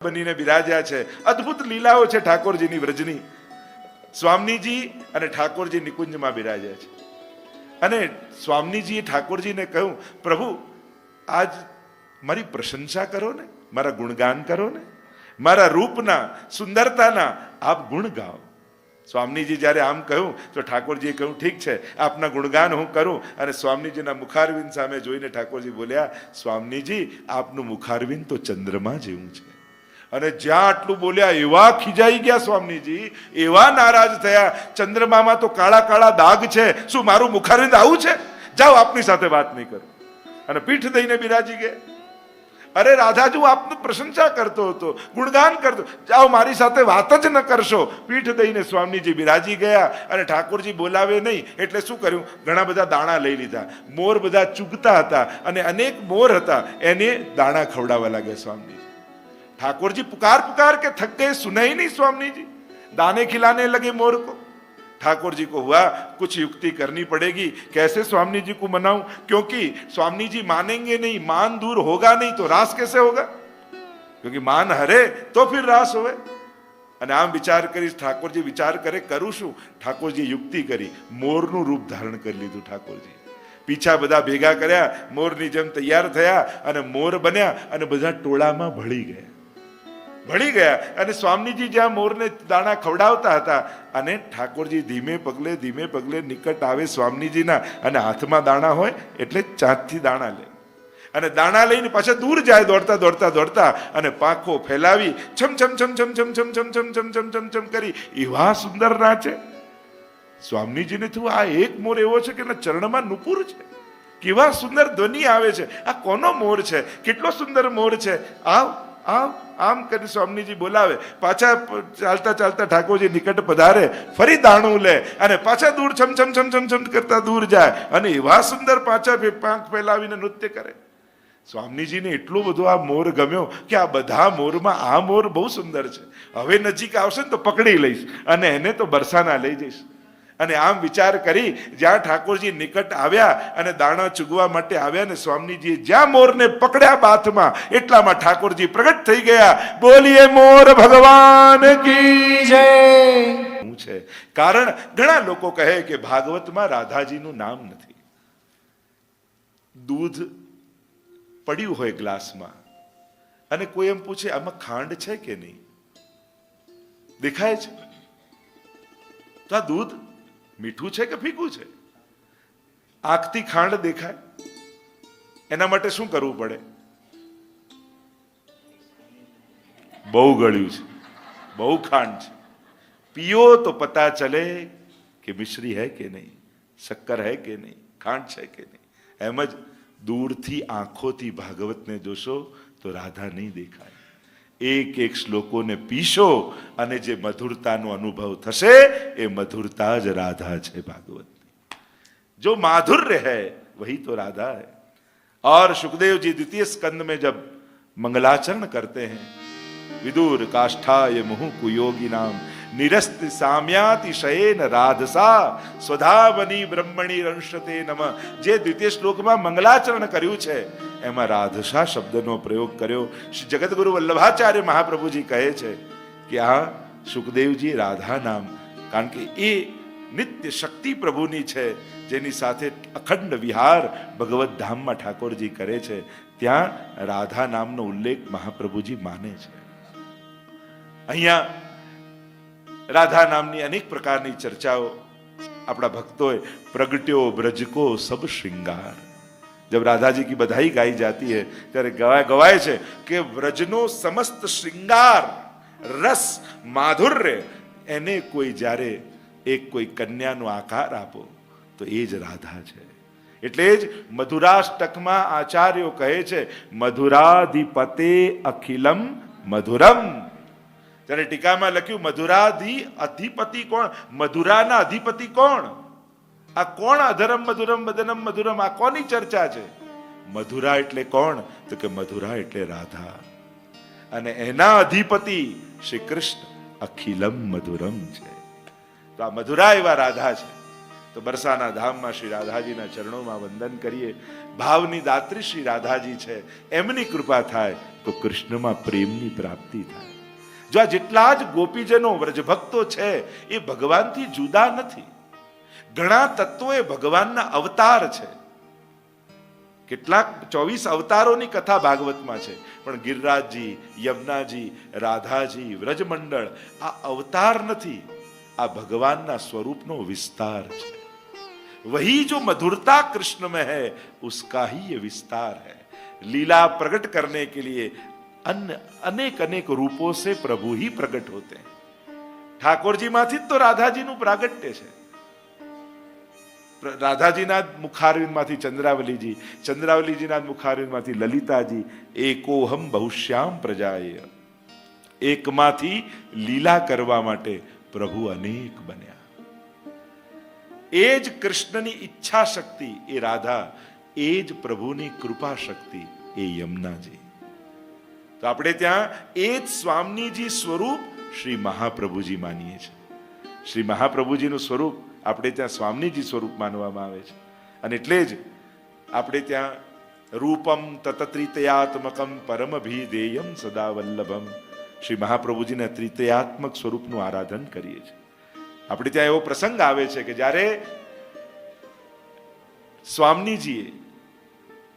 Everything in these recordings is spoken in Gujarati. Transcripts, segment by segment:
બનીને બિરાજ્યા છે. અદ્ભુત લીલાઓ છે ઠાકોરજીની વ્રજની. સ્વામીજી અને ઠાકોરજી નિકુંજમાં બિરાજ્યા છે. અને સ્વામીજીએ ઠાકોરજીને કહ્યું, પ્રભુ આજ મારી પ્રશંસા કરો ને, મારા ગુણગાન કરો ને, મારા રૂપના સુંદરતાના આપ ગુણ ગાઓ. સ્વામીજી જ્યારે આમ કહ્યું તો ઠાકોરજીએ કહ્યું, ઠીક છે, આપના ગુણગાન હું કરું. અને સ્વામીજીના મુખારવિંદ સામે જોઈને ઠાકોરજી બોલ્યા, સ્વામીજી આપનું મુખારવિંદ તો ચંદ્રમા જેવું છે. અને જ્યાં આટલું બોલ્યા એવા ખીજાઈ ગયા સ્વામીજી, એવા નારાજ થયા, ચંદ્રમામાં તો કાળા કાળા દાગ છે, શું મારું મુખારવિંદ આવું છે? જાઓ, આપની સાથે વાત નહીં કરું. અને પીઠ દઈને બિરાજી ગયા. અરે રાધાજી, હું આપની પ્રશંસા કરતો હતો, ગુણગાન કરતો, જાઓ, મારી સાથે વાત જ ન કરશો. પીઠ દઈને સ્વામીજી બિરાજી ગયા. અને ઠાકોરજી બોલાવે નહીં એટલે શું કર્યું? ઘણા બધા દાણા લઈ લીધા. મોર બધા ચૂગતા હતા અને અનેક મોર હતા, એને દાણા ખવડાવવા લાગ્યા સ્વામીજી. ठाकुर जी पुकार पुकार के थक गए, सुनाई नहीं स्वामी जी, दाने खिलाने लगे मोर को. ठाकुर जी को हुआ कुछ युक्ति करनी पड़ेगी, कैसे स्वामी जी को मनाऊं, क्योंकि स्वामी जी मानेंगे नहीं, मान दूर होगा नहीं तो रास कैसे होगा, क्योंकि मान हरे तो फिर रास होवे. અને આમ વિચાર કરી ઠાકોરજી વિચાર કરે, કરું શું? ઠાકોરજી યુક્તિ કરી, મોરનું રૂપ ધારણ કરી લીધું. ઠાકોરજી પીછા બધા ભેગા કર્યા, મોરની જેમ તૈયાર થયા અને મોર બન્યા અને બધા ટોળામાં ભળી ગયા. અને સ્વામીજી જ્યાં મોરને દાણા ખવડાવતા હતા અને ઠાકોરજી ધીમે પગલે નિકટ આવે સ્વામીજીના, અને હાથમાં દાણા હોય એટલે ચાંચથી દાણા લે અને દાણા લઈને પાછા દૂર જાય, દોડતા અને પાંખો ફેલાવી છમ છમ છમ છમ છમ છમ છમ છમ છમ છમ છમ છમ કરી એવા સુંદર નાચે. સ્વામીજીને થયું, આ એક મોર એવો છે કે એના ચરણમાં નુપુર છે, કેવા સુંદર ધ્વનિ આવે છે, આ કોનો મોર છે, કેટલો સુંદર મોર છે, આવ આવ આમ કરી સ્વામીજી બોલાવે. પાછા ચાલતા ઠાકોરજી નિકટ પધારે, ફરી દાણું લે અને પાછા દૂર છમ છમ છમ છમ છમ કરતા દૂર જાય અને એવા સુંદર પાછા પાંખ ફેલાવીને નૃત્ય કરે. સ્વામીજીને એટલો બધો આ મોર ગમ્યો કે આ બધા મોરમાં આ મોર બહુ સુંદર છે, હવે નજીક આવશે ને તો પકડી લઈશ અને એને તો બરસાના લઈ જઈશ. અને આમ વિચાર કરી જ્યાં ઠાકોરજી નિકટ આવ્યા અને દાણા ચૂગવા માટે આવ્યા ને સ્વામીજીએ જ્યાં મોરને પકડ્યા બાથમાં, એટલામાં ઠાકોરજી પ્રગટ થઈ ગયા. બોલીએ મોર ભગવાન કી જય. શું છે કારણ? ઘણા લોકો કહે કે ભાગવતમાં રાધાજીનું નામ નથી. દૂધ પડ્યું હોય ગ્લાસમાં અને કોઈ એમ પૂછે, આમાં ખાંડ છે કે નહીં? દેખાય છે તો આ દૂધ મીઠું છે કે ફીકું છે? આંખથી ખાંડ દેખાય, એના માટે શું કરવું પડે? બહુ ગળ્યું છે, બહુ ખાંડ છે, પીઓ તો પતા ચલે કે મિશ્રી હૈ કે નહીં, શક્કર હૈ કે નહીં, ખાંડ છે કે નહીં. એમ જ દૂરથી આંખોથી ભાગવતને જોશો તો રાધા નહીં દેખાય. એક એક શ્લોકોને પીશો અને જે મધુરતાનો અનુભવ થશે એ મધુરતા જ રાધા છે ભાગવતની. જો माधुर्य है वही तो राधा है. और सुखदेव जी द्वितीय स्कंद में जब मंगलाचरण करते हैं, विदुर काष्ठाय मुहु कुयोगी नाम निरस्त साम्याति शयेन राधसा स्वधावनी બ્રહ્મણી રંશતે નમ. જે દ્વિતીય શ્લોકમાં મંગલાચરણ કર્યું છે એમાં રાધસા શબ્દનો પ્રયોગ કર્યો. શ્રી જગતગુરુ વલ્લભાચાર્ય મહાપ્રભુજી કહે છે કે આ સુખદેવજી રાધા નામ, કારણ કે એ નિત્ય શક્તિ પ્રભુની છે, જેની સાથે અખંડ વિહાર ભગવત ધામમાં ઠાકોરજી કરે છે, ત્યાં રાધા નામનો ઉલ્લેખ મહાપ્રભુજી માને છે. અહીંયા राधा नामनी अनेक प्रकारनी चर्चाओं अपना भक्तों प्रगट्यो ब्रज को सब श्रृंगार. जब राधा जी की बधाई गाई जाती है ત્યારે ગવાય છે કે વ્રજનો સમસ્ત શ્રૃંગાર રસ માધુર્ય એને કોઈ જ્યારે એક કોઈ કન્યાનો આકાર આપો તો એ જ રાધા છે. એટલે જ મધુરાષ્ટકમાં આચાર્યો કહે છે, મધુરાધિપતે અખિલમ મધુરમ. ત્યારે ટીકામાં લખ્યું, મધુરાધિ અધિપતિ કોણ? મધુરાના અધિપતિ કોણ? આ કોણ? અધરમ મધુરમ બદનમ મધુરમ, આ કોની ચર્ચા છે? મધુરા એટલે કોણ? તો કે મધુરા એટલે રાધા, અને એના અધિપતિ શ્રી કૃષ્ણ અખિલમ મધુરમ છે. તો આ મધુરા એવા રાધા છે. તો બરસાના ધામમાં શ્રી રાધાજીના ચરણોમાં વંદન કરીએ. ભાવની દાત્રી શ્રી રાધાજી છે, એમની કૃપા થાય તો કૃષ્ણમાં પ્રેમની પ્રાપ્તિ થાય. જો આ જેટલા જ ગોપીજનો વ્રજભક્તો છે એ ભગવાનથી જુદા નથી. ઘણા તત્વો એ ભગવાનના અવતાર છે. કેટલાક 24 અવતારોની કથા ભાગવતમાં છે, પણ ગિરિરાજજી, યમુનાજી, રાધાજી, વ્રજમંડળ આ અવતાર નથી, આ ભગવાનના સ્વરૂપનો વિસ્તાર છે. वही जो मधुरता कृष्ण में है उसका ही ये विस्तार है. लीला प्रकट करने के लिए अनेक अनेक रूपों से प्रभु ही प्रकट होते हैं. ઠાકોરજી માંથી તો રાધાજીનું પ્રાગટ્ય છે. રાધાજીના મુખારવિંદમાંથી ચંદ્રાવલીજી, ચંદ્રાવલીજીના મુખારવિંદમાંથી લલિતાજી. એકોહમ બહુશ્યામ પ્રજાય, એકમાંથી લીલા કરવા માટે પ્રભુ અનેક બન્યા. એ જ કૃષ્ણની ઈચ્છા શક્તિ એ રાધા, એ જ પ્રભુની કૃપા શક્તિ એ યમુનાજી. તો આપણે ત્યાં એ જ સ્વામીજી સ્વરૂપ શ્રી મહાપ્રભુજી માનીએ છીએ. શ્રી મહાપ્રભુજીનું સ્વરૂપ આપણે ત્યાં સ્વામીજી સ્વરૂપ માનવામાં આવે છે. અને એટલે જ આપણે ત્યાં રૂપમ તત્ત્રિતયાત્મકમ પરમભીદેયમ સદા વલ્લભમ, શ્રી મહાપ્રભુજીના ત્રિતયાત્મક સ્વરૂપનું આરાધન કરીએ છીએ. આપણે ત્યાં એવો પ્રસંગ આવે છે કે જ્યારે સ્વામીજીએ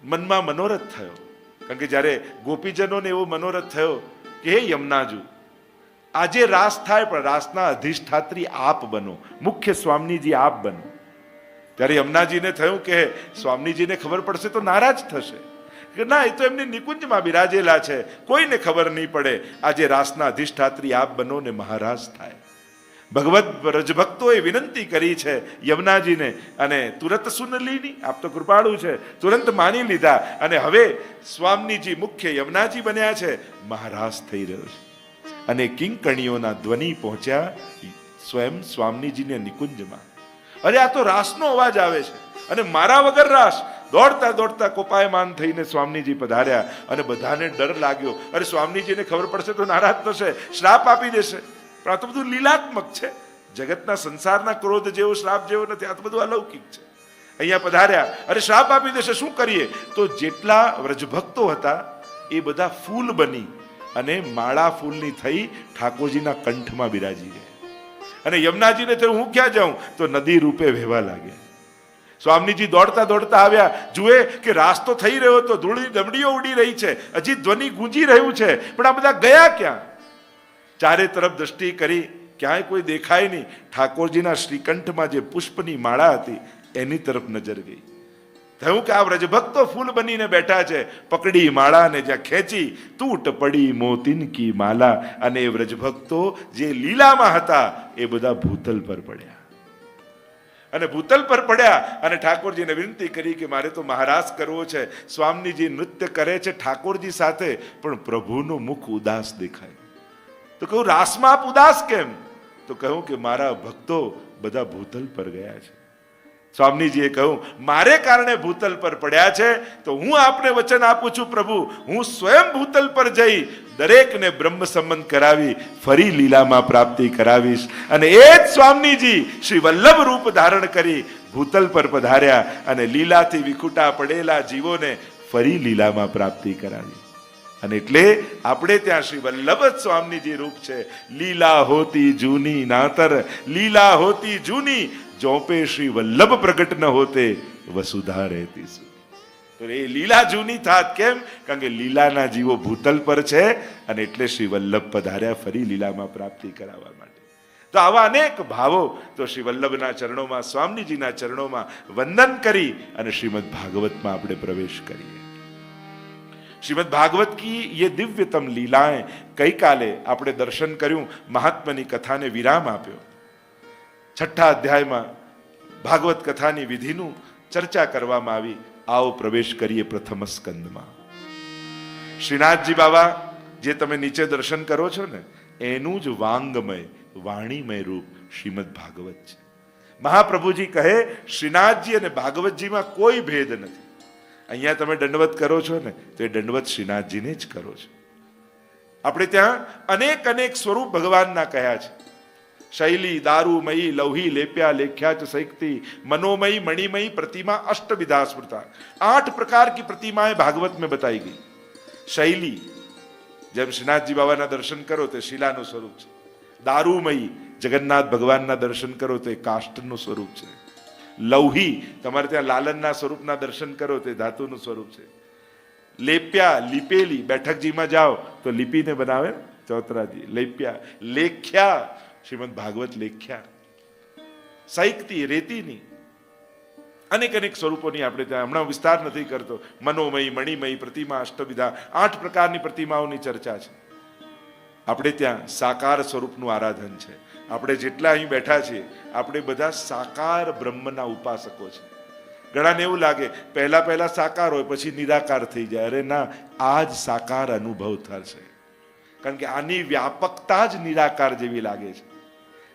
મનમાં મનોરથ થયો, કારણ કે જ્યારે ગોપીજનોને એવો મનોરથ થયો કે હે યમુનાજુ, આજે રાસ થાય પણ રાસના અધિષ્ઠાત્રી આપ બનો, મુખ્ય સ્વામીજી આપ બનો. ત્યારે યમુનાજીને થયું કે સ્વામીજીને ખબર પડશે તો નારાજ થશે કે ના, એ તો એમની નિકુંજમાં બિરાજેલા છે, કોઈને ખબર નહીં પડે. આજે રાસના અધિષ્ઠાત્રી આપ બનો ને મહારાજ થાય. ભગવત વ્રજભક્તોએ વિનંતી કરી છે યમુનાજીને, અને તુરંત સુનલીની, આપ તો કૃપાળુ છે, તુરંત માની લીધા. અને હવે સ્વામીજી મુખ્ય યમુનાજી બન્યા છે, મહારાજ થઈ રહ્યો છે. અને કિંકણીઓના ધ્વનિ પહોંચ્યા સ્વયં સ્વામીજીને નિકુંજમાં. અરે આ તો રાસનો અવાજ આવે છે, અને મારા વગર રાસ. દોડતા દોડતા કોપાયમાન થઈને સ્વામીજી પધાર્યા, અને બધાને ડર લાગ્યો. અરે સ્વામીજીને ખબર પડશે તો નારાજ થશે, શ્રાપ આપી દેશે. પણ આ તો બધું લીલાત્મક છે, જગતના સંસારના ક્રોધ જેવો શ્રાપ જેવો નથી, આ તો બધું અલૌકિક છે. અહીંયા પધાર્યા, અરે શ્રાપ આપી દેશે, શું કરીએ? તો જેટલા વ્રજભક્તો હતા એ બધા ફૂલ બની અને માળા ફૂલની થઈ ઠાકોરજીના કંઠમાં બિરાજી ગયા. અને યમુનાજીને થયું હું ક્યાં જાઉં, તો નદી રૂપે વહેવા લાગ્યા. સ્વામીજી દોડતા દોડતા આવ્યા, જુએ કે રાસ તો થઈ રહ્યો હતો, ધૂળની દમડીઓ ઉડી રહી છે, હજી ધ્વનિ ગૂંજી રહ્યું છે, પણ આ બધા ગયા ક્યાં? ચારે તરફ દ્રષ્ટિ કરી, ક્યાંય કોઈ દેખાય નહીં. ઠાકોરજીના શ્રીકંઠમાં જે પુષ્પની માળા હતી એની તરફ નજર ગઈ. થયું કે આ વ્રજભક્તો ફૂલ બનીને બેઠા છે. પકડી માળાને જ્યાં ખેંચી, તૂટ પડી મોતીન કી માલા. અને એ વ્રજભક્તો જે લીલામાં હતા એ બધા ભૂતલ પર પડ્યા. અને ભૂતલ પર પડ્યા અને ઠાકોરજીને વિનંતી કરી કે મારે તો મહારાસ કરવો છે. સ્વામીજી નૃત્ય કરે છે ઠાકોરજી સાથે, પણ પ્રભુનું મુખ ઉદાસ દેખાય. તો કહું રાસમાં આપ ઉદાસ કેમ? તો કહ્યું કે મારા ભક્તો બધા ભૂતલ પર ગયા છે. સ્વામીજીએ કહ્યું મારે કારણે ભૂતલ પર પડ્યા છે, તો હું આપને વચન આપું છું પ્રભુ, હું સ્વયં ભૂતલ પર જઈ દરેકને બ્રહ્મ સંબંધ કરાવી ફરી લીલામાં પ્રાપ્તિ કરાવીશ. અને એ જ સ્વામીજી શ્રી વલ્લભ રૂપ ધારણ કરી ભૂતલ પર પધાર્યા અને લીલાથી વિખૂટા પડેલા જીવોને ફરી લીલામાં પ્રાપ્તિ કરાવી. અને એટલે આપણે ત્યાં શ્રી વલ્લભ સ્વામીજી રૂપ છે. લીલા હોતી જૂની નાતર, લીલા હોતી જૂની, જોપે શ્રી વલ્લભ પ્રગટ ન હોતે વસુધા રહેતી સુધી. તો એ લીલા જૂની થાત કેમ? કારણ કે લીલાના જીવો ભૂતલ પર છે, અને એટલે શ્રી વલ્લભ પધાર્યા ફરી લીલામાં પ્રાપ્તિ કરાવવા માટે. તો આવા અનેક ભાવો તો શ્રી વલ્લભના ચરણોમાં, સ્વામીજીના ચરણોમાં વંદન કરી અને શ્રીમદ ભાગવતમાં આપણે પ્રવેશ કરીએ. શ્રીમદ ભાગવત કી ये દિવ્યતમ લીલાएं, ગઈકાલે આપણે દર્શન કર્યું, મહાત્માની કથાને વિરામ આપ્યો. 6ઠ્ઠા અધ્યાયમાં ભાગવત કથાની વિધિનું ચર્ચા કરવામાં આવી. આવો પ્રવેશ કરીએ પ્રથમ સ્કંદમાં. શ્રીનાથજી બાબા જે તમે નીચે દર્શન કરો છો ને, એનું જ વાંગમય, વાણીમય રૂપ શ્રીમદ ભાગવત છે. મહાપ્રભુજી કહે શ્રીનાથજી અને ભાગવતજીમાં કોઈ ભેદ નથી. અહીંયા તમે દંડવત કરો છો ને, તો એ દંડવત શ્રીનાથજીને જ કરો છો. આપણે ત્યાં અનેક અનેક સ્વરૂપ ભગવાનના કહ્યા છે. શૈલી દારૂમયી લૌહી લેપ્યા લેખ્યા ચ સૈક્તિ मनोमयी मणिमयी प्रतिमा अष्टविधा स्मृता। 8 प्रकार की प्रतिमाएं भागवत में बताई गई। शैली, જેમ શ્રીનાથજી બાબાના દર્શન કરો તે શિલાનું સ્વરૂપ છે। દારૂમયી, જગન્નાથ ભગવાનના દર્શન કરો તો એ કાષ્ઠનું સ્વરૂપ છે। લૌહી, તમારે ત્યાં લાલનના સ્વરૂપના દર્શન કરો તે ધાતુનું સ્વરૂપ છે। લેપ્યા, લીપેલી, બેઠકજીમાં જાઓ તો લીપીને બનાવે ચોતરાજી, લેપ્યા। લેખ્યા, શ્રીમદ ભાગવત લેખ્યા। સૈક્તિ, રેતીની, અનેક અનેક સ્વરૂપોની આપણે ત્યાં હમણાં વિસ્તાર નથી કરતો। મનોમયી મણિમયી પ્રતિમા અષ્ટવિધા, 8 પ્રકારની પ્રતિમાઓની ચર્ચા છે। આપણે ત્યાં સાકાર સ્વરૂપનું આરાધન છે। આપણે જેટલા અહીં બેઠા છીએ આપણે બધા સાકાર બ્રહ્મના ઉપાસકો છે। ઘણાને એવું લાગે પહેલા સાકાર હોય પછી નિરાકાર થઈ જાય। અરે ના, આ જ સાકાર અનુભવ થશે, કારણ કે આની વ્યાપકતા જ નિરાકાર જેવી લાગે છે।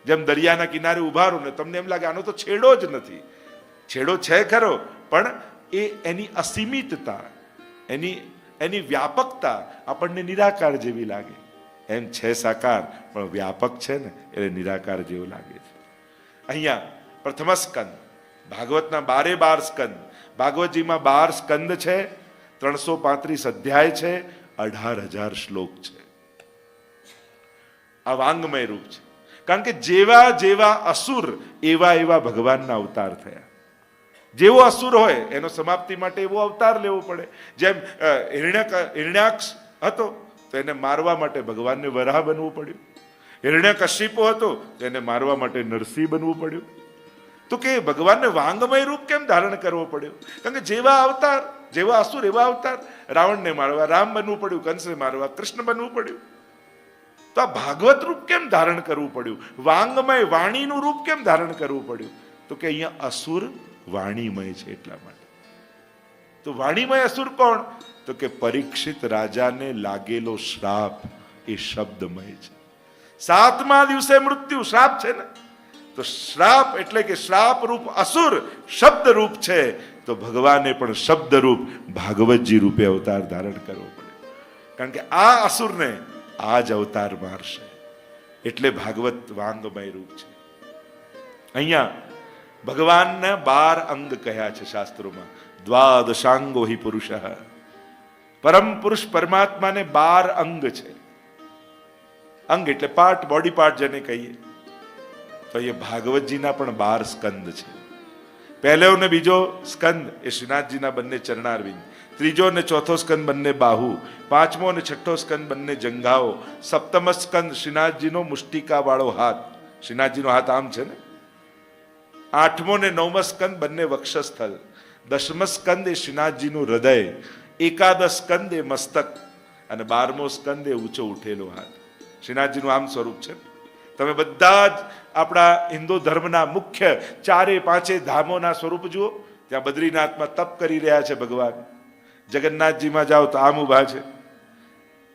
જેમ દરિયાના કિનારે ઉભા રહો ને તમને એમ લાગે આનો તો છેડો જ નથી। છેડો છે ખરો, પણ એ એની અસીમિતતા, એની વ્યાપકતા આપણને નિરાકાર જેવી લાગે। એમ છે સાકાર પણ વ્યાપક છે ને એટલે નિરાકાર જેવું લાગે છે। અહીંયા પ્રથમ સ્કંદ, ભાગવતના 12 સ્કંદ, ભાગવતજીમાં 12 સ્કંદ છે, 335 અધ્યાય છે, 18,000 શ્લોક છે। આ વાંગમય રૂપ છે, કારણ કે જેવા જેવા અસુર એવા એવા ભગવાનના અવતાર થયા। જેવો અસુર હોય એનો સમાપ્તિ માટે એવો અવતાર લેવો પડે। જેમ હિરણ્યાક્ષ હતો તો એને મારવા માટે ભગવાનને વરાહ બનવું પડ્યું। હિરણ્યકશિપુ હતો તો એને મારવા માટે નરસિંહ બનવું પડ્યું। તો કે ભગવાનને વાંગમય રૂપ કેમ ધારણ કરવો પડ્યો? કારણ કે જેવા અવતાર, જેવા અસુર એવા અવતાર। રાવણને મારવા રામ બનવું પડ્યું, કંસને મારવા કૃષ્ણ બનવું પડ્યું। તો આ ભાગવત રૂપ કેમ ધારણ કરવું પડ્યું? વાંગમય વાણીનું રૂપ કેમ ધારણ કરવું પડ્યું? તો કે અહીંયા અસુર વાણીમય છે એટલા માટે। તો વાણીમય અસુર કોણ? તો કે પરીક્ષિત રાજાને લાગેલો શ્રાપ એ શબ્દમય છે। 7મા દિવસે મૃત્યુ શ્રાપ છે ને, તો શ્રાપ એટલે કે શ્રાપ રૂપ અસુર શબ્દ રૂપ છે। તો ભગવાને પણ શબ્દ રૂપ ભાગવતજી રૂપે અવતાર ધારણ કરવો પડે, કારણ કે આ અસુરને આ જ અવતાર મારશે। એટલે ભાગવત વાંગમય રૂપ છે। અહીંયા ભગવાનના 12 અંગ કહ્યા છે શાસ્ત્રોમાં। દ્વાદશાંગો હિ પુરુષ, પરમ પુરુષ પરમાત્માને 12 અંગ છે। અંગ એટલે પાર્ટ, બોડી પાર્ટ જેને કહીએ। તો એ ભાગવતજીના પણ 12 સ્કંદ છે। પહેલો ને બીજો સ્કંદ એ શ્રીનાથજીના બંને ચરણારવિંદ, ત્રીજો ને ચોથો સ્કંદ બંને બાહુ, 5મો ને 6ઠો સ્કંદ બંને જંઘાઓ, 7મ સ્કંદ શ્રીનાથજીનો મુષ્ટિકા વાળો હાથ, શ્રીનાથજીનો હાથ આમ છે ને, 8મો ને 9મો સ્કંદ બંને વક્ષસ્થળ, 10મ સ્કંદ એ શ્રીનાથજીનું હૃદય, 11 સ્કંદ એ મસ્તક અને 12મો સ્કંદ એ ઊંચો ઉઠેલો હાથ। શ્રીનાથજીનું આમ સ્વરૂપ છે। તમે બધા જ આપણા હિન્દુ ધર્મના મુખ્ય 4-5 ધામોના સ્વરૂપ જુઓ। ત્યાં બદ્રીનાથમાં તપ કરી રહ્યા છે ભગવાન, જગન્નાથજીમાં જાઓ તો આમ ઉભા છે,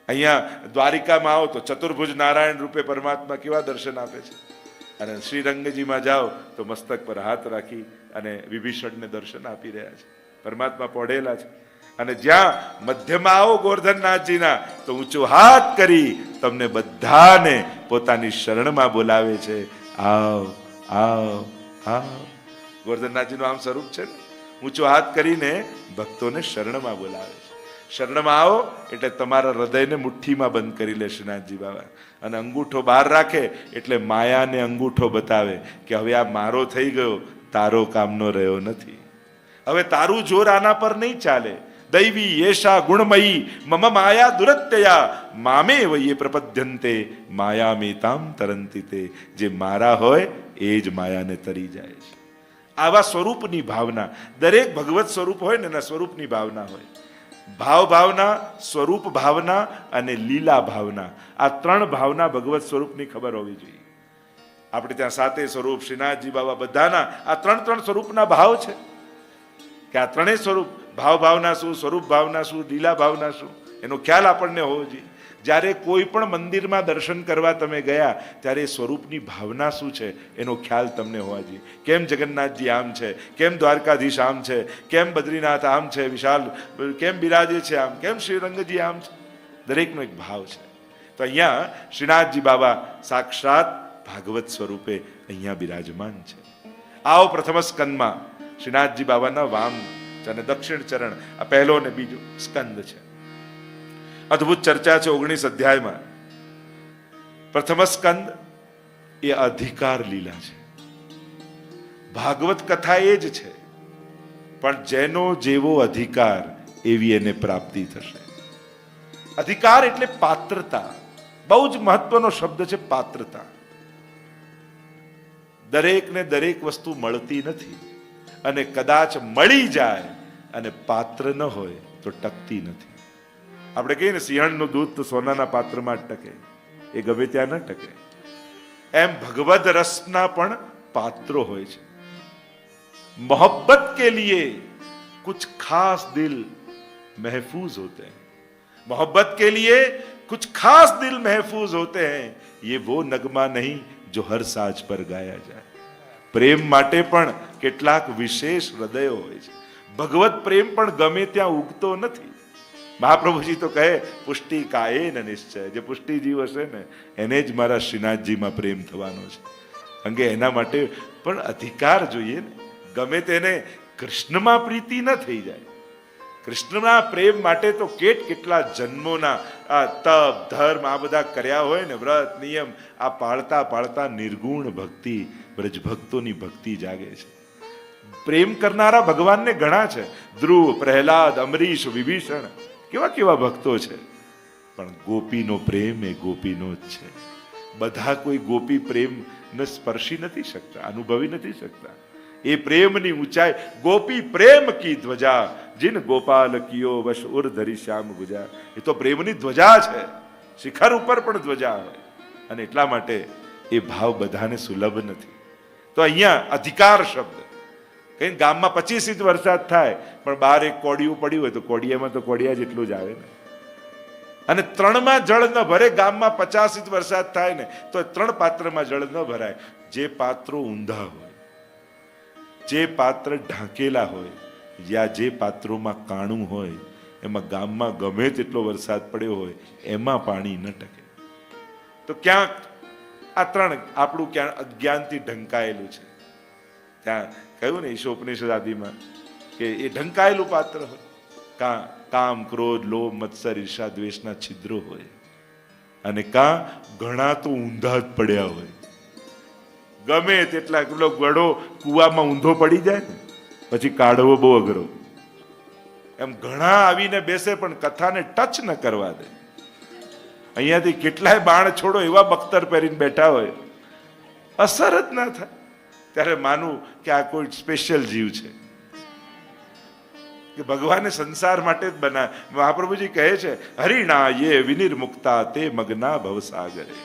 અહીંયા દ્વારિકામાં આવો તો ચતુર્ભુજ નારાયણ રૂપે પરમાત્મા કેવા દર્શન આપે છે, અને શ્રીરંગજીમાં જાઓ તો મસ્તક પર હાથ રાખી અને વિભીષણને દર્શન આપી રહ્યા છે, પરમાત્મા પોઢેલા છે। અને જ્યાં મધ્યમાં આવો ગોર્ધનનાથજીના તો ઊંચો હાથ કરી તમને બધાને પોતાની શરણમાં બોલાવે છે। આવ આવ આવ, ગોર્ધનનાથજીનું આમ સ્વરૂપ છે ને, ઊંચો હાથ કરીને ભક્તોને શરણમાં બોલાવે છે। શરણમાં આવો એટલે તમારા હૃદયને મુઠ્ઠીમાં બંધ કરી લે શ્રીનાથજી બાબા, અને અંગૂઠો બહાર રાખે એટલે માયાને અંગૂઠો બતાવે કે હવે આ મારો થઈ ગયો, તારો કામનો રહ્યો નથી, હવે તારું જોર આના પર નહીં ચાલે। દૈવી યેષા ગુણમયી મમ માયા દુરત્યયા મામે વયે પ્રપદ્યંતે માયામેતામ તરંતિ તે, જે મારા હોય એ જ માયાને તરી જાય છે। આવા સ્વરૂપની ભાવના, દરેક ભગવત સ્વરૂપ હોય ને એના સ્વરૂપની ભાવના હોય। ભાવ ભાવના, સ્વરૂપ ભાવના અને લીલા ભાવના, આ 3 ભાવના ભગવત સ્વરૂપની ખબર હોવી જોઈએ। આપણે ત્યાં 7 સ્વરૂપ શ્રીનાથજી બાબા બધાના આ 3 સ્વરૂપના ભાવ છે કે આ 3 સ્વરૂપ, ભાવ ભાવના શું, સ્વરૂપ ભાવના શું, લીલા ભાવના શું, એનો ખ્યાલ આપણને હોવો જોઈએ। જ્યારે કોઈ પણ મંદિરમાં દર્શન કરવા તમે ગયા ત્યારે સ્વરૂપની ભાવના શું છે એનો ખ્યાલ તમને હોવા જોઈએ। કેમ જગન્નાથજી આમ છે, કેમ દ્વારકાધીશ આમ છે, કેમ બદ્રીનાથ આમ છે, વિશાલ કેમ બિરાજે છે આમ, કેમ શ્રીરંગજી આમ છે, દરેકનો એક ભાવ છે। તો અહીંયા શ્રીનાથજી બાબા સાક્ષાત ભાગવત સ્વરૂપે અહીંયા બિરાજમાન છે. આવો પ્રથમ સ્કંદમાં શ્રીનાથજી બાબાના વામ અને દક્ષિણ ચરણ, આ પહેલો અને બીજો સ્કંદ છે. અદ્ભુત ચર્ચા છે 19 અધ્યાયમાં. પ્રથમ સ્કંદ એ અધિકાર લીલા છે. ભાગવત કથા એ જ છે, પણ જેનો જેવો અધિકાર એવી એને પ્રાપ્તિ થશે. અધિકાર એટલે પાત્રતા. બહુ જ મહત્વનો શબ્દ છે પાત્રતા. દરેકને દરેક વસ્તુ મળતી નથી, અને કદાચ મળી જાય અને પાત્ર ન હોય તો ટકતી નથી. આપણે કહીએ ને સિંહણનું દૂધ તો સોનાના પાત્રમાં જ ટકે, એ ગમે ત્યાં ન ટકે. એમ ભગવદ રસના પણ પાત્રો હોય છે. मोहब्बत के लिए कुछ खास दिल महफूज होते हैं. मोहब्बत के लिए कुछ खास दिल महफूज होते हैं. ये वो नगमा नहीं जो हर साज पर गाया जाए. પ્રેમ માટે પણ કેટલાક વિશેષ હૃદયો હોય છે. ભગવત પ્રેમ પણ ગમે ત્યાં ઉગતો નથી. મહાપ્રભુજી તો કહે પુષ્ટિ કાયે ન નિશ્ચય. જે પુષ્ટિ જીવ હશે ને એને જ મારા શ્રીનાથજીમાં પ્રેમ થવાનો છે. અંગે એના માટે પણ અધિકાર જોઈએ ને. ગમે તેને કૃષ્ણમાં પ્રીતિ ન થઈ જાય. કૃષ્ણના પ્રેમ માટે તો કેટલા જન્મોના આ તપ ધર્મ આ બધા કર્યા હોય ને, વ્રત નિયમ આ પાળતા પાળતા નિર્ગુણ ભક્તિ બ્રજ ભક્તોની ભક્તિ જાગે છે. પ્રેમ કરનારા ભગવાનને ઘણા છે. ધ્રુવ, પ્રહલાદ, અમરીશ, વિભીષણ કેવા કેવા ભક્તો છે. પણ ગોપીનો પ્રેમ એ ગોપીનો જ છે. બધા કોઈ ગોપી પ્રેમને સ્પર્શી નથી શકતા, અનુભવી નથી શકતા. એ પ્રેમની ઊંચાઈ ગોપી પ્રેમ કી ધ્વજા જીન ગોપાલ કિયો વશ ઉર ધરી શ્યામ ગુજા. એ તો પ્રેમની ધ્વજા છે. શિખર ઉપર પણ ધ્વજા હોય, અને એટલા માટે એ ભાવ બધાને સુલભ નથી. તો અહીંયા અધિકાર શબ્દ કઈ ગામમાં 25 ઇંચ વરસાદ થાય પણ બહાર એક કોડિયું પડ્યું હોય તો કોડિયામાં તો કોડિયા જેટલું જ આવે ને. અને 3માં જળ ન ભરે, ગામમાં 50 ઇંચ વરસાદ થાય ને તો 3 પાત્રમાં જળ ન ભરાય. જે પાત્રો ઊંધા હોય, જે પાત્ર ઢાંકેલા હોય, યા જે પાત્રોમાં કાણું હોય, એમાં ગામમાં ગમે તેટલો વરસાદ પડ્યો હોય એમાં પાણી ન ટકે. તો ક્યાંક આ 3 આપણું ક્યાં અજ્ઞાનથી ઢંકાયેલું છે. ત્યાં કહ્યું ને ઈશોપનિષદ આદિમાં કે એ ઢંકાયેલું પાત્ર હોય. કામ, ક્રોધ, લોભ, મત્સર, ઈર્ષા, દ્વેષના છિદ્રો હોય, અને ઘણા તો ઊંધા જ પડ્યા હોય. ગમે તેટલા પેલો ગળો કુવામાં ઊંધો પડી જાય ને પછી કાઢવો બહુ અઘરો. એમ ઘણા આવીને બેસે પણ કથાને ટચ ન કરવા દે. અહીંયાથી કેટલાય બાણ છોડો એવા બખ્તર પહેરીને બેઠા હોય, અસર જ ના થાય. ત્યારે માનવું કે આ કોઈ સ્પેશિયલ જીવ છે, કે ભગવાને સંસાર માટે જ બનાવ્યા. મહાપ્રભુજી કહે છે હરિણા યે વિનિર્મુક્તા તે મગ્ના ભવસાગરે.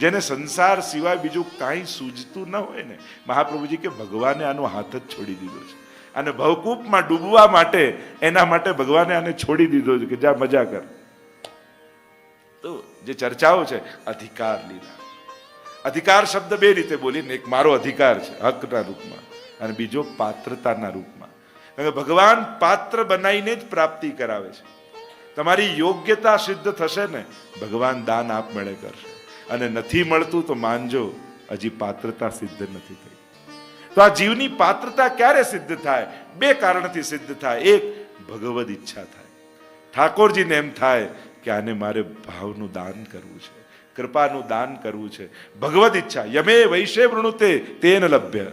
જેને સંસાર સિવાય બીજું કાંઈ સૂઝતું ન હોય ને, મહાપ્રભુજી કે ભગવાને આનો હાથ જ છોડી દીધો છે. અને ભવકૂપમાં ડૂબવા માટે એના માટે ભગવાને આને છોડી દીધો છે કે જા મજા કર. તો જે ચર્ચાઓ છે અધિકાર લીધા. અધિકાર શબ્દ 2 રીતે બોલીને, એક મારો અધિકાર છે હકના રૂપમાં, અને બીજો પાત્રતાના રૂપમાં. કારણ કે ભગવાન પાત્ર બનાવીને જ પ્રાપ્તિ કરાવે છે. તમારી યોગ્યતા સિદ્ધ થશે ને ભગવાન દાન આપમેળે કરશે. અને નથી મળતું તો માનજો હજી પાત્રતા સિદ્ધ નથી થઈ. તો આ જીવની પાત્રતા ક્યારે સિદ્ધ થાય? 2 કારણથી સિદ્ધ થાય. એક, ભગવદ ઈચ્છા થાય. ઠાકોરજીને એમ થાય કે આને મારે ભાવનું દાન કરવું છે, કૃપાનું દાન કરવું છે. ભગવદ ઈચ્છા. યમે વૈશે વૃણુતે તેન લભ્ય.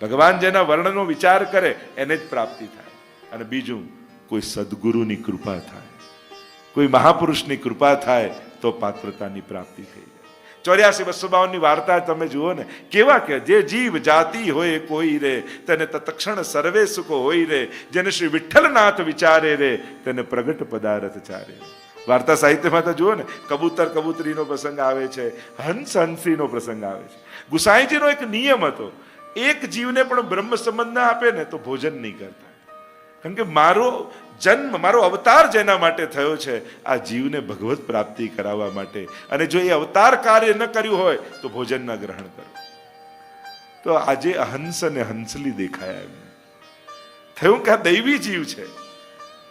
ભગવાન જેના વર્ણનો વિચાર કરે એને જ પ્રાપ્તિ થાય. અને બીજું, કોઈ સદગુરુની કૃપા થાય, કોઈ મહાપુરુષની કૃપા થાય તો પાત્રતાની પ્રાપ્તિ થઈ જાય. 84-252 ની વાર્તા તમે જુઓ ને, કેવા કે જે જીવ જાતિ હોય કોઈ રે તેને તત્ક્ષણ સર્વે સુખ હોય રે. જેને શ્રી વિઠ્ઠલનાથ વિચારે રે તેને પ્રગટ પદાર્થ ચારે. વાર્તા સાહિત્યમાં તો જુઓ ને, કબૂતર કબૂતરીનો પ્રસંગ આવે છે, હંસ હંસીનો પ્રસંગ આવે છે. ગુસાઈજીનો એક નિયમ હતો, એક જીવને પણ બ્રહ્મ સંબંધ ના આપે ને તો ભોજન નહીં કરતા. કારણ કે મારો જન્મ, મારો અવતાર જેના માટે થયો છે આ જીવને ભગવત પ્રાપ્તિ કરાવવા માટે, અને જો એ અવતાર કાર્ય ન કર્યું હોય તો ભોજન ન ગ્રહણ કરો. તો આજે હંસ અને હંસલી દેખાયા. એમને થયું કે આ દૈવી જીવ છે,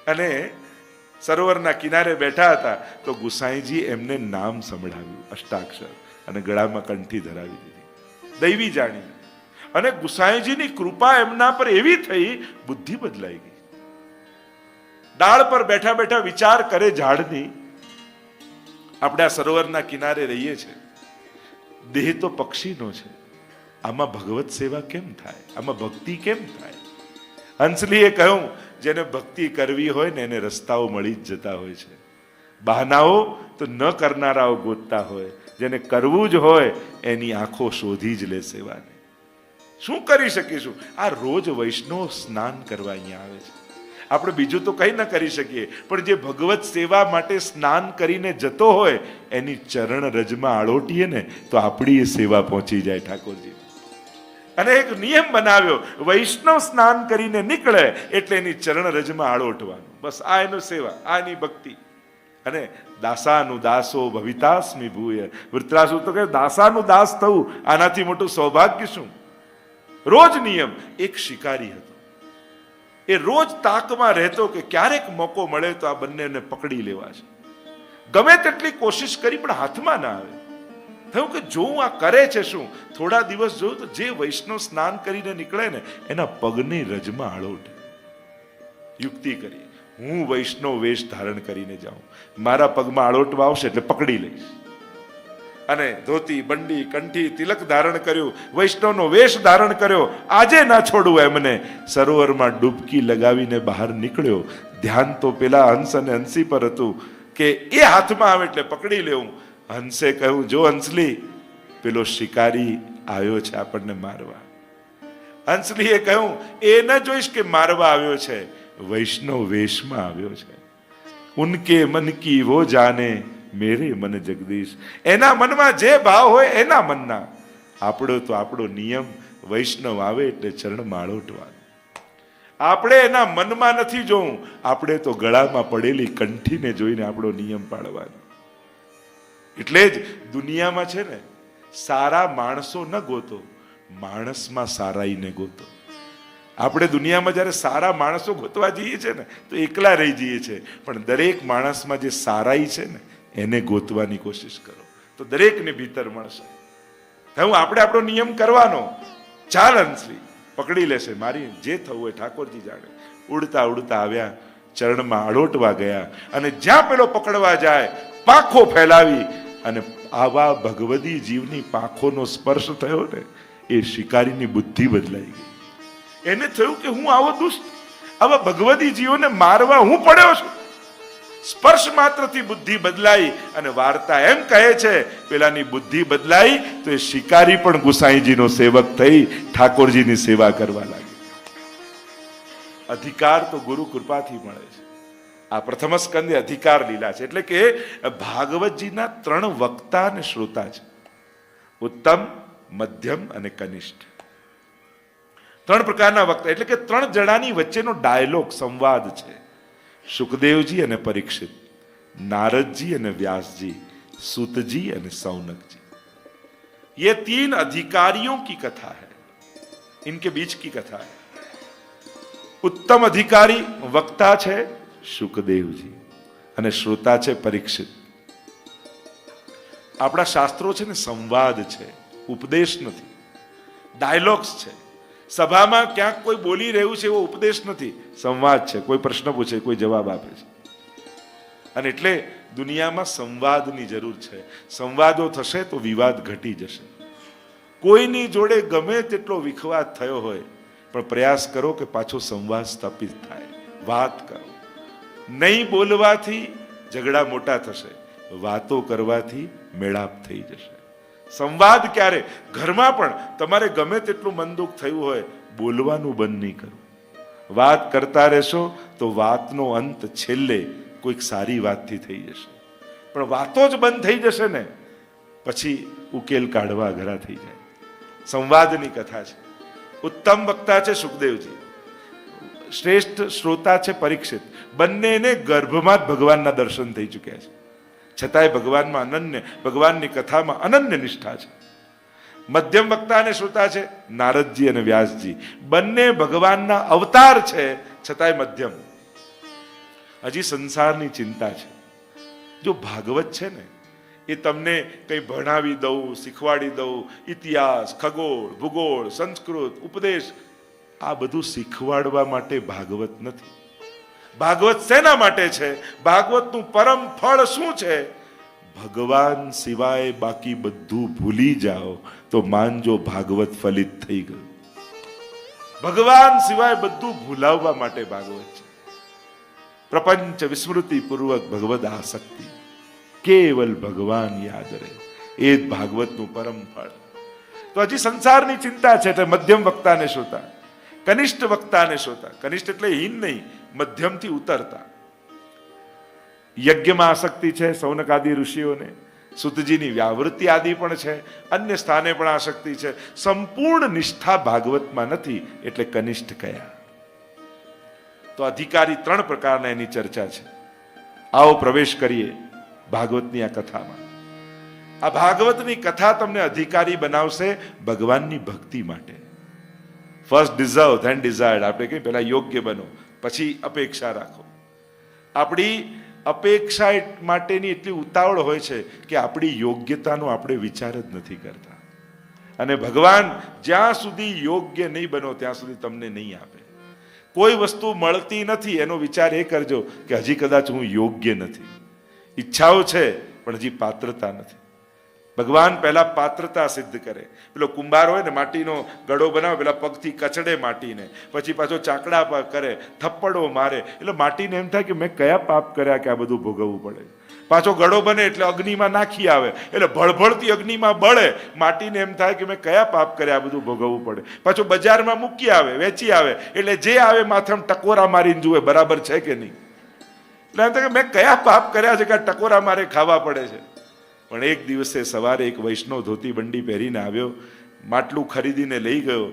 અને સરોવરના કિનારે બેઠા હતા તો ગુસાઈજી એમને નામ સંભળાવ્યું, અષ્ટાક્ષર, અને ગળામાં કંઠી ધરાવી દીધી દૈવી જાણીને. અને ગુસાઈજીની કૃપા એમના પર એવી થઈ, બુદ્ધિ બદલાઈ ગઈ. ડાળ પર બેઠા બેઠા વિચાર કરે ઝાડની, આપણે આ સરોવરના કિનારે રહીએ છીએ, દેહ તો પક્ષીનો છે, આમાં ભગવત સેવા કેમ થાય, આમાં ભક્તિ કેમ થાય? હંસલીએ કહ્યું, જેને ભક્તિ કરવી હોય ને એને રસ્તાઓ મળી જ જતા હોય છે. બહાનાઓ તો ન કરનારાઓ ગોતતા હોય, જેને કરવું જ હોય એની આંખો શોધી જ લે સેવાને. શું કરી શકીશું? આ રોજ વૈષ્ણવ સ્નાન કરવા અહીંયા આવે છે. આપણે બીજું તો કંઈ ન કરી શકીએ, પણ જે ભગવત સેવા માટે સ્નાન કરીને જતો હોય એની ચરણ રજમાં આળોટીએ ને તો આપણી એ સેવા પહોંચી જાય ઠાકોરજી. અને એક નિયમ બનાવ્યો, વૈષ્ણવ સ્નાન કરીને નીકળે એટલે એની ચરણ રજમાં આળોટવાનું. બસ આ એનો સેવા, આ એની ભક્તિ. અને દાસાનું દાસો ભવિતાસ્મિ ભૂય, વૃત્રાસુર તો કહે દાસાનું દાસ થવું આનાથી મોટું સૌભાગ્ય શું? રોજ નિયમ. એક શિકારી હતો, એ રોજ તાકમાં રહેતો કે ક્યારેક મોકો મળે તો આ બંનેને પકડી લેવા છે. ગમે તેટલી કોશિશ કરી પણ હાથમાં ના આવે. થયું કે જો આ કરે છે શું? થોડા દિવસ જોયું તો જે વૈષ્ણવ સ્નાન કરીને નીકળે ને એના પગની રજમાં આળોટે. યુક્તિ કરી, હું વૈષ્ણવ વેશ ધારણ કરીને જાઉં, મારા પગમાં આળોટવા આવશે એટલે પકડી લઈશ. અને ધોતી, બંડી, કંઠી, તિલક ધારણ કર્યું, વૈષ્ણવનો વેશ ધારણ કર્યો. આજે ના છોડવું એમને. સરોવરમાં ડૂબકી લગાવીને બહાર નીકળ્યો. ધ્યાન તો પેલા હંસ અને હંસી પર હતું કે એ હાથમાં આવે એટલે પકડી લેવું. હંસે કહ્યું, જો હંસલી, પેલો શિકારી આવ્યો છે આપણને મારવા. હંસલીએ કહ્યું, એ ન જોઈશ કે મારવા આવ્યો છે, વૈષ્ણવ વેશમાં આવ્યો છે. ઉનકે મન કી વો જાને, મેરે મન જગદીશ. એના મનમાં જે ભાવ હોય એના મનના. આપણો તો આપણો નિયમ, વૈષ્ણવ આવે એટલે ચરણમાં આળોટવાનું. આપણે એના મનમાં નથી જોવું, આપણે તો ગળામાં પડેલી કંઠીને જોઈને આપણો નિયમ પાડવાનો. એટલે જ દુનિયામાં છે ને, સારા માણસો ન ગોતો, માણસમાં સારાઈને ગોતો. આપણે દુનિયામાં જ્યારે સારા માણસો ગોતવા જઈએ છીએ ને તો એકલા રહી જઈએ છીએ, પણ દરેક માણસમાં જે સારાઈ છે ને એને ગોતવાની કોશિશ કરો તો દરેકને ભીતર મળશે. હું આપણે આપણો નિયમ કરવાનો. ચાલ હંસલી, પકડી લેશે, મારી જે થવું હોય ઠાકોરજી જાણે. ઉડતા ઉડતા આવ્યા, ચરણમાં આળોટવા ગયા, અને જ્યાં પેલો પકડવા જાય પાંખો ફેલાવી, અને આવા ભગવદી જીવની પાંખોનો સ્પર્શ થયો ને એ શિકારીની બુદ્ધિ બદલાઈ ગઈ. એને થયું કે હું આવો દુષ્ટ, આવા ભગવદી જીવોને મારવા હું પડ્યો છું. સ્પર્શ માત્રથી બુદ્ધિ બદલાઈ. અને વાર્તા એમ કહે છે, પેલાની બુદ્ધિ બદલાઈ તો એ શિકારી પણ ગુસાઈજીનો સેવક થઈ ઠાકોરજીની સેવા કરવા લાગી. અધિકાર તો ગુરુ કૃપાથી મળે છે. આ પ્રથમ સ્કંદે અધિકાર લીલા છે. એટલે કે ભાગવતજીના 3 વક્તા અને શ્રોતા છે, ઉત્તમ, મધ્યમ અને કનિષ્ઠ. 3 પ્રકારના વક્તા, એટલે કે 3 જણાની વચ્ચેનો ડાયલોગ, સંવાદ છે. સુખદેવજી અને પરીક્ષિત, नारद અને व्यासजी, सूतजी અને सौनकजी. ये 3 अधिकारियों की कथा है, इनके बीच की कथा है. उत्तम अधिकारी वक्ता છે સુખદેવજી અને શ્રોતા છે પરીક્ષિત. આપણા શાસ્ત્રો છે ને સંવાદ છે, ઉપદેશ નથી, ડાયલોગ્સ છે. સભામાં ક્યાંક કોઈ બોલી રહ્યું છે એવો ઉપદેશ નથી, સંવાદ છે. કોઈ પ્રશ્ન પૂછે, કોઈ જવાબ આપે છે. અને એટલે દુનિયામાં સંવાદની જરૂર છે. સંવાદો થશે તો વિવાદ ઘટી જશે. કોઈની જોડે ગમે તેટલો વિખવાદ થયો હોય પણ પ્રયાસ કરો કે પાછો સંવાદ સ્થાપિત થાય, વાત કરો. નહીં બોલવાથી ઝઘડા મોટા થશે, વાતો કરવાથી મેળાપ થઈ જશે. સંવાદ ક્યારે? ઘરમાં પણ તમારે ગમે તેટલું મન દુઃખ થયું હોય, બોલવાનું બંધ નહીં કરવું. વાત કરતા રહેશો તો વાતનો અંત છેલ્લે કોઈક સારી વાતથી થઈ જશે. પણ વાતો જ બંધ થઈ જશે ને પછી ઉકેલ કાઢવા અઘરા થઈ જાય. સંવાદની કથા છે. ઉત્તમ વક્તા છે સુખદેવજી, શ્રેષ્ઠ શ્રોતા છે પરીક્ષિત. બંનેને ગર્ભમાં જ ભગવાનના દર્શન થઈ ચૂક્યા છે, છતાંય ભગવાનમાં અનન્ય, ભગવાનની કથામાં અનન્ય નિષ્ઠા છે. મધ્યમ વક્તા અને શ્રોતા છે નારદજી અને વ્યાસજી. બંને ભગવાનના અવતાર છે છતાંય મધ્યમ. હજી સંસારની ચિંતા છે. જો ભાગવત છે ને એ તમને કંઈ ભણાવી દઉં, શીખવાડી દઉં, ઇતિહાસ, ખગોળ, ભૂગોળ, સંસ્કૃત, ઉપદેશ, આ બધું શીખવાડવા માટે ભાગવત નથી. ભાગવત શેના માટે છે? ભાગવતનું પરમ ફળ શું છે? ભગવાન સિવાય બાકી બધું ભૂલી જાઓ તો માનજો ભાગવત ફલિત થઈ ગયું. ભગવાન સિવાય બધું ભૂલાવવા માટે ભાગવત છે. પ્રપંચ વિસ્મૃતિ પૂર્વક ભગવદ આસક્તિ, કેવલ ભગવાન યાદ રહે, એ જ ભાગવતનું પરમ ફળ. તો હજી સંસારની ચિંતા છે એટલે મધ્યમ વક્તાને શોધતા, કનિષ્ઠ વક્તાને શોધતા. કનિષ્ઠ એટલે હીન નહીં, મધ્યમથી ઉતરતા. યજ્ઞમાં આસક્તિ છે સૌનક આદિ ઋષિઓને, સુતજીની વ્યાવૃત્તિ આદિ પણ છે, અન્ય સ્થાને પણ આસક્તિ છે. સંપૂર્ણ નિષ્ઠા ભાગવતમાં નથી એટલે કનિષ્ઠ કયા. તો અધિકારી 3 પ્રકારના એની ચર્ચા છે. આવો પ્રવેશ કરીએ ભાગવતની આ કથામાં. આ ભાગવતની કથા તમને અધિકારી બનાવશે ભગવાનની ભક્તિ માટે. First deserve then desired. આપણે કહીએ પહેલા યોગ્ય બનો, પછી અપેક્ષા રાખો. આપણી અપેક્ષા માટેની એટલી ઉતાવળ હોય છે કે આપણી યોગ્યતાનો આપણે વિચાર જ નથી કરતા. અને ભગવાન જ્યાં સુધી યોગ્ય નહીં બનો ત્યાં સુધી તમને નહીં આપે. કોઈ વસ્તુ મળતી નથી એનો વિચાર એ કરજો કે હજી કદાચ હું યોગ્ય નથી. ઈચ્છાઓ છે પણ હજી પાત્રતા નથી. ભગવાન પહેલા પાત્રતા સિદ્ધ કરે. પેલો કુંભાર હોય ને, માટીનો ગળો બનાવે, પેલા પગથી કચડે માટીને, પછી પાછો ચાકડા પર કરે, થપ્પડો મારે, એટલે માટીને એમ થાય કે મેં કયા પાપ કર્યા કે આ બધું ભોગવવું પડે. પાછો ગળો બને એટલે અગ્નિમાં નાખી આવે, એટલે ભળભળતી અગ્નિમાં બળે. માટીને એમ થાય કે મેં કયા પાપ કર્યા, આ બધું ભોગવવું પડે. પાછો બજારમાં મૂકી આવે, વેચી આવે, એટલે જે આવે માથામાં ટકોરા મારીને જુએ બરાબર છે કે નહીં. એટલે એમ થાય કે મેં કયા પાપ કર્યા છે કે ટકોરા મારે ખાવા પડે છે. પણ એક દિવસે સવારે એક વૈષ્ણવ ધોતી બંડી પહેરીને આવ્યો, માટલું ખરીદીને લઈ ગયો,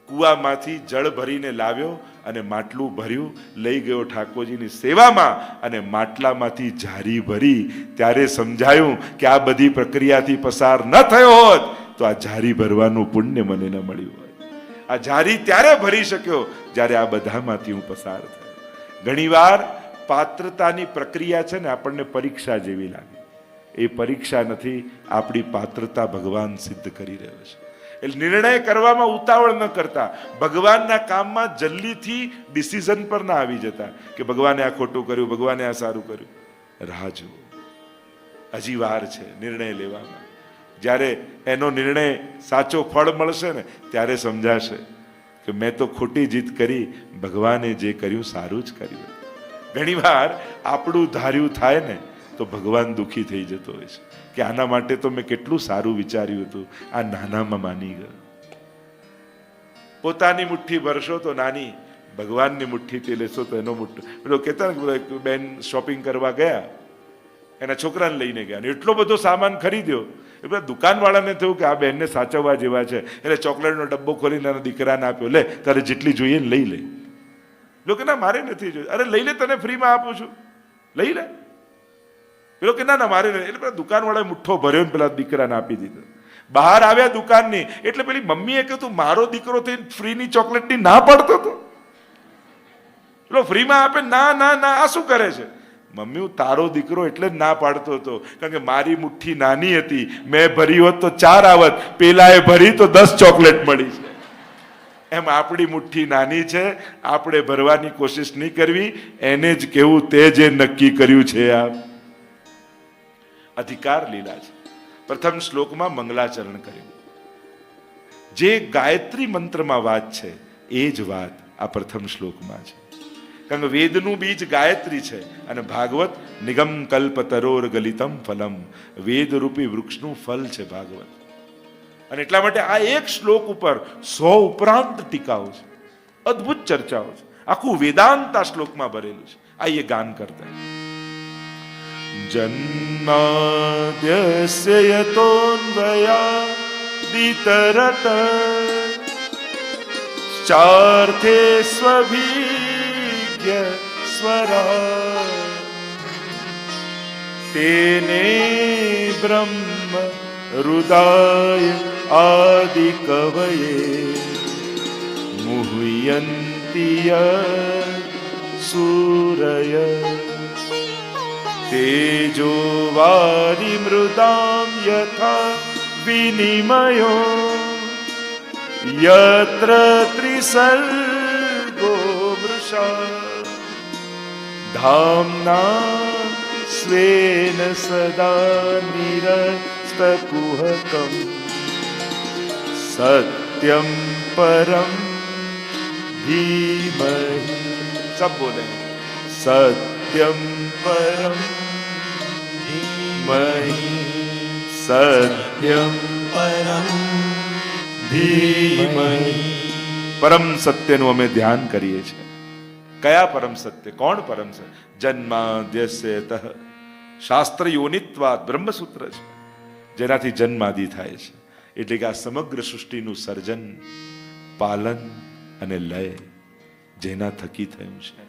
કૂવામાંથી જળ ભરીને લાવ્યો અને માટલું ભર્યું, લઈ ગયો ઠાકોરજીની સેવામાં, અને માટલામાંથી ઝારી ભરી. ત્યારે સમજાયું કે આ બધી પ્રક્રિયાથી પસાર ન થયો હોત તો આ ઝારી ભરવાનું પુણ્ય મને ન મળ્યું હોય. આ ઝારી ત્યારે ભરી શક્યો જ્યારે આ બધામાંથી હું પસાર થયો. ઘણીવાર પાત્રતાની પ્રક્રિયા છે ને આપણને પરીક્ષા જેવી લાગે. એ પરીક્ષા નથી, આપણી પાત્રતા ભગવાન સિદ્ધ કરી રહ્યો છે. એટલે નિર્ણય કરવામાં ઉતાવળ ન કરતા, ભગવાનના કામમાં જલ્દીથી ડિસિઝન પર ના આવી જતા કે ભગવાને આ ખોટું કર્યું, ભગવાને આ સારું કર્યું. રાહ જુઓ, હજી વાર છે નિર્ણય લેવામાં. જ્યારે એનો નિર્ણય સાચો ફળ મળશે ને ત્યારે સમજાશે કે મેં તો ખોટી જીત કરી, ભગવાને જે કર્યું સારું જ કર્યું. ઘણીવાર આપણું ધાર્યું થાય ને તો ભગવાન દુઃખી થઈ જતો હોય છે કે આના માટે તો મેં કેટલું સારું વિચાર્યું હતું, આ નાનામાં માની ગયો. પોતાની મુઠ્ઠી ભરશો તો નાની, ભગવાનની મુઠ્ઠીથી લેશો તો એનો મુઠ્ઠો. પેલો કહેતા ને બેન શોપિંગ કરવા ગયા, એના છોકરાને લઈને ગયા, એટલો બધો સામાન ખરીદ્યો. એટલે દુકાનવાળાને થયું કે આ બેનને સાચવવા જેવા છે, એટલે ચોકલેટનો ડબ્બો ખોલીને એના દીકરાને આપ્યો, લે તારે જેટલી જોઈએ ને લઈ લે. લોકો ના મારે નથી જોઈએ. અરે લઈ લે, તને ફ્રીમાં આપું છું, લઈ લે. પેલો કે ના ના મારે નહીં. એટલે પેલા દુકાનવાળાએ મુઠ્ઠો ભર્યો ને પેલા દીકરાને આપી દીધો. બહાર આવ્યા દુકાનની એટલે પેલી મમ્મીએ કહ્યું મારો દીકરો થઈને ફ્રીની ચોકલેટની ના પાડતો હતો. પેલો ફ્રીમાં આપે, ના ના ના, આ શું કરે છે? મમ્મી હું તારો દીકરો એટલે જ ના પાડતો હતો કારણ કે મારી મુઠ્ઠી નાની હતી, મેં ભરી હોત તો 4 આવત, પેલાએ ભરી તો 10 ચોકલેટ મળી છે. એમ આપણી મુઠ્ઠી નાની છે, આપણે ભરવાની કોશિશ નહીં કરવી, એને જ કેવું તે જે નક્કી કર્યું છે. આ અધિકાર લીલા છે. પ્રથમ શ્લોકમાં મંગલાચરણ કર્યું. જે ગાયત્રી મંત્રમાં વાત છે એ જ વાત આ પ્રથમ શ્લોકમાં છે. કારણ કે વેદનું બીજ ગાયત્રી છે અને ભાગવત નિગમ કલ્પતરોર ગલિતમ ફલમ, વેદ રૂપી વૃક્ષનું ફલ છે ભાગવત. અને એટલા માટે આ એક શ્લોક ઉપર 100 ઉપરાંત ટીકાઓ છે, અદ્ભુત ચર્ચાઓ છે. આખું વેદાંત આ શ્લોકમાં ભરેલું છે. આઈએ ગાન કરતા. જન્માદ્યસ્ય યતોન્વયાદિતરત ચાર્થે સ્વભિજ્ઞ સ્વરા તેને બ્રહ્મ હૃદય આદિ કવયે મુહ્યંતિ સૂરય તેજો વારી મૃદામ યથા વિનિમયો યત્ર ત્રિસર્ગો વૃષા ધામના સ્વેન સદા નિરસ્તકુહકમ સત્યમ પરમ ધીમહિ. सब बोले सत्यम परम धीमहि सत्यम परम ધીમહિ. પરમ સત્યનું અમે ધ્યાન કરીએ છીએ. કયા પરમ સત્ય? કોણ પરમ સત્ય? જન્માદ્યસ્યતઃ શાસ્ત્ર યોનિત્વાદ બ્રહ્મસૂત્ર છે, જેનાથી જન્માદિ થાય છે. એટલે કે આ સમગ્ર સૃષ્ટિનું સર્જન, પાલન અને લય જેના થકી થયું છે.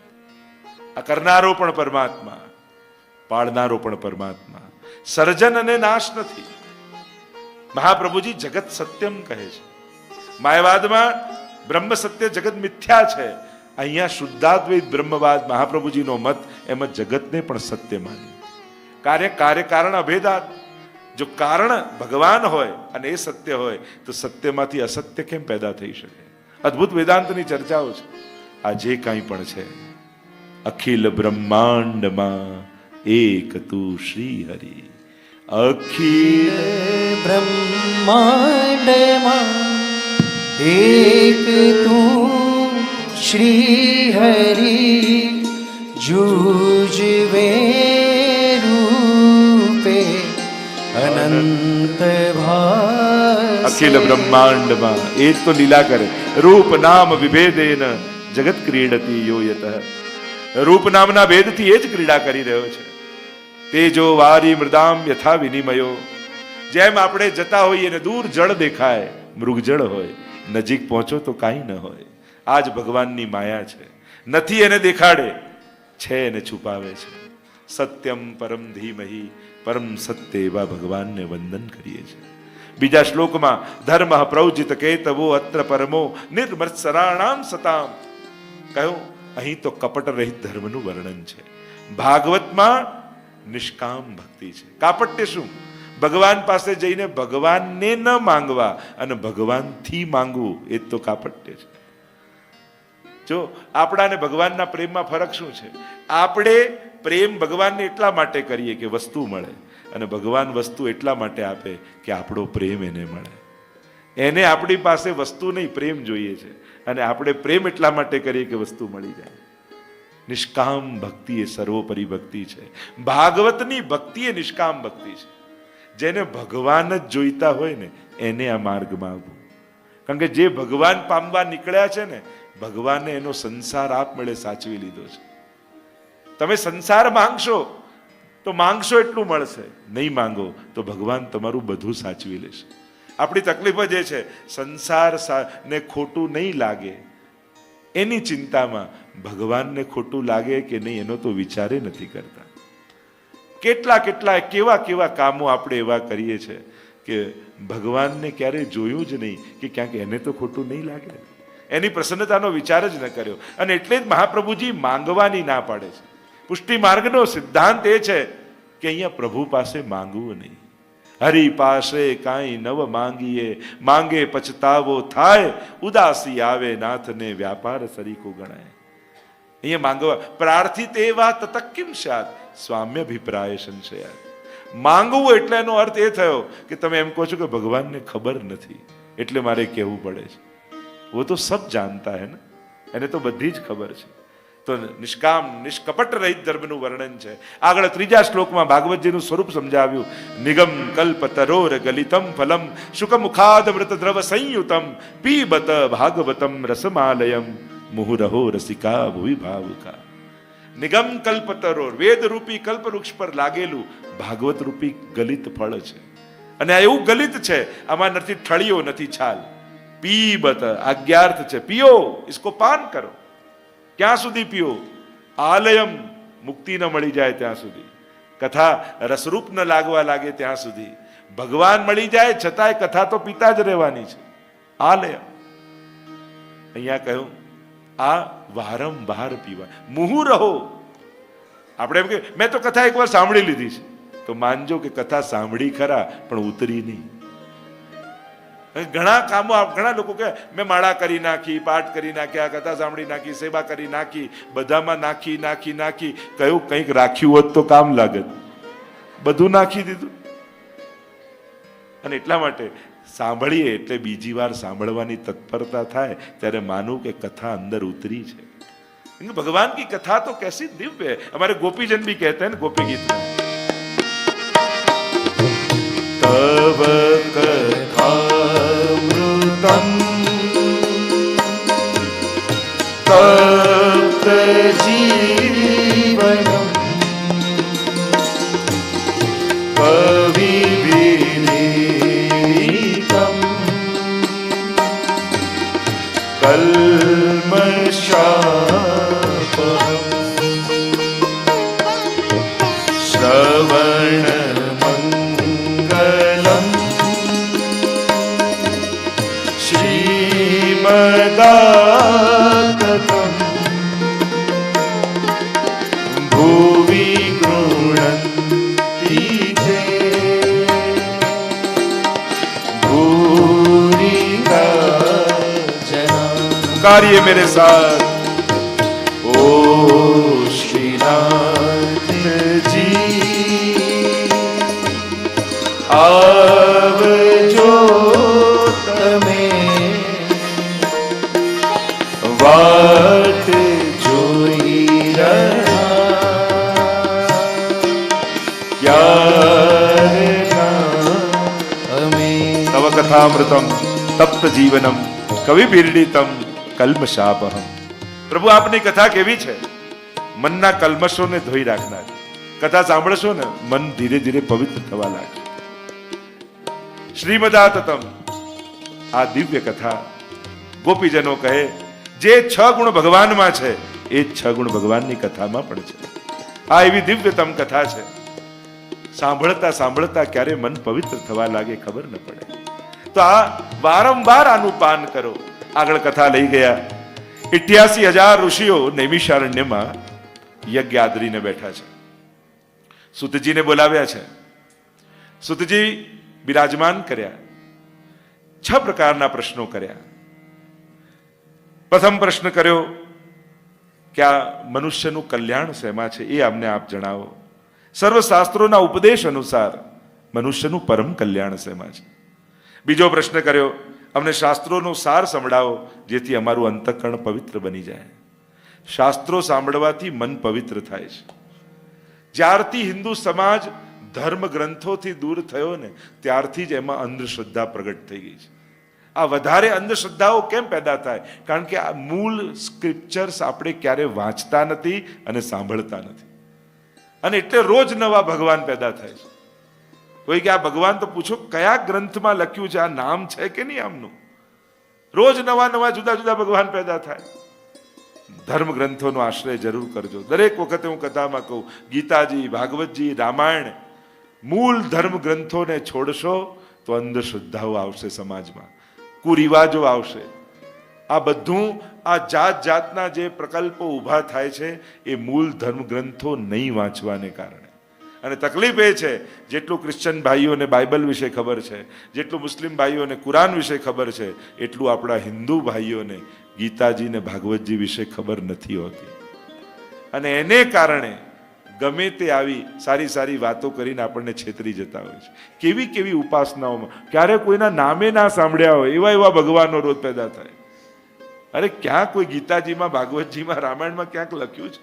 આ કરનારો પણ પરમાત્મા, પાળનારો પણ પરમાત્મા. સર્જન અને નાશ નથી. મહાપ્રભુજી જગત સત્યમ કહે છે. માયાવાદમાં બ્રહ્મ સત્ય, જગત મિથ્યા છે. અહીંયા શુદ્ધાદ્વૈત બ્રહ્મવાદ મહાપ્રભુજીનો મત, એમાં જગતને પણ સત્ય માન્યું. કાર્ય કારણ અભેદાત. જો કારણ ભગવાન હોય અને એ સત્ય હોય તો સત્યમાંથી અસત્ય કેમ પેદા થઈ શકે? અદ્ભુત વેદાંતની ચર્ચાઓ છે. આ જે કાંઈ પણ છે, અખિલ બ્રહ્માંડમાં એક તું શ્રી હરિ. અખિલ બ્રહ્માંડમાં એક તું શ્રી હરિ જુજવે રૂપે અનંત ભાસ. અખિલ બ્રહ્માંડમાં એ જ તો લીલા કરે. રૂપ નામ વિભેદેન જગત ક્રીડતી યોયત. રૂપ નામના ભેદથી એ જ ક્રીડા કરી રહ્યો છે. તેજો વારી મૃદામ યથા વિનિમયો. જેમ આપણે જતા હોઈએ ને દૂર જળ દેખાય, મૃગજળ હોય, નજીક પહોંચો તો કાંઈ ન હોય. આ જ ભગવાનની માયા છે. નથી એને દેખાડે, છે એને છુપાવે છે. સત્યમ પરમ ધીમહિ, પરમ સત્ય એવા ભગવાનને વંદન કરીએ છીએ. બીજા શ્લોકમાં ધર્મ પ્રૌજિત કેતવો અત્ર પરમો નિર્મત્સરાણામ સતામ કહ્યું. અહીં તો કપટ રહિત ધર્મનું વર્ણન છે. ભાગવતમાં નિષ્કામ ભક્તિ છે. કાપટ્ય શું? ભગવાન પાસે જઈને ભગવાનને ન માંગવા અને ભગવાનથી માંગવું, એ જ તો કાપટ્ય છે. જો આપણાને ભગવાનના પ્રેમમાં ફરક શું છે? આપણે પ્રેમ ભગવાનને એટલા માટે કરીએ કે વસ્તુ મળે, અને ભગવાન વસ્તુ એટલા માટે આપે કે આપણો પ્રેમ એને મળે. એને આપણી પાસે વસ્તુ નહીં, પ્રેમ જોઈએ છે, અને આપણે પ્રેમ એટલા માટે કરીએ કે વસ્તુ મળી જાય. નિષ્કામ ભક્તિ એ સર્વોપરી ભક્તિ છે. ભાગવતની ભક્તિ એ નિષ્કામ ભક્તિ છે. જેને ભગવાન જ જોઈતા હોય ને એને આ માર્ગમાં આવવું. કારણ કે જે ભગવાન પામવા નીકળ્યા છે ને, ભગવાને એનો સંસાર આપમેળે સાચવી લીધો છે. તમે સંસાર માંગશો તો માંગશો એટલું મળશે, નહીં માંગો તો ભગવાન તમારું બધું સાચવી લેશે. આપણી તકલીફ જ એ છે, સંસાર ને ખોટું નહીં લાગે એની ચિંતામાં ભગવાનને ખોટું લાગે કે નહીં એનો તો વિચારે નથી કરતા. કેટલા કેવા કામો આપણે એવા કરીએ છીએ કે ભગવાનને ક્યારેય જોયું જ નહીં કે ક્યાંક એને તો ખોટું નહીં લાગે, એની પ્રસન્નતાનો વિચાર જ ન કર્યો. અને એટલે જ મહાપ્રભુજી માંગવાની ના પાડે છે. પુષ્ટિ માર્ગનો સિદ્ધાંત એ છે કે અહીંયા પ્રભુ પાસે માંગવું નહીં. હરિ પાસે કાંઈ નવ માંગીએ, માંગે પછતાવો થાય, ઉદાસી આવે નાથને વ્યાપાર સરીકો ગણાય. અહીંયા માંગવા પ્રાર્થિત એવા તતક્કિમ સ્યાત સ્વામ્યભિપ્રાય સંશયાત. માંગવું એટલે એનો અર્થ એ થયો કે તમે એમ કહો છો કે ભગવાનને ખબર નથી એટલે મારે કહેવું પડે છે. वो तो सब जानता है ना, એને તો બધી જ ખબર છે. તો નિષ્કામ નિષ્કપટ રહિત ધર્મનું વર્ણન છે. આગળ ત્રીજા શ્લોકમાં ભાગવતજીનું સ્વરૂપ સમજાવ્યું. નિગમ કલ્પ તરોર ગલિતમ ફલમ શુકમુખાદ મૃત દ્રવ સંયુતમ પીબત ભાગવતમ રસમાલયમ મુહુરહો રસિકા ભુવિ ભાવુકા. નિગમ કલ્પ તરોર, વેદ રૂપી કલ્પ વૃક્ષ પર લાગેલું ભાગવત રૂપી ગલિત ફળ છે. અને આ એવું ગલિત છે, આમાં નથી ઠળીઓ નથી છાલ. પીબત આજ્ઞાર્થ છે, પીઓ, इसको पान करो. ક્યાં સુધી પીઓ? આલયમ, મુક્તિ ન મળી જાય ત્યાં સુધી, કથા રસરૂપ ન લાગવા લાગે ત્યાં સુધી, ભગવાન મળી જાય છતાંય કથા તો પીતા જ રહેવાની છે. આલયમ અહીંયા કહ્યું આ વારંવાર પીવા. મુહુરહો, આપણે એમ કે મેં તો કથા એકવાર સાંભળી લીધી છે, તો માનજો કે કથા સાંભળી ખરા પણ ઉતરી નહીં. ઘણા કામો ઘણા લોકો કે મેં માળા કરી નાખી, પાઠ કરી નાખ્યા, કથા સાંભળી નાખી, સેવા કરી નાખી, બધામાં નાખી નાખી નાખી, કયું કંઈક રાખ્યું હોત તો કામ લાગત, બધું નાખી દીધું. અને એટલા માટે સાંભળીએ એટલે બીજી વાર સાંભળવાની તત્પરતા થાય ત્યારે માનું કે કથા અંદર ઉતરી છે. भगवान की कथा तो कैसी दिव्य है. हमारे गोपीजन भी कहते हैं ना गोपी गीत में, तव कथामृतम तप्त जीवनम कविभिरीडितम कल्मषापहम् श्रवण मंगलम श्रीमदाततम भुवि गृह्णन्ति ते भूरिदा जना. कार्य मेरे साथ. ओ श्रीनाथ जी आवजो तमे वाट जोई રહ્યા ક્યારના અમે. તવ કથામૃતમ તપ્ત જીવનમ કવિભીર્ડિતમ કલ્મષાપહમ. પ્રભુ આપની કથા કેવી છે? મનના કલ્મશોને ધોઈ રાખનાર. કથા સાંભળશો ને મન ધીરે ધીરે પવિત્ર થવા લાગે. શ્રીમદાતતમ, આ દિવ્ય કથા ગોપીજનો કહે જે 6 ગુણ ભગવાનમાં છે એ 6 ગુણ ભગવાનની કથામાં પણ છે. આ એવી દિવ્યતમ કથા છે, સાંભળતા સાંભળતા ક્યારે મન પવિત્ર થવા લાગે ખબર ન પડે. તો આ વારંવાર આનું પાન કરો. આગળ કથા લઈ ગયા. 88,000 ઋષિઓ નૈમિષારણ્યમાં યજ્ઞ આદરીને બેઠા છે. સુતજીને બોલાવ્યા છે. સુતજી બિરાજમાન કર્યા. 6 પ્રકારના પ્રશ્નો કર્યા. પ્રથમ પ્રશ્ન કર્યો કે આ મનુષ્યનું કલ્યાણ શેમાં છે એ અમને આપ જણાવો. સર્વ શાસ્ત્રોના ઉપદેશ અનુસાર મનુષ્યનું પરમ કલ્યાણ શેમાં છે. બીજો પ્રશ્ન કર્યો અમને શાસ્ત્રોનો સાર સંભળાવો જેથી અમારું અંતઃકરણ પવિત્ર બની જાય. શાસ્ત્રો સાંભળવાથી મન પવિત્ર થાય છે. જ્યારથી હિન્દુ સમાજ ધર્મ ગ્રંથોથી દૂર થયો ને ત્યારથી જ એમાં અંધશ્રદ્ધા પ્રગટ થઈ ગઈ છે. આ વધારે અંધશ્રદ્ધાઓ કેમ પેદા થાય? કારણ કે આ મૂળ સ્ક્રિપ્ચર્સ આપણે ક્યારે વાંચતા નથી અને સાંભળતા નથી, અને એટલે રોજ નવા ભગવાન પેદા થાય છે. કોઈ કે આ ભગવાન તો પૂછો કયા ગ્રંથમાં લખ્યું છે, આ નામ છે કે નહીં આમનું? રોજ નવા નવા જુદા જુદા ભગવાન પેદા થાય. ધર્મ ગ્રંથોનો આશ્રય જરૂર કરજો. દરેક વખતે હું કથામાં કહું, ગીતાજી, ભાગવતજી, રામાયણ, મૂળ ધર્મ ગ્રંથોને છોડશો તો અંધશ્રદ્ધાઓ આવશે સમાજમાં, કુરિવાજો આવશે. આ બધું આ જાત જાતના જે પ્રકલ્પો ઊભા થાય છે એ મૂળ ધર્મ ગ્રંથો નહીં વાંચવાને કારણે. અને તકલીફ એ છે જેટલું ક્રિશ્ચન ભાઈઓને બાઇબલ વિશે ખબર છે, જેટલું મુસ્લિમ ભાઈઓને કુરાન વિશે ખબર છે, એટલું આપણા હિન્દુ ભાઈઓને ગીતાજી ને ભાગવતજી વિશે ખબર નથી હોતી. અને એને કારણે ગમે તે આવી સારી સારી વાતો કરીને આપણને છેતરી જતા હોય છે. કેવી કેવી ઉપાસનાઓમાં ક્યારે કોઈના નામે ના સાંભળ્યા હોય એવા એવા ભગવાનનો રોજ પેદા થાય. અરે ક્યાં કોઈ ગીતાજીમાં, ભાગવતજીમાં, રામાયણમાં ક્યાંક લખ્યું છે?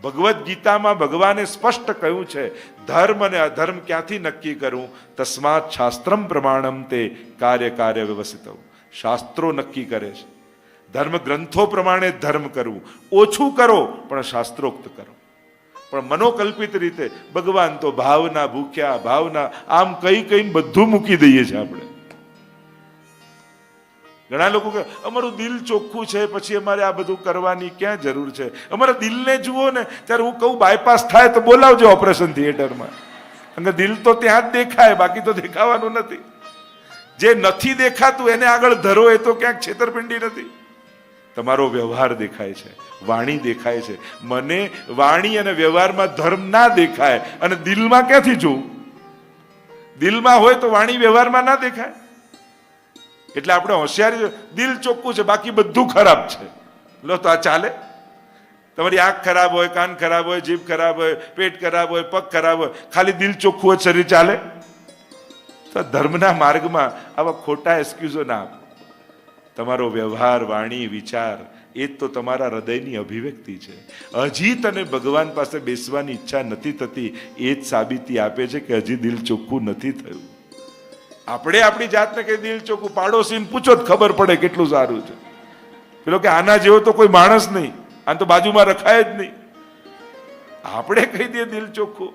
ભગવદ્ ગીતામાં ભગવાને સ્પષ્ટ કહ્યું છે ધર્મ અને અધર્મ ક્યાંથી નક્કી કરું? તસ્માત શાસ્ત્રમ પ્રમાણમ તે કાર્ય કાર્ય વ્યવસ્થિત. શાસ્ત્રો નક્કી કરે છે. ધર્મ ગ્રંથો પ્રમાણે ધર્મ કરવું. ઓછું કરો પણ શાસ્ત્રોક્ત કરો. પણ મનોકલ્પિત રીતે ભગવાન તો ભાવના ભૂખ્યા, ભાવના આમ કઈ કઈને બધું મૂકી દઈએ છીએ આપણે. ઘણા લોકો કહે અમારું દિલ ચોખ્ખું છે પછી અમારે આ બધું કરવાની ક્યાં જરૂર છે? અમારા દિલને જુઓ ને. ત્યારે હું કહું બાયપાસ થાય તો બોલાવજો ઓપરેશન થિયેટરમાં. કારણ કે દિલ તો ત્યાં જ દેખાય, બાકી તો દેખાવાનું નથી. જે નથી દેખાતું એને આગળ ધરો, એ તો ક્યાંક છેતરપિંડી નથી? તમારો વ્યવહાર દેખાય છે, વાણી દેખાય છે. મને વાણી અને વ્યવહારમાં ધર્મ ના દેખાય અને દિલમાં ક્યાંથી જોઉં? દિલમાં હોય તો વાણી વ્યવહારમાં ના દેખાય. એટલે આપણે હોશિયારી, દિલ ચોખ્ખું છે બાકી બધું ખરાબ છે, લો તો આ ચાલે? તમારી આંખ ખરાબ હોય, કાન ખરાબ હોય, જીભ ખરાબ હોય, પેટ ખરાબ હોય, પગ ખરાબ હોય, ખાલી દિલ ચોખ્ખું હોય, શરીર ચાલે? તો ધર્મના માર્ગમાં આવા ખોટા એક્સક્યુઝો ના આપો. તમારો વ્યવહાર, વાણી, વિચાર એ જ તો તમારા હૃદયની અભિવ્યક્તિ છે. હજી તને ભગવાન પાસે બેસવાની ઈચ્છા નથી થતી, એ જ સાબિતી આપે છે કે હજી દિલ ચોખ્ખું નથી થયું. આપણે આપણી જાતને કઈ દિલ ચોખ્ખું, પાડોશીને પૂછો તો ખબર પડે કેટલું સારું છે. પેલો કે આના જેવો તો કોઈ માણસ નહીં, આને તો બાજુમાં રખાય જ નહીં. આપણે કહી દઈએ દિલ ચોખ્ખું,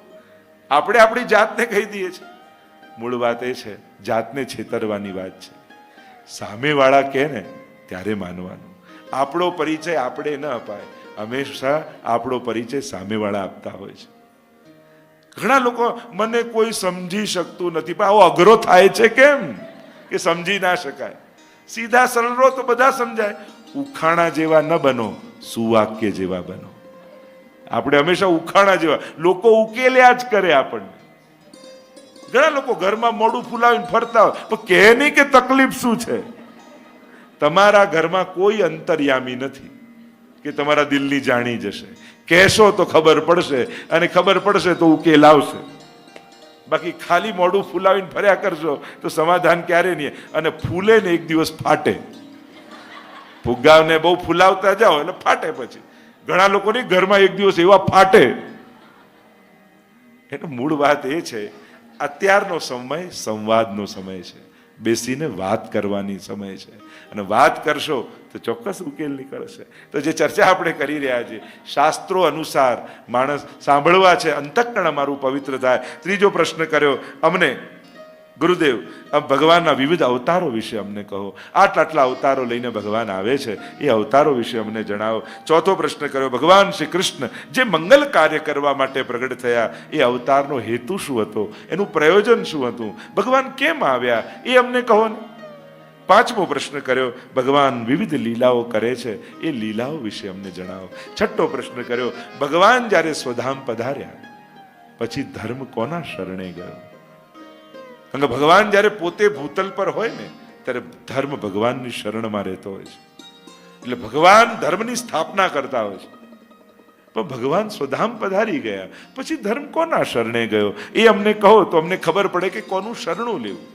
આપણે આપણી જાતને કહી દઈએ છીએ. મૂળ વાત એ છે, જાતને છેતરવાની વાત છે. સામેવાળા કહે ને ત્યારે માનવાનું. આપણો પરિચય આપણે ન અપાય, હંમેશા આપણો પરિચય સામેવાળા આપતા હોય છે. ઘણા લોકો મને કોઈ સમજી શકતું નથી, પણ આવો અઘરો થાય છે કેમ કે સમજી ના શકાય? સીધા સરળ રહો તો બધા સમજાય. ઉખાણા જેવા ન બનો, સુવાક્ય જેવા બનો. આપણે હંમેશા ઉખાણા જેવા, લોકો ઉકેલ્યા જ કરે આપણને. ઘણા લોકો ઘરમાં મોઢું ફૂલાવીને ફરતા હોય, પણ કહે નહીં કે તકલીફ શું છે. તમારા ઘરમાં કોઈ અંતર્યામી નથી કે તમારા દિલની જાણી જશે. કહેશો તો ખબર પડશે, અને ખબર પડશે તો ઉકેલ આવશે. બાકી ખાલી મોઢું ફૂલાવીને ફર્યા કરશો તો સમાધાન ક્યારે નહીં. અને ફૂલે ને એક દિવસ ફાટે. ફુગ્ગાને બહુ ફૂલાવતા જાઓ એટલે ફાટે. પછી ઘણા લોકોની ઘરમાં એક દિવસ એવા ફાટે. એટલે મૂળ વાત એ છે, અત્યારનો સમય સંવાદનો સમય છે, બેસીને વાત કરવાની સમય છે. અને વાત કરશો તો ચોક્કસ ઉકેલ નીકળશે. તો જે ચર્ચા આપણે કરી રહ્યા છીએ, શાસ્ત્રો અનુસાર માણસ સાંભળવા છે, અંતઃકરણ અમારું પવિત્ર થાય. ત્રીજો પ્રશ્ન કર્યો અમને ગુરુદેવ, ભગવાનના વિવિધ અવતારો વિશે અમને કહો. આટલા અવતારો લઈને ભગવાન આવે છે, એ અવતારો વિશે અમને જણાવો. ચોથો પ્રશ્ન કર્યો, ભગવાન શ્રી કૃષ્ણ જે મંગલ કાર્ય કરવા માટે પ્રગટ થયા, એ અવતારનો હેતુ શું હતો, એનું પ્રયોજન શું હતું, ભગવાન કેમ આવ્યા, એ અમને કહો ને. પાંચમો પ્રશ્ન કર્યો, ભગવાન વિવિધ લીલાઓ કરે છે, એ લીલાઓ વિશે અમને જણાવો. છઠ્ઠો પ્રશ્ન કર્યો, ભગવાન જ્યારે સ્વધામ પધાર્યા પછી ધર્મ કોના શરણે ગયો? કારણ કે ભગવાન જ્યારે પોતે ભૂતલ પર હોય ને ત્યારે ધર્મ ભગવાનની શરણમાં રહેતો હોય છે. એટલે ભગવાન ધર્મની સ્થાપના કરતા હોય છે. પણ ભગવાન સ્વધામ પધારી ગયા પછી ધર્મ કોના શરણે ગયો, એ અમને કહો તો અમને ખબર પડે કે કોનું શરણું લેવું.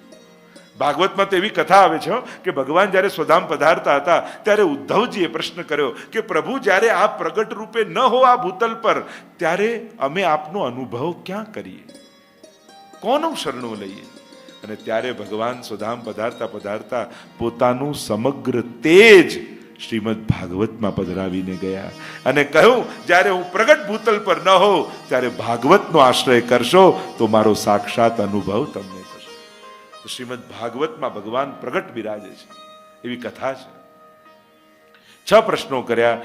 ભાગવતમાં તો એવી કથા આવે છે કે ભગવાન જ્યારે સ્વધામ પધારતા હતા ત્યારે ઉદ્ધવજીએ પ્રશ્ન કર્યો કે પ્રભુ, જ્યારે આપ પ્રગટ રૂપે ન હો આ ભૂતલ પર, ત્યારે અમે આપનો અનુભવ ક્યાં કરીએ, કોનું શરણું લઈએ? અને ત્યારે ભગવાન સ્વધામ પધારતા પોતાનું સમગ્ર તેજ શ્રીમદ ભાગવતમાં પધરાવીને ગયા અને કહ્યું, જ્યારે હું પ્રગટ ભૂતલ પર ન હોઉં ત્યારે ભાગવતનો આશ્રય કરશો તો મારો સાક્ષાત અનુભવ તમને થશે. તો શ્રીમદ ભાગવતમાં ભગવાન પ્રગટ બિરાજે છે, એવી કથા છે. 6 પ્રશ્નો કર્યા.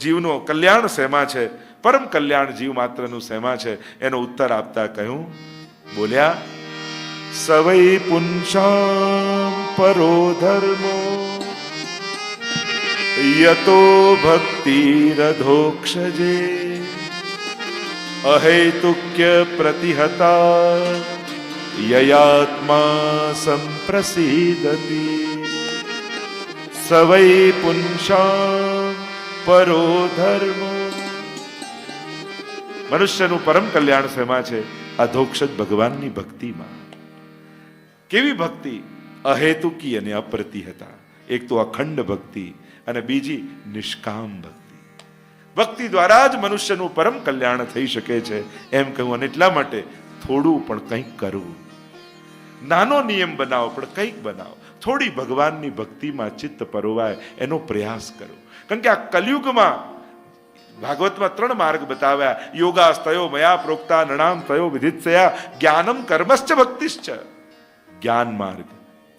જીવનો કલ્યાણ શેમાં છે, પરમ કલ્યાણ જીવ માત્રનું શેમાં છે, એનો ઉત્તર આપતા કહ્યું, બોલ્યા, સવૈ પુંસામ પરો ધર્મો યતો ભક્તિરધોક્ષજે અહેતુક્ય પ્રતિહતા યયાત્મા સંપ્રસિદતિ. સવૈ પુંસામ પરો ધર્મો. મનુષ્યનું પરમ કલ્યાણ શેમાં છે? અધોક્ષજ ભગવાનની ભક્તિમાં. કેવી ભક્તિ? અહેતુકી અને અપ્રતિહતા. એક તો અખંડ ભક્તિ અને બીજી નિષ્કામ ભક્તિ. ભક્તિ દ્વારા જ મનુષ્યનું પરમ કલ્યાણ થઈ શકે છે એમ કહ્યું. અને એટલા માટે થોડું પણ કંઈક કરવું. નાનો નિયમ બનાવો પણ કંઈક બનાવો. થોડી ભગવાનની ભક્તિમાં ચિત્ત પરોવાય એનો પ્રયાસ કરો. કારણ કે આ કલયુગમાં ભાગવતમાં 3 માર્ગ બતાવ્યા. યોગાસ્તયો મયા પ્રોક્તા નણામ તયો વિધિત્સયા જ્ઞાનમ કર્મશ્ચ ભક્તિશ્ચ. જ્ઞાન માર્ગ,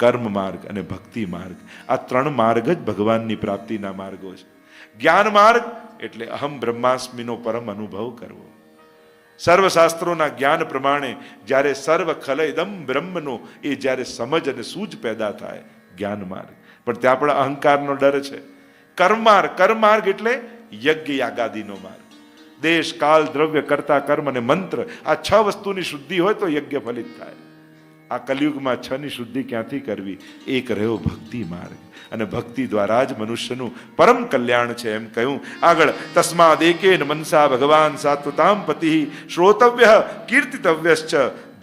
કર્મ માર્ગ અને ભક્તિ માર્ગ, આ 3 માર્ગ જ ભગવાનની પ્રાપ્તિના માર્ગો છે. જ્ઞાન માર્ગ એટલે અહમ બ્રહ્માસ્મિનો પરમ અનુભવ કરવો. સર્વશાસ્ત્રોના જ્ઞાન પ્રમાણે જ્યારે સર્વ ખલયદમ બ્રહ્મનો એ જ્યારે સમજ અને સૂઝ પેદા થાય, જ્ઞાન માર્ગ. પણ ત્યાં પણ અહંકારનો ડર છે કર્માર્ગ એટલે યજ્ઞ યાગાદિનો માર્ગ. દેશ, કાલ, દ્રવ્ય, કર્તા, કર્મ અને મંત્ર, આ 6 વસ્તુની શુદ્ધિ હોય તો યજ્ઞ ફલિત થાય. આ કલિયુગમાં 6 ની શુદ્ધિ ક્યાંથી કરવી? એક રહ્યો ભક્તિ માર્ગ, અને ભક્તિ દ્વારા જ મનુષ્યનું પરમ કલ્યાણ છે. એમ કહ્યું આગળ, તસ્માદ એકેન મનસા ભગવાન સાત્વતામ પતિ શ્રોતવ્ય કીર્તિતવ્યશ્ચ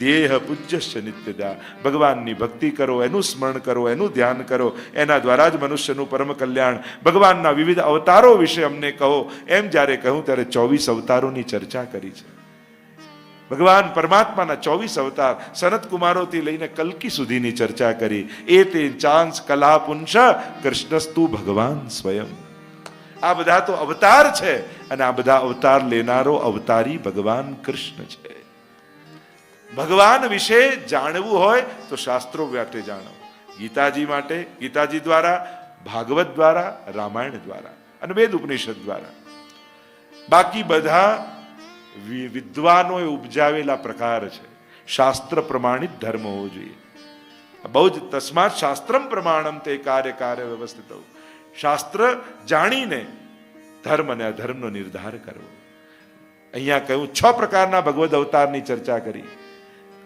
દેહ પૂજ્યશ્ચ નિત્યદા. ભગવાનની ભક્તિ કરો, એનું સ્મરણ કરો, એનું ધ્યાન કરો, એના દ્વારા જ મનુષ્યનું પરમ કલ્યાણ. ભગવાનના વિવિધ અવતારો વિશે અમને કહો. એમ જ્યારે કહ્યું ત્યારે 24 અવતારોની ચર્ચા કરી છે. ભગવાન પરમાત્માના 24 અવતાર, સનત કુમારોથી લઈને કલ્કી સુધીની ચર્ચા કરી. એ તે ચાંસ કલા પુંસ કૃષ્ણસ્તુ ભગવાન સ્વયં. આ બધા તો અવતાર છે, અને આ બધા અવતાર લેનારો અવતારી ભગવાન કૃષ્ણ છે. ભગવાન વિશે જાણવું હોય તો શાસ્ત્રો માટે જાણો. ગીતાજી માટે, ગીતાજી દ્વારા, ભાગવત દ્વારા, રામાયણ દ્વારા અને વેદ ઉપનિષદ દ્વારા. બાકી બધા વિદ્વાનોએ ઉપજાવેલા પ્રકાર છે. શાસ્ત્ર પ્રમાણિત ધર્મ હોવો જોઈએ. બહુ જ તસ્માત શાસ્ત્રમ પ્રમાણમ તે કાર્ય વ્યવસ્થિત. શાસ્ત્ર જાણીને ધર્મ અને અધર્મનો નિર્ધાર કરવો. અહીંયા કહ્યું 6 પ્રકારના ભગવદ અવતારની ચર્ચા કરી.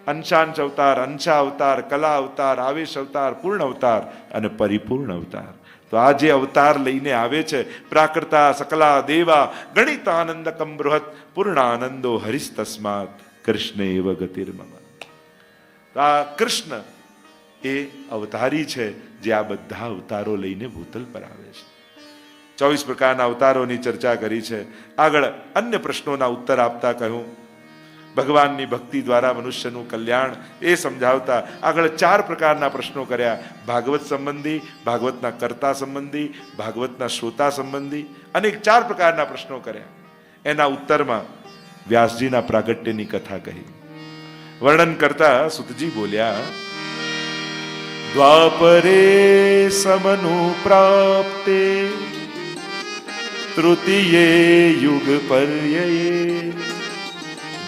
અંશાંશ અવતાર, અંશા અવતાર, કલા અવતાર, આવેશ અવતાર, પૂર્ણ અવતાર અને પરિપૂર્ણ અવતાર. તો આ જે અવતાર લઈને આવે છે, પ્રાકૃતા સકલા દેવા ગણિતાનંદકમ બૃહત પૂર્ણાનંદો હરિસ તસ્માત કૃષ્ણ એવ ગતિર્મમ. આ કૃષ્ણ એ અવતારી છે, જે આ બધા અવતારો લઈને ભૂતલ પર આવે છે. 24 પ્રકારના અવતારોની ચર્ચા કરી છે. આગળ અન્ય પ્રશ્નોના ઉત્તર આપતા કહ્યું, ભગવાનની ભક્તિ દ્વારા મનુષ્યનું કલ્યાણ એ સમજાવતા આગળ 4 પ્રકારના પ્રશ્નો કર્યા. ભાગવત સંબંધી, ભાગવતના કર્તા સંબંધી, ભાગવતના શ્રોતા સંબંધી, અનેક 4 પ્રકારના પ્રશ્નો કર્યા. એના ઉત્તરમાં વ્યાસજીના પ્રાગટ્યની કથા કહી. વર્ણન કરતા સુતજી બોલ્યા, દ્વાપરે સમનુ પ્રાપ્તે તૃતીયે યુગ પર્યયે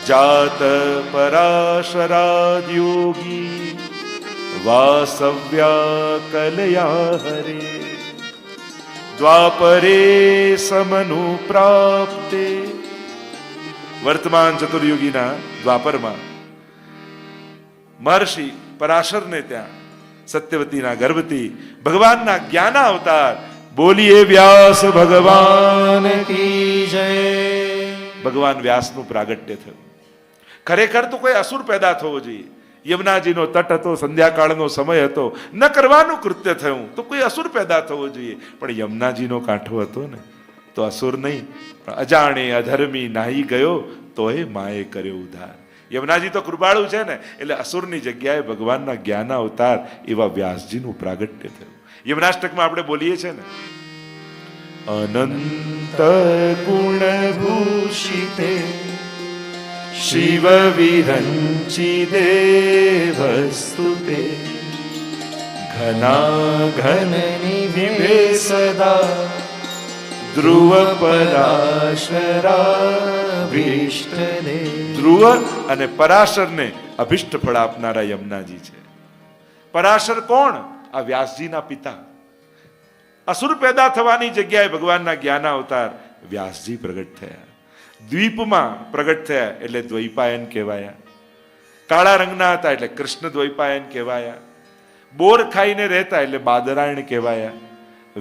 જાત પરાશરાદ્યોગી વાસવ્યા કલયા હરે. દ્વાપરે સમનુ પ્રાપ્તે, વર્તમાન ચતુર્યુગીના દ્વાપરમાં મહર્ષિ પરાશરને ત્યાં સત્યવતીના ગર્ભથી ભગવાનના જ્ઞાના અવતાર બોલીએ વ્યાસ ભગવાન કી જય. ભગવાન વ્યાસનું પ્રાગટ્ય થયું. ખરેખર તો કોઈ અસુર પેદા થવો જોઈએ. યમુનાજીનો તટ હતો, સંધ્યાકાળનો સમય હતો, ન કરવાનું કૃત્ય થયું તો કોઈ અસુર પેદા થવો જોઈએ. પણ યમુનાજીનો કાંઠો હતો ને, તો અસુર નહીં, પણ અજાણે અધર્મી નાહી ગયો તોય માએ કર્યો ઉદ્ધાર. યમુનાજી તો કૃપાળુ છે ને, એટલે અસુરની જગ્યાએ ભગવાનના જ્ઞાન અવતાર એવા વ્યાસજીનું પ્રાગટ્ય થયું. યમુનાષ્ટકમાં આપણે બોલીએ છીએ ને, અનંત ગુણ ભૂષિતે શિવ વિરંચી દેવસ્તુતે ઘના ઘન નિભે સદા ધ્રુવ પરાશરાભીષ્ટ દે. ધ્રુવ અને પરાશરને અભિષ્ટ ફળ આપનારા યમુનાજી છે. પરાશર કોણ? આ વ્યાસજીના પિતા. અસુર પેદા થવાની જગ્યાએ ભગવાનના જ્ઞાન અવતાર વ્યાસજી પ્રગટ થયા. દ્વીપમાં પ્રગટ થયા એટલે દ્વૈપાયન કહેવાયા. કાળા રંગના હતા એટલે કૃષ્ણ દ્વૈપાયન કહેવાયા. બોર ખાઈને રહેતા એટલે બાદરાયણ કહેવાયા.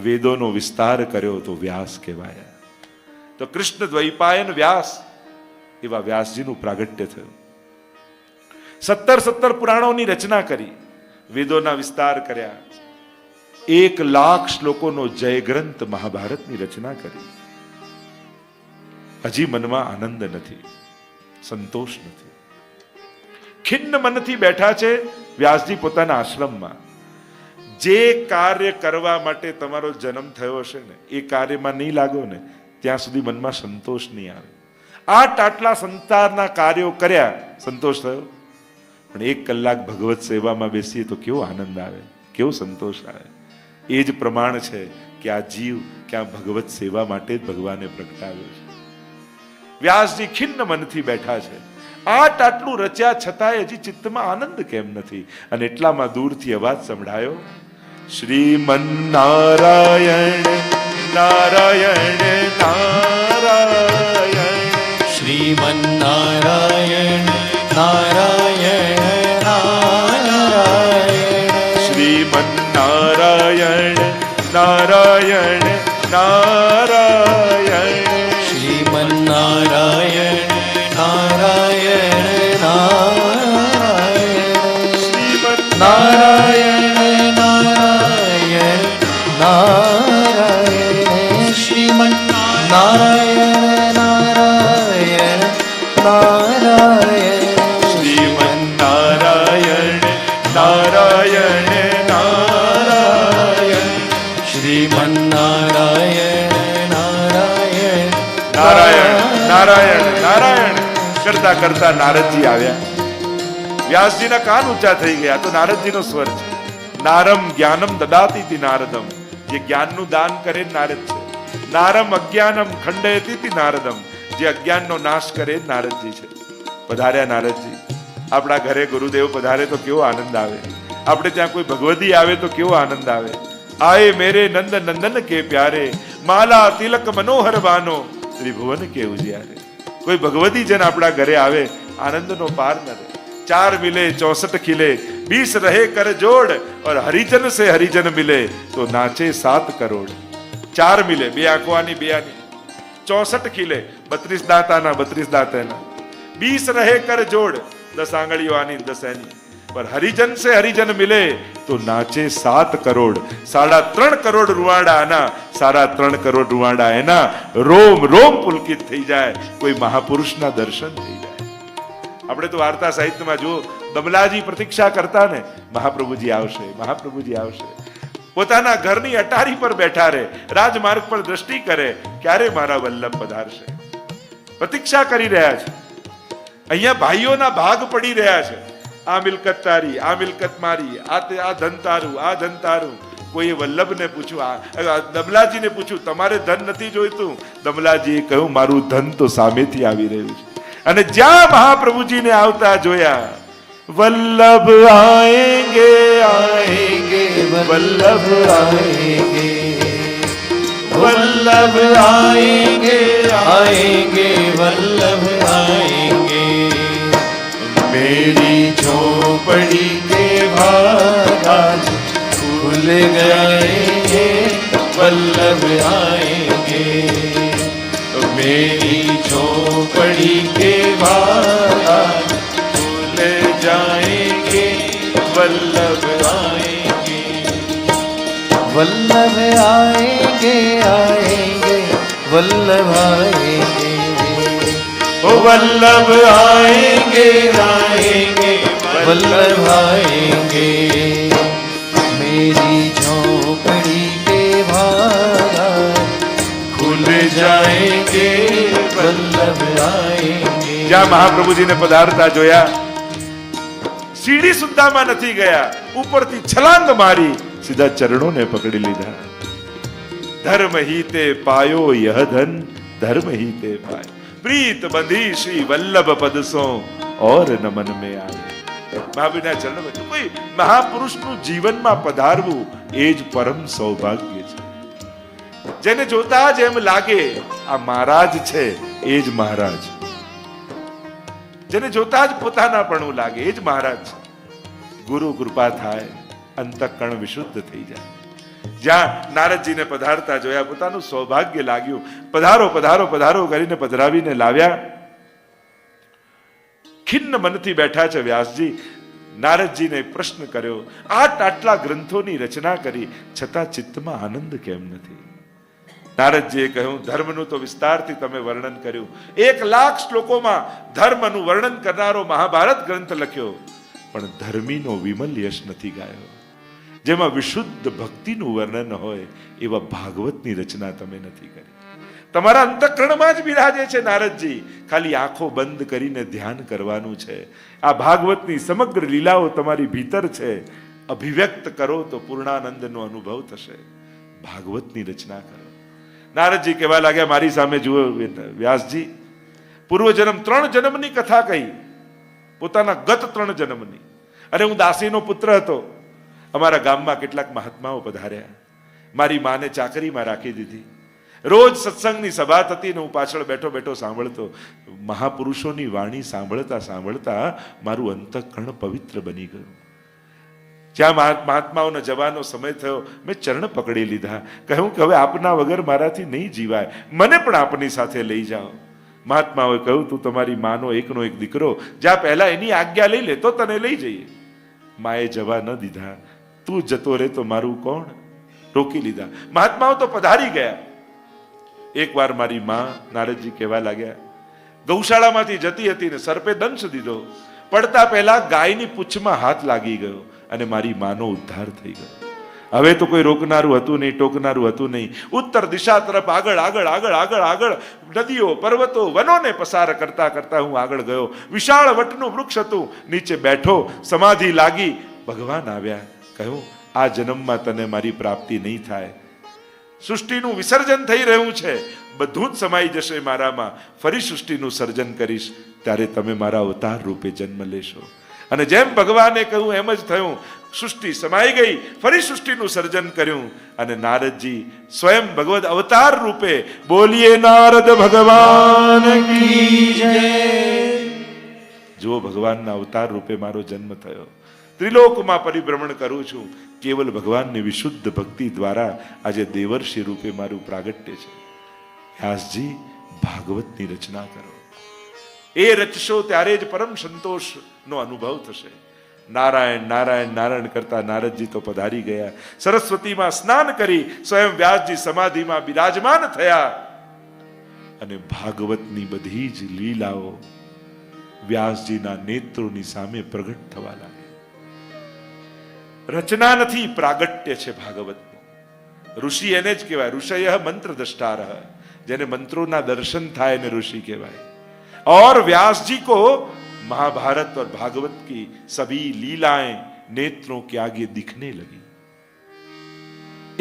વેદોનો વિસ્તાર કર્યો તો વ્યાસ કહેવાયા. તો કૃષ્ણ દ્વૈપાયન વ્યાસ એવા વ્યાસજીનું પ્રાગટ્ય થયું. 17 પુરાણોની રચના કરી, વેદોના વિસ્તાર કર્યા. 1,00,000 શ્લોકોનો જય ગ્રંથ મહાભારતની રચના કરી. હજી મનમાં આનંદ નથી, સંતોષ નથી. ખિન્ન મનથી બેઠા છે વ્યાસજી પોતાના આશ્રમમાં. જે કાર્ય કરવા માટે તમારો જન્મ થયો હશે ને, એ કાર્યમાં નહીં લાગો ને ત્યાં સુધી મનમાં સંતોષ નહીં આવે. આટલા સંસારના કાર્યો કર્યા, સંતોષ થયો, પણ 1 કલાક ભગવત સેવામાં બેસીએ તો કેવો આનંદ આવે, કેવો સંતોષ આવે. એ જ પ્રમાણ છે કે આ જીવ ક્યાં ભગવત સેવા માટે જ ભગવાને પ્રગટાવ્યો છે. વ્યાસજી ખિન્ન મનથી બેઠા છે. આટલું રચ્યા છતાંય હજી ચિત્તમાં આનંદ કેમ નથી? અને એટલામાં દૂરથી અવાજ સંભળાયો, શ્રીમન્નારાયણ નારાયણ નારાયણ શ્રીમન્નારાયણ નારાયણ નારાયણ શ્રીમન્નારાયણ નારાયણ નારાયણ શ્રીમન્નારાયણ નારાયણ નારાયણ નારાયણ નારાયણ નારાયણ શ્રીમન્નારાયણ નારાયણ નારાયણ શ્રીમન્નારાયણ નારાયણ નારાયણ શ્રીમન્નારાયણ નારાયણ નારાયણ નારાયણ નારાયણ કરતા કરતા નારદજી આવ્યા. વ્યાસજીના કાન ઊંચા થઈ ગયા. તો નારદજીનો સ્વર છે. નારમ જ્ઞાનમ દદાતી નારદમ. જે જ્ઞાનનું દાન કરે નારદ છે. નારમ અજ્ઞાનમ ખંડયતી નારદમ. જે અજ્ઞાનનો નાશ કરે નારદજી છે. પધાર્યા નારદજી. આપણા ઘરે ગુરુદેવ પધારે તો કેવો આનંદ આવે. આપણે ત્યાં કોઈ ભગવતી આવે તો કેવો આનંદ આવે. આયે મેરે નંદ નંદન કે પ્યારે, માલા તિલક મનોહર બાનો, ત્રિભુવન કે ઉજિયારે. કોઈ ભગવતી જન આપણા ઘરે આવે, આનંદનો પાર ન રહે. 4 મિલે 64 ખिले, 20 રહે કર જોડ, और हरिजन से हरिजन मिले तो नाचे 7 करोड़. 4 मिले, 2 આંખો આની 2 આની, 64 ખिले, 32 દાંત આના 32 દાંત એના, 20 રહે કર જોડ, 10 આંગળીઓ આની 10 એની, पर हरिजन से हरिजन मिले तो नाचे 7 करोड़. 3.5 करोड़ रुवाड़ा आना, 3.5 करोड़ रुवाड़ा एना, रोम रोम पुलकित થઈ જાય. કોઈ મહાપુરુષના દર્શન થઈ જાય. આપણે તો વાર્તા સાહિત્યમાં જો દમલાજી પ્રતીક્ષા કરતા ને, મહાપ્રભુજી આવશે, મહાપ્રભુજી આવશે. પોતાના ઘરની અટારી પર બેઠા રહે, રાજમાર્ગ પર દ્રષ્ટિ કરે, ક્યારે મારા વલ્લભ પધારશે. પ્રતીક્ષા કરી રહ્યા છે. અહીંયા ભાઈઓના ભાગ પડી રહ્યા છે. આ મિલકત તારી, આ મિલકત મારી, આ ધન તારું, આ ધન તારું. કોઈએ વલ્લભને પૂછ્યું, દમલાજીને પૂછ્યું, તમારે ધન નથી જોઈતું? દમલાજીએ કહ્યું, મારું ધન તો સામેથી આવી રહ્યું છે. અને જ્યાં મહાપ્રભુજીને આવતા જોયા, વલ્લભ આએંગે આએંગે વલ્લભ આએંગે, वल्लभ आएंगे आएंगे वल्लभ आएंगे, मेरी झोपड़ी के भाग आज खुल गए वल्लभ आएंगे, मेरी झोपड़ी के भाग आज खुल जाएंगे वल्लभ आएंगे, वल्लभ आएंगे आएंगे वल्लभ आएंगे, ओ वल्लभ आएंगे आएंगे वल्लभ आएंगे, मेरी झोपड़ी के भागा खुल जाएंगे वल्लभ आएंगे. જ્યાં મહાપ્રભુજીને પધારતા જોયા, સીડી સુદ્ધામાં નથી ગયા, ઉપરથી છલાંગ મારી સીધા ચરણોને પકડી લીધા. ધર્મ ही ते पायो यह धन, धर्म ही ते पायो, प्रीत बंधी श्री वल्लभ पद सो और न मन में आए. મહાવીરના ચરણમાં કોઈ મહાપુરુષનું જીવનમાં પધારવું એ જ પરમ સૌભાગ્ય છે. જેને જોતા જ એમ લાગે આ મહારાજ છે, એ જ મહારાજ. જેને જોતા જ પોતાનાપણું લાગે એ જ મહારાજ છે. ગુરુ કૃપા થાય, અંતઃકરણ વિશુદ્ધ થઈ જાય. જ્યાં નારદજીને પધારતા જોયા, પોતાનું સૌભાગ્ય લાગ્યું. પધારો પધારો પધારો કરીને પધરાવીને લાવ્યા. ખિન્ન મનથી બેઠા છે વ્યાસજી. નારદજીને પ્રશ્ન કર્યો, આટલા ગ્રંથોની રચના કરી છતાં ચિત્તમાં આનંદ કેમ નથી? નારદજીએ કહ્યું, ધર્મનું તો વિસ્તારથી તમે વર્ણન કર્યું. 1,00,000 શ્લોકોમાં ધર્મનું વર્ણન કરનારો મહાભારત ગ્રંથ લખ્યો, પણ ધર્મીનો વિમલ યશ નથી ગાયો. જેમાં વિશુદ્ધ ભક્તિનું વર્ણન હોય એવા ભાગવતની રચના તમે નથી કરી. તમારા અંતઃકરણમાં જ બિરાજે છે નારદજી. ખાલી આંખો બંધ કરીને ધ્યાન કરવાનું છે. આ ભાગવતની સમગ્ર લીલાઓ તમારી ભીતર છે. અભિવ્યક્ત કરો તો પૂર્ણાનંદનો અનુભવ થશે. ભાગવતની રચના કરો. નારદજી કહેવા લાગ્યા, મારી સામે જુઓ વ્યાસજી, પૂર્વજન્મ 3 જન્મની કથા કહી, પોતાના ગત 3 જન્મની. અરે હું દાસીનો પુત્ર હતો. અમારા ગામમાં કેટલાક મહાત્માઓ પધાર્યા, મારી માને ચાકરીમાં રાખી દીધી. રોજ સત્સંગની સભા થતી ને હું પાછળ બેઠો બેઠો સાંભળતો. મહાપુરુષોની વાણી સાંભળતા સાંભળતા મારું અંતઃકરણ પવિત્ર બની ગયું. જ્યાં મહાત્માઓનો જવાનો સમય થયો, મેં ચરણ પકડી લીધા, કહ્યું કે હવે આપના વગર મારાથી નહીં જીવાય, મને પણ આપની સાથે લઈ જાઓ. મહાત્માઓએ કહ્યું, તું તમારી માનો એકનો એક દીકરો, જ્યાં પહેલા એની આજ્ઞા લઈ લે તો તને લઈ જઈએ. માએ જવા ન દીધા. તું જતો રે તો મારું કોણ? રોકી લીધા. મહાત્માઓ તો પધારી ગયા. એકવાર મારી માં નારદજી કહેવા લાગ્યા, ગૌશાળામાંથી જતી હતી ને સર્પે દંશ દીધો. પડતા પહેલા ગાયની પૂંછમાં હાથ લાગી ગયો અને મારી માનો ઉદ્ધાર થઈ ગયો. હવે તો કોઈ રોકનારું હતું નહીં, ટોકનારું હતું નહીં. ઉત્તર દિશા તરફ આગળ આગળ આગળ આગળ આગળ નદીઓ, પર્વતો, વનોને પસાર કરતા કરતા હું આગળ ગયો. વિશાળ વટનું વૃક્ષ હતું, નીચે બેઠો, સમાધિ લાગી. ભગવાન આવ્યા, કહ્યું, આ જન્મમાં તને મારી પ્રાપ્તિ નહીં થાય. સૃષ્ટિનું વિસર્જન થઈ રહ્યું છે, બધું જ સમાઈ જશે મારામાં. ફરી સૃષ્ટિનું સર્જન કરીશ, ત્યારે તમે મારા અવતાર રૂપે જન્મ લેશો. અને જેમ ભગવાને કહ્યું એમ જ થયું. સૃષ્ટિ સમાઈ ગઈ, ફરી સૃષ્ટિનું સર્જન કર્યું અને નારદજી સ્વયં ભગવદ અવતાર રૂપે, બોલીએ નારદ ભગવાન કી જય. જો ભગવાનના અવતાર રૂપે મારો જન્મ થયો. ત્રિલોકમાં પરિભ્રમણ કરું છું. કેવલ ભગવાનની વિશુદ્ધ ભક્તિ દ્વારા આજે દેવર્ષિ રૂપે મારું પ્રાગટ્ય છે. વ્યાસજી, ભાગવતની રચના કરો. એ રચશો ત્યારે જ પરમ સંતોષનો અનુભવ થશે. નારાયણ નારાયણ નારાયણ કરતા નારદજી તો પધારી ગયા. સરસ્વતીમાં સ્નાન કરી સ્વયં વ્યાસજી સમાધિમાં બિરાજમાન થયા અને ભાગવતની બધી જ લીલાઓ વ્યાસજીના નેત્રોની સામે પ્રગટ થવા લાગી. રચના નથી, પ્રાગટ્ય છે ભાગવતનું. ઋષિ એને જ કહેવાય, ઋષય મંત્ર દ્રષ્ટારઃ. જેને મંત્રોના દર્શન થાય એને ઋષિ કહેવાય. और व्यास जी को महाभारत और भागवत की सभी लीलाएं नेत्रों के आगे दिखने लगी.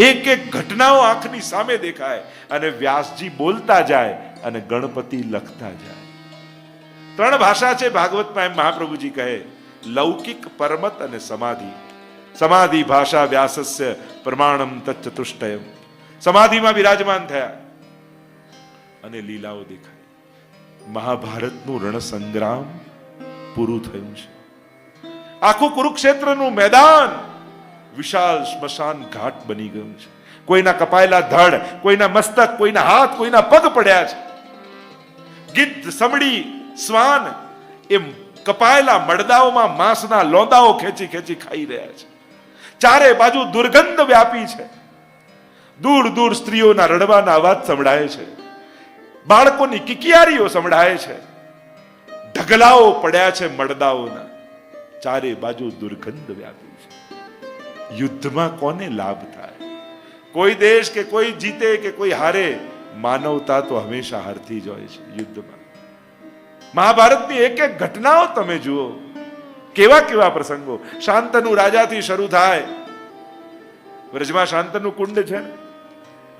एक एक घटनाओं आंखनी सामे देखाय અને વ્યાસજી બોલતા જાય અને ગણપતિ લખતા જાય. ત્રણ ભાષા છે ભાગવતમાં, એમ મહાપ્રભુજી કહે, લૌકિક, પરમત અને સમાધિ. સમાધિ ભાષા વ્યાસસ્ય પ્રમાણમ તચ્ચતુષ્ટયમ. સમાધિમાં બિરાજમાન થયા અને લીલાઓ દેખાય. મહાભારતનું રણસંગ્રામ પૂરું થયું છે. આખું કુરુક્ષેત્રનું મેદાન વિશાળ સ્મશાન ઘાટ બની ગયું છે. કોઈના કપાયેલા ધડ, કોઈના મસ્તક, કોઈના હાથ, કોઈના પગ પડ્યા છે. ગિદ્ધ, સમડી, શ્વાન એ કપાયેલા મડદાઓમાં માંસના લોંદાઓ ખેંચી ખેંચી ખાઈ રહ્યા છે. ચારે બાજુ દુર્ગંધ વ્યાપી છે. દૂર દૂર સ્ત્રીઓના રડવાના અવાજ સંભળાય છે. બાળકોની કિકિયારીઓ સંભળાય છે. ઢગલાઓ પડ્યા છે મડદાઓના. ચારે બાજુ દુર્ગંધ વ્યાપી છે. યુદ્ધમાં કોને લાભ થાય? કોઈ દેશ કે કોઈ જીતે કે કોઈ હારે, માનવતા તો હંમેશા હારતી જ હોય છે યુદ્ધમાં. મહાભારતની એક એક ઘટનાઓ તમે જુઓ, કેવા કેવા પ્રસંગો. શાંતનુ રાજાથી શરૂ થાય. વ્રજમાં શાંતનુ કુંડ છે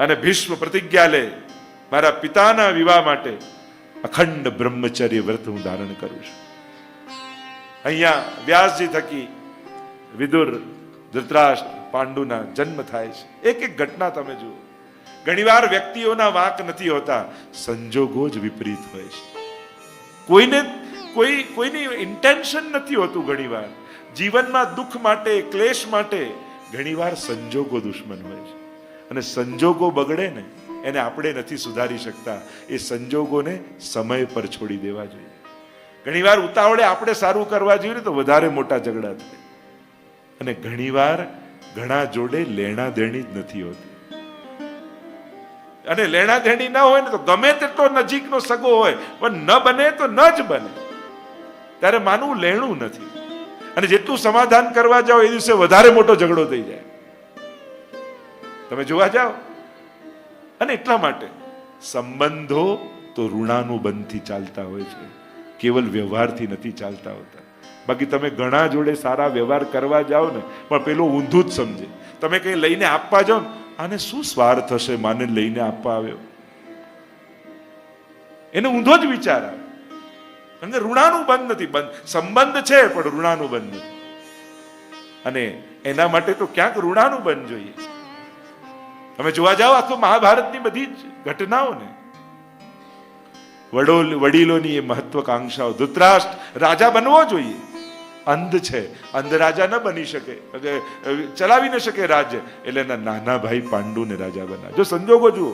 અને ભીષ્મ પ્રતિજ્ઞા લે, મારા પિતાના વિવાહ માટે અખંડ બ્રહ્મચર્ય વ્રત હું ધારણ કરું છું. અહીંયા વ્યાસજી થકી વિદુર, ધૃતરાષ્ટ્ર, પાંડુના જન્મ થાય છે. એક એક ઘટના તમે જુઓ. ઘણીવાર વ્યક્તિઓના વાંક નથી હોતા, સંજોગો જ વિપરીત હોય છે. કોઈની ઇન્ટેન્શન નથી હોતું. ઘણીવાર જીવનમાં દુઃખ માટે, ક્લેશ માટે ઘણીવાર સંજોગો દુશ્મન હોય છે. અને સંજોગો બગડે ને એને આપણે નથી સુધારી શકતા. એ સંજોગોને સમય પર છોડી દેવા જોઈએ. ઘણીવાર ઉતાવળે આપણે સારું કરવા જોઈએ તો વધારે મોટા ઝઘડા થાય. અને ઘણીવાર ઘણા જોડે લેણા દેણી જ નથી હોતી. અને લેણા દેણી ના હોય ને તો ગમે તેટલો નજીકનો સગો હોય પણ ન બને તો ન જ બને. ત્યારે માનવું લેણું નથી. અને જેટલું સમાધાન કરવા જાઓ એ દિવસે વધારે મોટો ઝઘડો થઈ જાય. તમે જોવા જાઓ. અને એટલા માટે સંબંધો તો ઋણાનુબંધથી ચાલતા હોય છે, કેવલ વ્યવહારથી નથી ચાલતા હોતા. બાકી તમે ઘણા જોડે સારા વ્યવહાર કરવા જાઓ ને પણ પેલો ઊંધું જ સમજે. તમે કઈ લઈને આપવા જાઓ ને, આને શું સ્વાર્થ હશે માને લઈને આપવા આવ્યો, એને ઊંધો જ વિચાર આવે. કારણ કે ઋણાનુબંધ નથી. સંબંધ છે પણ ઋણાનુબંધ નથી. અને એના માટે તો ક્યાંક ઋણાનુબંધ જોઈએ. તમે જોવા જાઓ આખું મહાભારતની બધી જ ઘટનાઓને, વડીલોની એ મહત્વકાંક્ષાઓ. ધૃતરાષ્ટ્ર રાજા બનવો જોઈએ, અંધ છે, અંધ રાજા ન બની શકે, ચલાવી ન શકે રાજ્ય, એટલે એના નાના ભાઈ પાંડુને રાજા બનાવ્યો. જો સંજોગો જુઓ,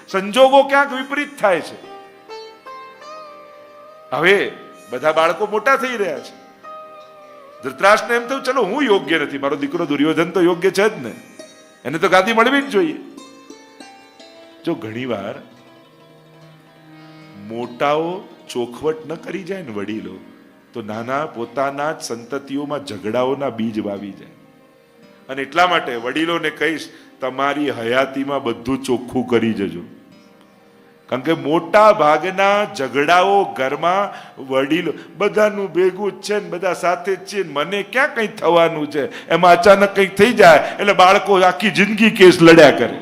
સંજોગો ક્યાંક વિપરીત થાય છે. હવે બધા બાળકો મોટા થઈ રહ્યા છે. ધૃતરાષ્ટ્રને એમ થયું ચલો હું યોગ્ય નથી, મારો દીકરો દુર્યોધન તો યોગ્ય છે જ ને, એને તો ગાદી મળવી જ જોઈએ. જો ઘણીવાર મોટાઓ ચોખવટ ન કરી જાય ને વડીલો, તો નાના પોતાના જ સંતતિઓમાં ઝઘડાઓના બીજ વાવી જાય. અને એટલા માટે વડીલોને કહીશ, તમારી હયાતીમાં બધું ચોખ્ખું કરી જજો. કારણ કે મોટા ભાગના ઝઘડાઓ ઘરમાં વડીલો, બધાનું ભેગું જ છે ને, બધા સાથે જ છે, મને ક્યાં કંઈ થવાનું છે, એમાં અચાનક કંઈક થઈ જાય એટલે બાળકો આખી જિંદગી કેસ લડ્યા કરે.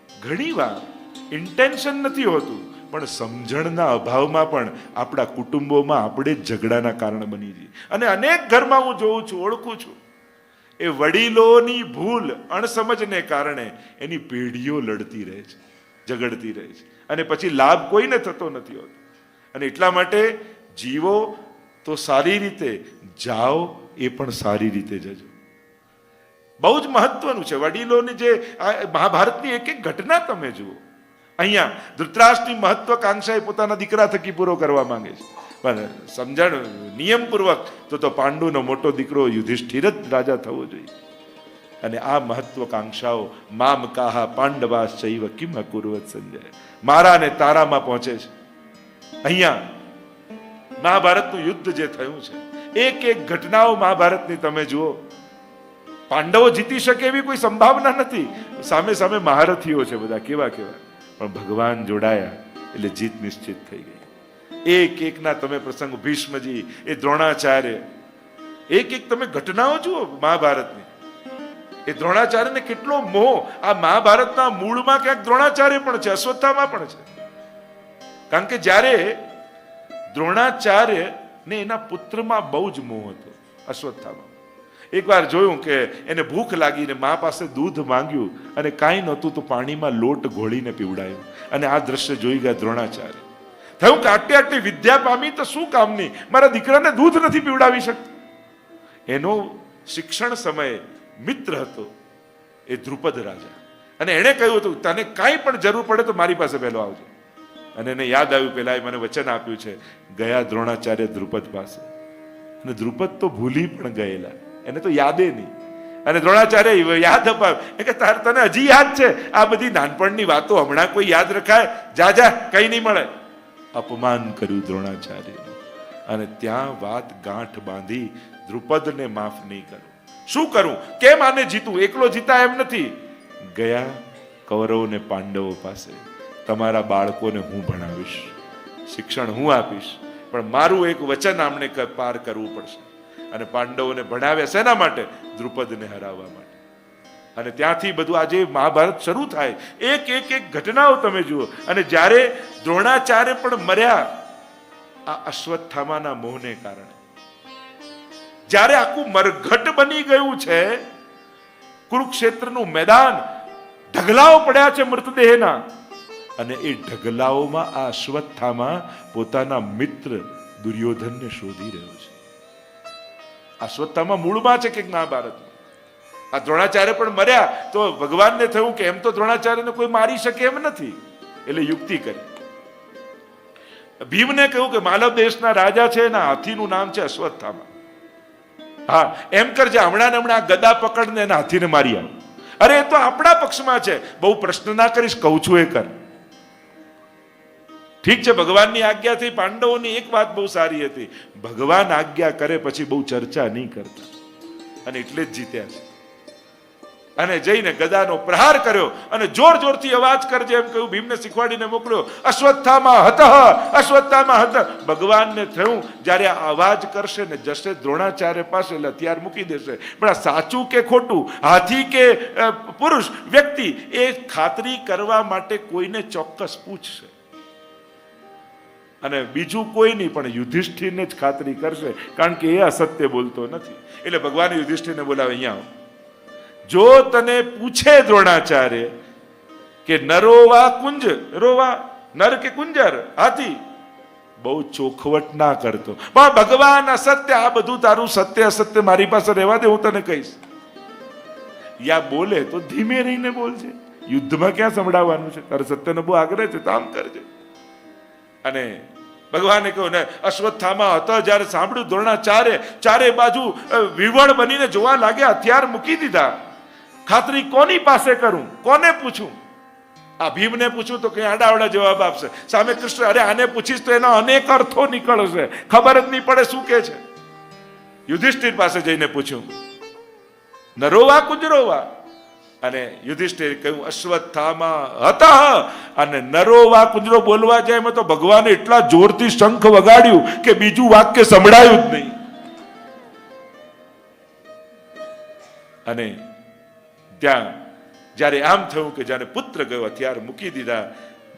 ઘણી વાર ઇન્ટેન્શન નથી હોતું, પણ સમજણના અભાવમાં પણ આપણા કુટુંબોમાં આપણે જ ઝઘડાના કારણ બની જઈએ. અને અનેક ઘરમાં હું જોઉં છું, ઓળખું છું, એ વડીલોની ભૂલ, અણસમજને કારણે એની પેઢીઓ લડતી રહે છે, ઝઘડતી રહે છે, અને પછી લાભ કોઈને થતો નથી હોતો. અને એટલા માટે જીવો તો સારી રીતે, જાઓ એ પણ સારી રીતે જજો. બહુ જ મહત્વનું છે. વડીલોની જે મહાભારતની એક એક ઘટના તમે જુઓ. અહીંયા ધૃતરાષ્ટ્રની મહત્વકાંક્ષા એ પોતાના દીકરા થકી પૂરો કરવા માંગે છે, પણ સમજણ નિયમપૂર્વક તો પાંડુનો મોટો દીકરો યુધિષ્ઠિર જ રાજા થવો જોઈએ. અને આ મહત્વકાંક્ષાઓ મામ કાહા પાંડવાસ ચૈવ કિમ અકુર્વત સંજય, મારા ને તારામાં પહોંચે છે. અહીંયા મહાભારતનું યુદ્ધ જે થયું છે, એક એક ઘટનાઓ મહાભારતની તમે જુઓ. પાંડવો જીતી શકે એવી કોઈ સંભાવના નથી. સામે સામે મહારથીઓ છે બધા, કેવા કેવા, પણ ભગવાન જોડાયા એટલે જીત નિશ્ચિત થઈ ગઈ. એક એકના તમે પ્રસંગ, ભીષ્મજી, એ દ્રોણાચાર્ય, એક એક તમે ઘટનાઓ જુઓ મહાભારતની. એ દ્રોણાચાર્યને કેટલો મોહ. આ મહાભારતના મૂળમાં ક્યાંક દ્રોણાચાર્ય પણ છે, અશ્વત્થામા પણ છે. કારણ કે જ્યારે દ્રોણાચાર્ય ને એના પુત્રમાં બહુ જ મોહ હતો. અશ્વત્થામા એકવાર જોયું કે એને ભૂખ લાગીને મા પાસે દૂધ માંગ્યું અને કાંઈ નહોતું તો પાણીમાં લોટ ઘોળીને પીવડાયું. અને આ દ્રશ્ય જોઈ ગયા દ્રોણાચાર્ય. થયું કે આટલી આટલી વિદ્યા પામી તો શું કામની, મારા દીકરાને દૂધ નથી પીવડાવી શકતો. એનો શિક્ષણ સમયે મિત્ર હતો એ દ્રુપદ રાજા, અને એણે કહ્યું હતું તને કાંઈ પણ જરૂર પડે તો મારી પાસે પહેલો આવજો. અને એને યાદ આવ્યું, પેલા મને વચન આપ્યું છે. ગયા દ્રોણાચાર્ય દ્રુપદ પાસે, અને દ્રુપદ તો ભૂલી પણ ગયેલા, એને તો યાદે નહીં. અને દ્રોણાચાર્ય યાદ અપાવ્યું કે તને હજી યાદ છે આ બધી નાનપણની વાતો, હમણાં કોઈ યાદ રખાય? જા જા, કઈ નહીં મળે. અપમાન કર્યું દ્રોણાચાર્ય, અને ત્યાં વાત ગાંઠ બાંધી, દ્રુપદને માફ નહીં કરું. શું કરું, કેમ આને જીતું? એકલો જીતા એમ નથી. ગયા કૌરવ ને પાંડવો પાસે, તમારા બાળકોને હું ભણાવીશ, શિક્ષણ હું આપીશ, પણ મારું એક વચન આમને પાર કરવું પડશે. અને પાંડવોને ભણાવ્યા શેના માટે? દ્રુપદને હરાવવા માટે. અને ત્યાંથી બધું આજે મહાભારત શરૂ થાય. એક એક એક ઘટનાઓ તમે જુઓ. અને જ્યારે દ્રોણાચાર્ય પણ મર્યા આ અશ્વત્થામાના મોહને કારણે, જ્યારે આખું મરઘટ બની ગયું છે, કુરુક્ષેત્રનું મેદાન, ઢગલાઓ પડ્યા છે મૃતદેહના, અને એ ઢગલાઓમાં આ અશ્વત્થામા પોતાના મિત્ર દુર્યોધનને શોધી રહ્યો છે. અશ્વત્થામા મૂળમાં છે કે મહાભારતમાં. આ દ્રોણાચાર્ય પણ મર્યા તો ભગવાનને થયું કે એમ તો દ્રોણાચાર્યને કોઈ મારી શકે એમ નથી, એટલે યુક્તિ કરી. ભીમને કહ્યું કે માલવ દેશના રાજા છે, એના હાથીનું નામ છે અશ્વત્થામા. હા, એમ કરજે, હમણાં ને હમણાં ગદા પકડને એના હાથીને મારી આવ. અરે એ તો આપણા પક્ષમાં છે, બહુ પ્રશ્ન ના કરીશ, કહું છું એ કર. ઠીક છે, ભગવાનની આજ્ઞાથી પાંડવોની એક વાત બહુ સારી હતી, ભગવાન આજ્ઞા કરે પછી બહુ ચર્ચા નહીં કરતા, અને એટલે જ જીત્યા છે. અને જઈને ગદાનો પ્રહાર કર્યો, અને જોર જોરથી અવાજ કરજે એમ કહ્યું, ભીમને શીખવાડીને મોકલ્યો, અશ્વત્થામા હતઃ, અશ્વત્થામા હતઃ. ભગવાનને થયું જ્યારે આ અવાજ કરશે ને જશે દ્રોણાચાર્ય પાસે, એટલે હથિયાર મૂકી દેશે. પણ આ સાચું કે ખોટું, હાથી કે પુરુષ વ્યક્તિ, એ ખાતરી કરવા માટે કોઈને ચોક્કસ પૂછશે. અને બીજું કોઈ નહીં, પણ યુધિષ્ઠિરને જ ખાતરી કરશે, કારણ કે એ અસત્ય બોલતો નથી. એટલે ભગવાને યુધિષ્ઠિરને બોલાવે, અહીંયા આવો. જો તને પૂછે દ્રોણાચાર્ય કે નરોવા કુંજ, રોવા નર કે કુંજર, હાથી, બહુ ચોખવટ ના કરતો. પણ ભગવાન અસત્ય, આ બધું તારું સત્ય અસત્ય મારી પાસે રહેવા દે, હું તને કહીશ. યા બોલે તો ધીમે રહીને બોલજે. યુદ્ધમાં ક્યાં સંભળાવવાનું છે? તારે સત્યનો બહુ આગ્રહ છે તો આમ કરજે. અને ભગવાને કહ્યું ને, અશ્વત્થામા હતો જ્યારે સાંભળ્યું દ્રોણાચાર્ય ચારે બાજુ વિવળ બનીને જોવા લાગ્યા, હથિયાર મૂકી દીધા. ખાતરી કોની પાસે કરું, કોને પૂછું? આ ભીમને પૂછું તો કઈ આડાવડા જવાબ આપશે. સામે કૃષ્ણ, અરે આને પૂછીશ તો એના અનેક અર્થો નીકળશે, ખબર જ નહીં પડે શું કે છે. યુધિષ્ઠિર પાસે જઈને પૂછ્યું, નરોવા કુંજરોવા? અને યુધિષ્ઠિર કહ્યું, અશ્વત્થામા હતા. અને નરોવા કુંજરો બોલવા જાય એમાં તો ભગવાને એટલા જોરથી શંખ વગાડ્યું કે બીજું વાક્ય સંભળાયું જ નહીં. અને ત્યાં જ્યારે આમ થયું કે જાણે પુત્ર ગયો, હથિયાર મૂકી દીધા,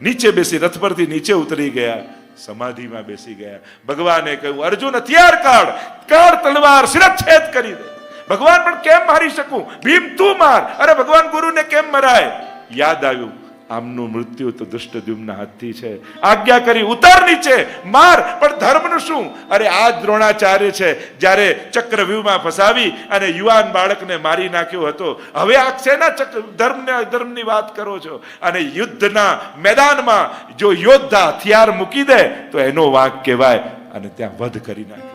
નીચે બેસી, રથ પરથી નીચે ઉતરી ગયા, સમાધિમાં બેસી ગયા. ભગવાને કહ્યું, અર્જુન હથિયાર કાઢ, કાઢ તલવાર, શિરચ્છેદ કરી દે. ભગવાન, પણ કેમ મારી શકું? ભીમ તું માર. અરે ભગવાન, ગુરુને કેમ મરાય? યાદ આવ્યું, આમનું મૃત્યુ તો દુષ્ટદ્યુમ્નના હાથથી છે. આજ્ઞા કરી, ઉતાર નીચે, માર. પણ ધર્મનું શું? અરે આ દ્રોણાચાર્ય છે, જ્યારે ચક્રવ્યૂહમાં ફસાવી અને યુવાન બાળકને મારી નાખ્યો હતો. હવે આ શેના ધર્મની વાત કરો છો? અને યુદ્ધના મેદાનમાં જો યોદ્ધા હથિયાર મૂકી દે તો એનો વાંક કહેવાય. અને ત્યાં વધ કરી નાખ્યો.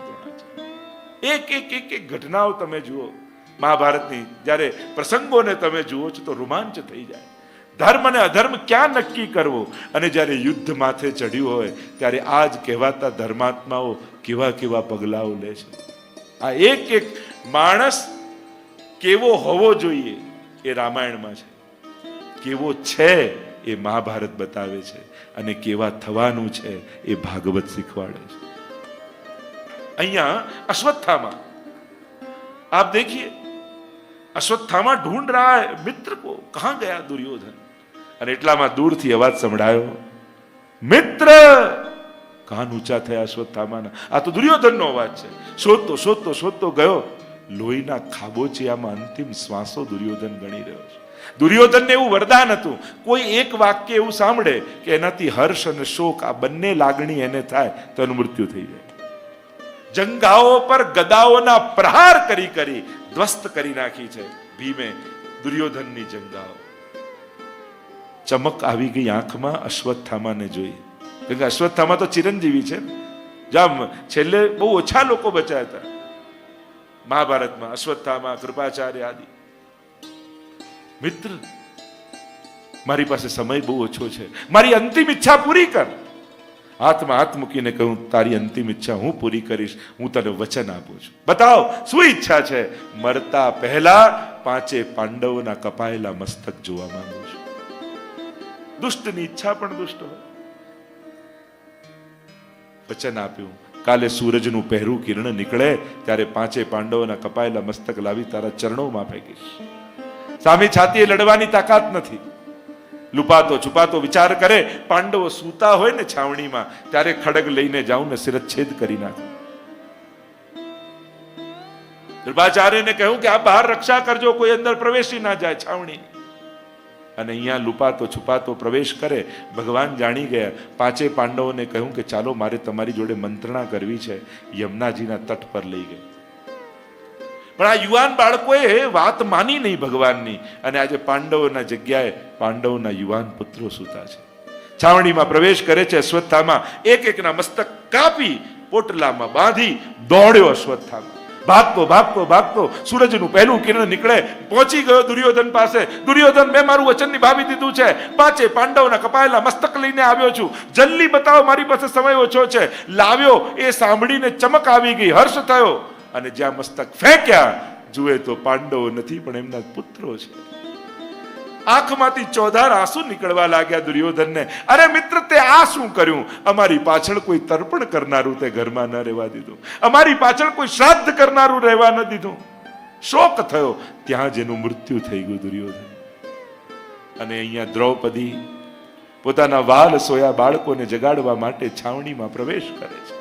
એક એક એક એક ઘટનાઓ તમે જુઓ મહાભારતની, જ્યારે પ્રસંગોને તમે જુઓ છો તો રોમાંચ થઈ જાય. ધર્મ અને અધર્મ ક્યાં નક્કી કરવો? અને જ્યારે યુદ્ધ માથે ચડ્યું હોય ત્યારે આ જ કહેવાતા ધર્માત્માઓ કેવા કેવા પગલાઓ લે છે. આ એક એક માણસ કેવો હોવો જોઈએ એ રામાયણમાં છે, કેવો છે એ મહાભારત બતાવે છે, અને કેવા થવાનું છે એ ભાગવત શીખવાડે છે. અહીંયા अश्वत्थामा, आप देखिए अश्वत्थामा ढूंढ रहा है मित्र को, कहां गया दुर्योधन? અને એટલામાં દૂરથી અવાજ સંભળાયો, મિત્ર. કાન ઊંચા થયા અશ્વત્થામાના. આ તો દુર્યોધનનો અવાજ છે. શોધતો શોધતો શોધતો ગયો, લોહીના ખાબોચિયામાં અંતિમ શ્વાસો દુર્યોધન ગણી રહ્યો છે. દુર્યોધનને એવું વરદાન હતું, કોઈ એક વાક્ય એવું સાંભળે કે એનાથી હર્ષ અને શોક આ બંને લાગણી એને થાય તો એનું મૃત્યુ થઈ જાય. જંગાઓ પર ગદાઓના પ્રહાર કરી કરી ધ્વસ્ત કરી નાખી છે ભીમે દુર્યોધનની જંગાઓ. ચમક આવી ગઈ આંખમાં અશ્વત્થામાને જોઈ. કે અશ્વત્થામા તો ચિરંજીવી છે. જામ છેલ્લે બહુ ઓછા લોકો બચ્યા હતા મહાભારતમાં, અશ્વત્થામા, કૃપાચાર્ય આદિ. મિત્ર, મારી પાસે સમય બહુ ઓછો છે, મારી અંતિમ ઈચ્છા પૂરી કર. હાથમાં હાથ મૂકીને કહ્યું, તારી અંતિમ ઈચ્છા હું પૂરી કરીશ. હું તને વચન આપું છું. બતાવ શું ઈચ્છા છે? મરતા પહેલા 5 પાંડવોના કપાયેલા મસ્તક જોવા માંગુ છું. દુષ્ટની ઈચ્છા પણ દુષ્ટ હોય. વચન આપ્યું, કાલે સૂરજનું પહેરું કિરણ નીકળે ત્યારે 5 પાંડવોના કપાયેલા મસ્તક લાવી તારા ચરણોમાં ફેંકીશ. સામે છાતીએ લડવાની તાકાત નથી. લુપાતો છુપાતો વિચાર કરે, પાંડવો સૂતા હોય ને છાવણીમાં ત્યારે ખડગ લઈને જાઉં ને શિરચ્છેદ કરી નાખું. કૃપાચાર્યને કહ્યું કે આ બહાર રક્ષા કરજો, કોઈ અંદર પ્રવેશી ના જાય છાવણી. અને અહીંયા લુપાતો છુપાતો પ્રવેશ કરે. ભગવાન જાણી ગયા. 5 પાંડવોને કહ્યું કે ચાલો, મારે તમારી જોડે મંત્રણા કરવી છે. યમુનાજીના તટ પર લઈ ગઈ. પણ આ યુવાન બાળકોએ વાત માની નહીં ભગવાનની, અને આજે પાંડવોના જગ્યાએ પાંડવોના યુવાન પુત્રો સૂતા છે. છાવણીમાં પ્રવેશ કરે છે અશ્વત્થામા. એક એકના મસ્તક કાપી પોટલામાં બાંધી દોડ્યો અશ્વત્થામા. ભાગતો ભાગતો ભાગતો સૂરજનું પહેલું કિરણ નીકળે પહોંચી ગયો દુર્યોધન પાસે. દુર્યોધન, મેં મારું વચન નિભાવી દીધું છે. 5 પાંડવોના કપાયેલા મસ્તક લઈને આવ્યો છું. જલ્દી બતાવો, મારી પાસે સમય ઓછો છે. લાવ્યો. એ સાંભળીને ચમક આવી ગઈ, હર્ષ થયો. અને જ્યાં મસ્તક ફેંક્યા જુએ તો પાંડવો નથી પણ એમના પુત્રો છે. આંખમાંથી ચોધાર આંસુ નીકળવા લાગ્યા દુર્યોધનને. અરે મિત્ર, તે આ શું કર્યું? અમારી પાછળ કોઈ તર્પણ કરનારું તે ઘરમાં ન રહેવા દીધું, અમારી પાછળ કોઈ શ્રાદ્ધ કરનારું રહેવા ન દીધું. શોક થયો. ત્યાં જેનું મૃત્યુ થઈ ગયું દુર્યોધન. અને અહીંયા દ્રૌપદી પોતાના વાલ સોયા બાળકોને જગાડવા માટે છાવણીમાં પ્રવેશ કરે છે.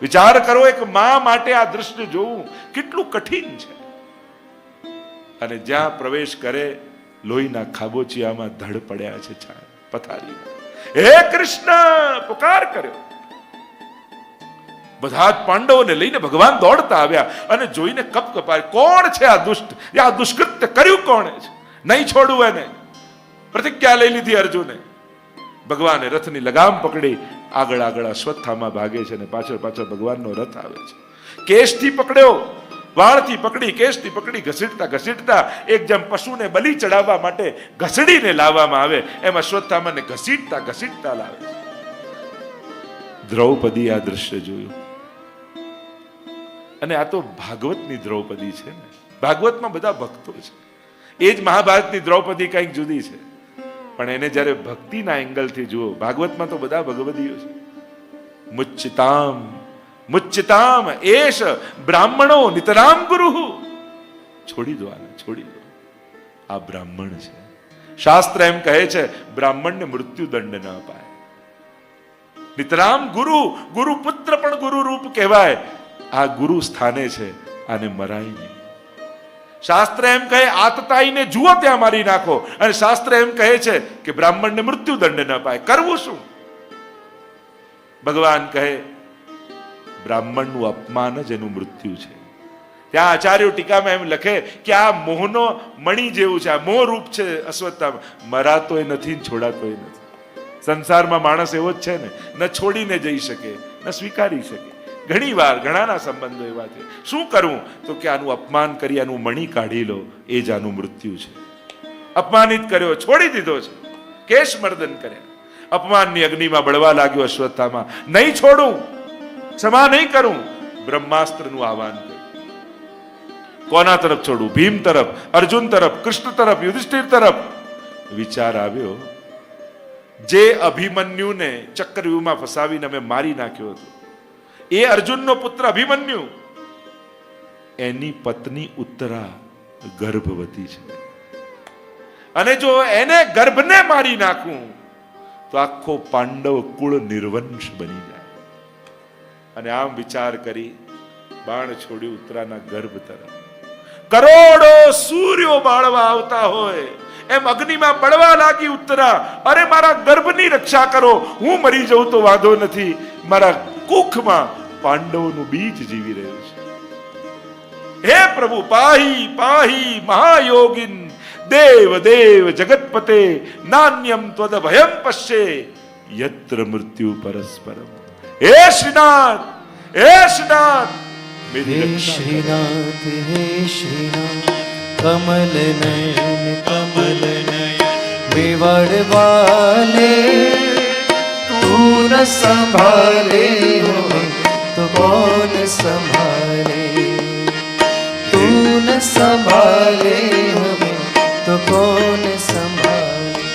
વિચાર કરો, એક મા માટે આ દ્રશ્ય જોવું કેટલું કઠિન છે. અને જ્યાં પ્રવેશ કરે લોહીના ખાબોચિયામાં ધડ પડ્યા છે પથારીમાં. હે કૃષ્ણ પુકાર કર્યો. બધા જ પાંડવોને લઈને ભગવાન દોડતા આવ્યા અને જોઈને કપ કપાય, કોણ છે આ દુષ્ટ? આ દુષ્કૃત્ય કર્યું કોણે છે? નહીં છોડવું એને. પ્રતિજ્ઞા લઈ લીધી અર્જુને. ભગવાને રથની લગામ પકડી આગળ આગળ અશ્વત્થામા ભાગે છે અને પાછળ પાછળ ભગવાનનો રથ આવે છે. કેશથી પકડ્યો, વાળથી પકડી, કેશથી પકડી ઘસીટતા ઘસીટતા એક જેમ પશુને બલિ ચડાવવા માટે ઘસડીને લાવવામાં આવે એમ અશ્વત્થામાને ઘસીટતા ઘસીટતા લાવે છે. દ્રૌપદી આ દ્રશ્ય જોયું અને આ તો ભાગવતની દ્રૌપદી છે ને. ભાગવતમાં બધા ભક્તો છે. એ જ મહાભારતની દ્રૌપદી કંઈક જુદી છે, પણ એને જ્યારે ભક્તિના એંગલથી જુઓ, ભાગવતમાં તો બધા ભગવદીઓ છે. મુચ્ચિતામ મુચ્ચિતામ એશ બ્રાહ્મણો નિતરામ ગુરુ. છોડી દો આને, છોડી દો. આ બ્રાહ્મણ છે. શાસ્ત્ર એમ કહે છે બ્રાહ્મણને મૃત્યુ દંડ ન અપાય. નિતરામ ગુરુ, ગુરુ પુત્ર પણ ગુરુ રૂપ કહેવાય. આ ગુરુ સ્થાને છે, આને મરાય નહીં. શાસ્ત્ર એમ કહે આતતાઈને જુઓ ત્યાં મારી નાખો, અને શાસ્ત્ર એમ કહે છે કે બ્રાહ્મણને મૃત્યુ દંડ ન અપાય. કરવું શું? ભગવાન કહે બ્રાહ્મણનું અપમાન જ એનું મૃત્યુ છે. ત્યાં આચાર્યો ટીકામાં એમ લખે કે આ મોહનો મણી જેવું છે, આ મોહ રૂપ છે અશ્વત્થામા. મરાતોય નથી, છોડાતોય નથી. સંસારમાં માણસ એવો જ છે ને, ન છોડીને જઈ શકે ન સ્વીકારી શકે. ઘણી વાર ઘણાના સંબંધો એવા છે. શું કરવું? તો કે આનું અપમાન કરી આનું મણી કાઢી લો, એ જ આનું મૃત્યુ છે. અપમાનિત કર્યો, છોડી દીધો છે, કેશ મર્દન કર્યા, અપમાનની અગ્નિમાં બળવા લાગ્યો અશ્વત્થામા. નહીં છોડું, ક્ષમા નહીં કરું. બ્રહ્માસ્ત્રનું આહવાન કર્યું. કોના તરફ છોડું? ભીમ તરફ, અર્જુન તરફ, કૃષ્ણ તરફ, યુધિષ્ઠિર તરફ. વિચાર આવ્યો જે અભિમન્યુને ચક્રવ્યૂહમાં ફસાવીને અમે મારી નાખ્યો હતો, એ અર્જુનનો પુત્ર અભિમન્યુ, એની પત્ની ઉત્તરા ગર્ભવતી છે. અને જો એને ગર્ભને મારી નાખું તો આખો પાંડવ કુળ નિર્વંશ બની જાય. અને આમ વિચાર કરી બાણ છોડ્યું ઉત્તરાના ગર્ભ તરફ. કરોડો સૂર્યો બાળવા આવતા હોય એમ અગ્નિમાં બળવા લાગી ઉત્તરા. અરે મારા ગર્ભની રક્ષા કરો, હું મરી જઉં તો વાંધો નથી, મારા કુખમાં પાંડવોનું બીજ જીવી રહ્યું છે. હે પ્રભુ પાહી પાહી મહાયોગિન દેવ દેવ જગતપતે નાન્યમ ત્વદ ભયમ પશ્યે યત્ર મૃત્યુ પરસ્પરમ. હે શ્રીનાથ, હે શ્રીનાથ, હે શ્રીનાથ, હે શ્રીનાથ, કમલ નયન કમલ નયન મેવાડ વાલે તું ન સંભાલે હमें तो कौन संभाले, तू न संभाले हमें तो कौन संभाले.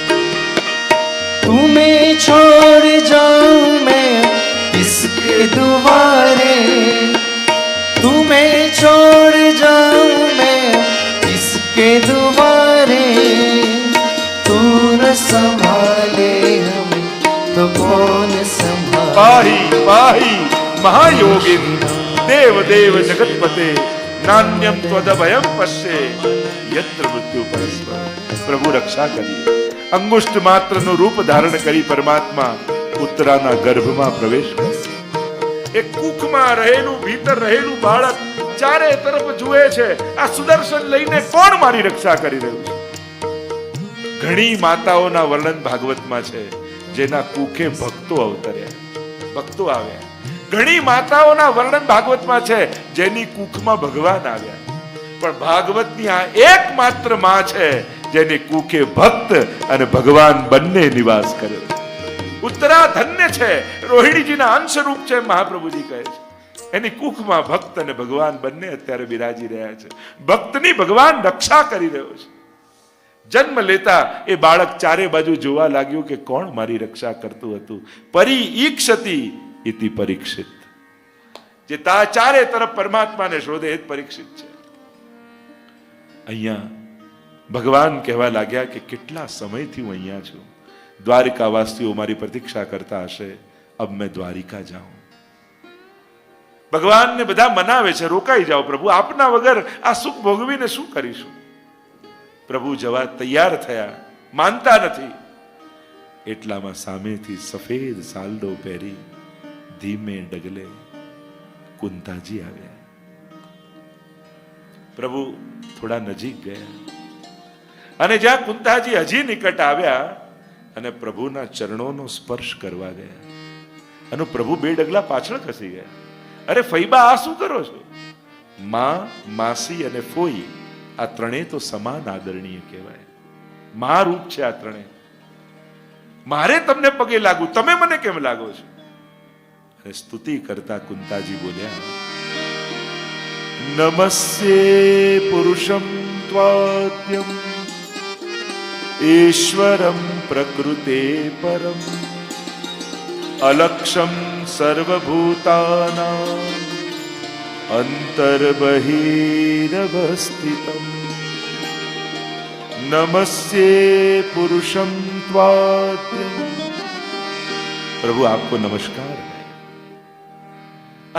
तुम्हें छोड़ जाऊं मैं किसके दुआरे, तुम्हें छोड़ जाऊं मैं किसके दुआरे. तू न संभाले हमें तो कौन संभाले. પાહી પાહી મહાયોગિન દેવ દેવ જગતપતે નાન્યમ ત્વદભયમ પશ્યે યત્ર મૃત્યુ પરસ્પર. પ્રભુ રક્ષા કરીએ. અંગુષ્ઠ માત્રનું રૂપ ધારણ કરી પરમાત્મા ઉત્તરાના ગર્ભમાં પ્રવેશ કરે. એક કુખમાં રહેલું, ભીતર રહેલું બાળક ચારે તરફ જુએ છે, આ સુદર્શન લઈને કોણ મારી રક્ષા કરી રહ્યું છે? ઘણી માતાઓના વર્ણન ભાગવતમાં છે જેના કુખે ભક્તો અવતર્યા, ભક્તો આવ્યા. ઘણી માતાઓના વર્ણન ભાગવતમાં છે જેની કુખમાં ભગવાન આવ્યા. પણ ભાગવતની આ એકમાત્ર માં છે જેની કુખે ભક્ત અને ભગવાન બંને નિવાસ કર્યો. ઉત્તરા ધન્ય છે, રોહિણીજીના અંશ રૂપ છે મહાપ્રભુજી કહે છે. એની કુખમાં ભક્ત અને ભગવાન બંને અત્યારે બિરાજી રહ્યા છે. ભક્તની ભગવાન રક્ષા કરી રહ્યો છે. જન્મ લેતા એ બાળક ચારે બાજુ જોવા લાગ્યું કે કોણ મારી રક્ષા કરતું હતું. પરિઈક્ષતિ ઇતિ પરીક્ષિત. જે ચારે તરફ પરમાત્માને શોધે એ જ પરીક્ષિત છે. અહીંયા ભગવાન કહેવા લાગ્યા કે કેટલા સમયથી હું અહીંયા છું, દ્વારિકાવાસીઓ મારી પ્રતીક્ષા કરતા હશે, અબ મેં દ્વારિકા જાઉં. ભગવાનને બધા મનાવે છે, રોકાઈ જાઓ પ્રભુ, આપના વગર આ સુખ ભોગવીને શું કરીશું. પ્રભુ જવા તૈયાર થયા, માનતા નથી. એટલામાં સામેથી સફેદ સાલડો પહેરી ધીમે ડગલે કુંતાજી આવ્યા. પ્રભુ થોડા નજીક ગયા અને જ્યાં કુંતાજી હજી નિકટ આવ્યા અને પ્રભુના ચરણોનો સ્પર્શ કરવા ગયા અને પ્રભુ 2 ડગલા પાછળ ખસી ગયા. અરે ફૈબા, આ શું કરો છો? માં, માસી અને ફોઈ આ ત્રણેય તો સમાન આદરણીય કહેવાય. મહારૂપ છે આ ત્રણેય. મારે તમને પગે લાગુ, તમે મને કેમ લાગો છો? અને સ્તુતિ કરતા કુંતાજી બોલ્યા, નમસ્યે પુરુષમ ત્વાદ્યમ ઈશ્વરમ પ્રકૃતે પરમ અલક્ષમ સર્વભૂતાનાં અંતર્બહિરવસ્થિતમ નમસ્યે પુરુષમ ત્વાદ્યમ. પ્રભુ, આપકો નમસ્કાર.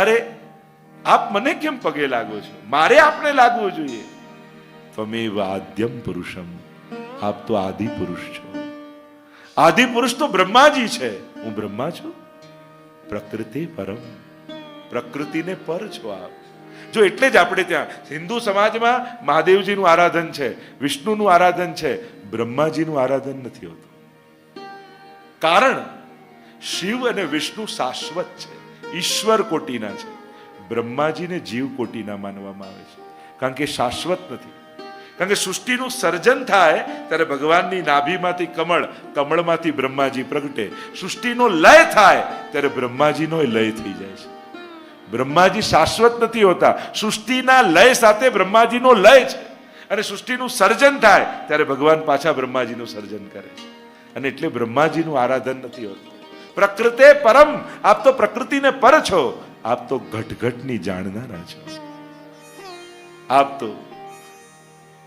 અરે આપ મને કેમ પગે લાગો છો? મારે આપને લાગવું જોઈએ. ત્વમેવ આદ્યમ પુરુષમ, આપ તો આદિ પુરુષ છો. આદિ પુરુષ તો બ્રહ્માજી છે, હું બ્રહ્મા છું. પ્રકૃતિ પરમ, પ્રકૃતિને પર છો આપ. જો એટલે જ આપણે ત્યાં હિન્દુ સમાજમાં મહાદેવજીનું આરાધન છે, વિષ્ણુનું આરાધન છે, બ્રહ્માજીનું આરાધન નથી હોતું. કારણ શિવ અને વિષ્ણુ શાશ્વત છે, ઈશ્વર કોટીના છે. બ્રહ્માજીને જીવ કોટીના માનવામાં આવે છે, કારણ કે શાશ્વત નથી. કારણ કે સૃષ્ટિનું સર્જન થાય ત્યારે ભગવાનની નાભીમાંથી કમળ, કમળમાંથી બ્રહ્માજી પ્રગટે. સૃષ્ટિનો લય થાય ત્યારે બ્રહ્માજીનો લય થઈ જાય છે. બ્રહ્માજી શાશ્વત નથી હોતા. સૃષ્ટિના લય સાથે બ્રહ્માજીનો લય છે. અને સૃષ્ટિનું સર્જન થાય ત્યારે ભગવાન પાછા બ્રહ્માજીનું સર્જન કરે છે. અને એટલે બ્રહ્માજીનું આરાધન નથી હોતું. પ્રકૃતે પરમ, આપ તો પ્રકૃતિને પર છો. આપ તો ઘટઘટની જાણનારા છો. આપ તો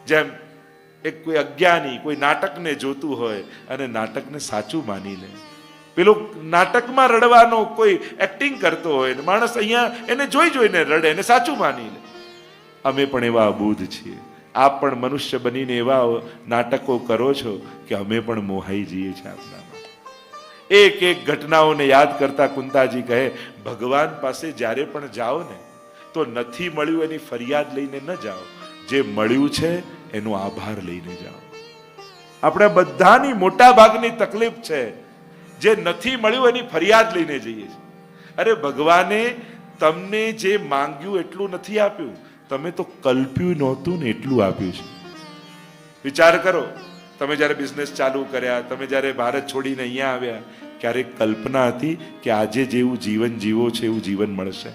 જેમ એક કોઈ અજ્ઞાની કોઈ નાટકને જોતું હોય અને નાટકને સાચું માની લે. પેલો નાટકમાં રડવાનો કોઈ એક્ટિંગ કરતો હોય ને માણસ અહીંયા એને જોઈને રડે ને સાચું માની લે. અમે પણ એવા અબૂધ છીએ. આપ પણ મનુષ્ય બનીને એવા નાટકો કરો છો કે અમે પણ મોહાઈ જઈએ છીએ આપનામાં. એક એક ઘટનાઓને યાદ કરતા કુંતાજી કહે, ભગવાન પાસે જ્યારે પણ જાઓ ને તો નથી મળ્યું એની ફરિયાદ લઈને ન જાઓ, જે મળ્યું છે એનો આભાર લઈને જાઓ. આપણે બધાની મોટા ભાગની તકલીફ છે જે નથી મળ્યું એની ફરિયાદ લઈને જઈએ છીએ. અરે ભગવાને તમને જે માંગ્યું એટલું નથી આપ્યું, તમે તો કલ્પ્યું નહોતું ને એટલું આપ્યું છે. વિચાર કરો, તમે જ્યારે બિઝનેસ ચાલુ કર્યા, તમે જ્યારે ભારત છોડીને અહીંયા આવ્યા, ક્યારેક કલ્પના હતી કે આજે જેવું જીવન જીવો છે એવું જીવન મળશે?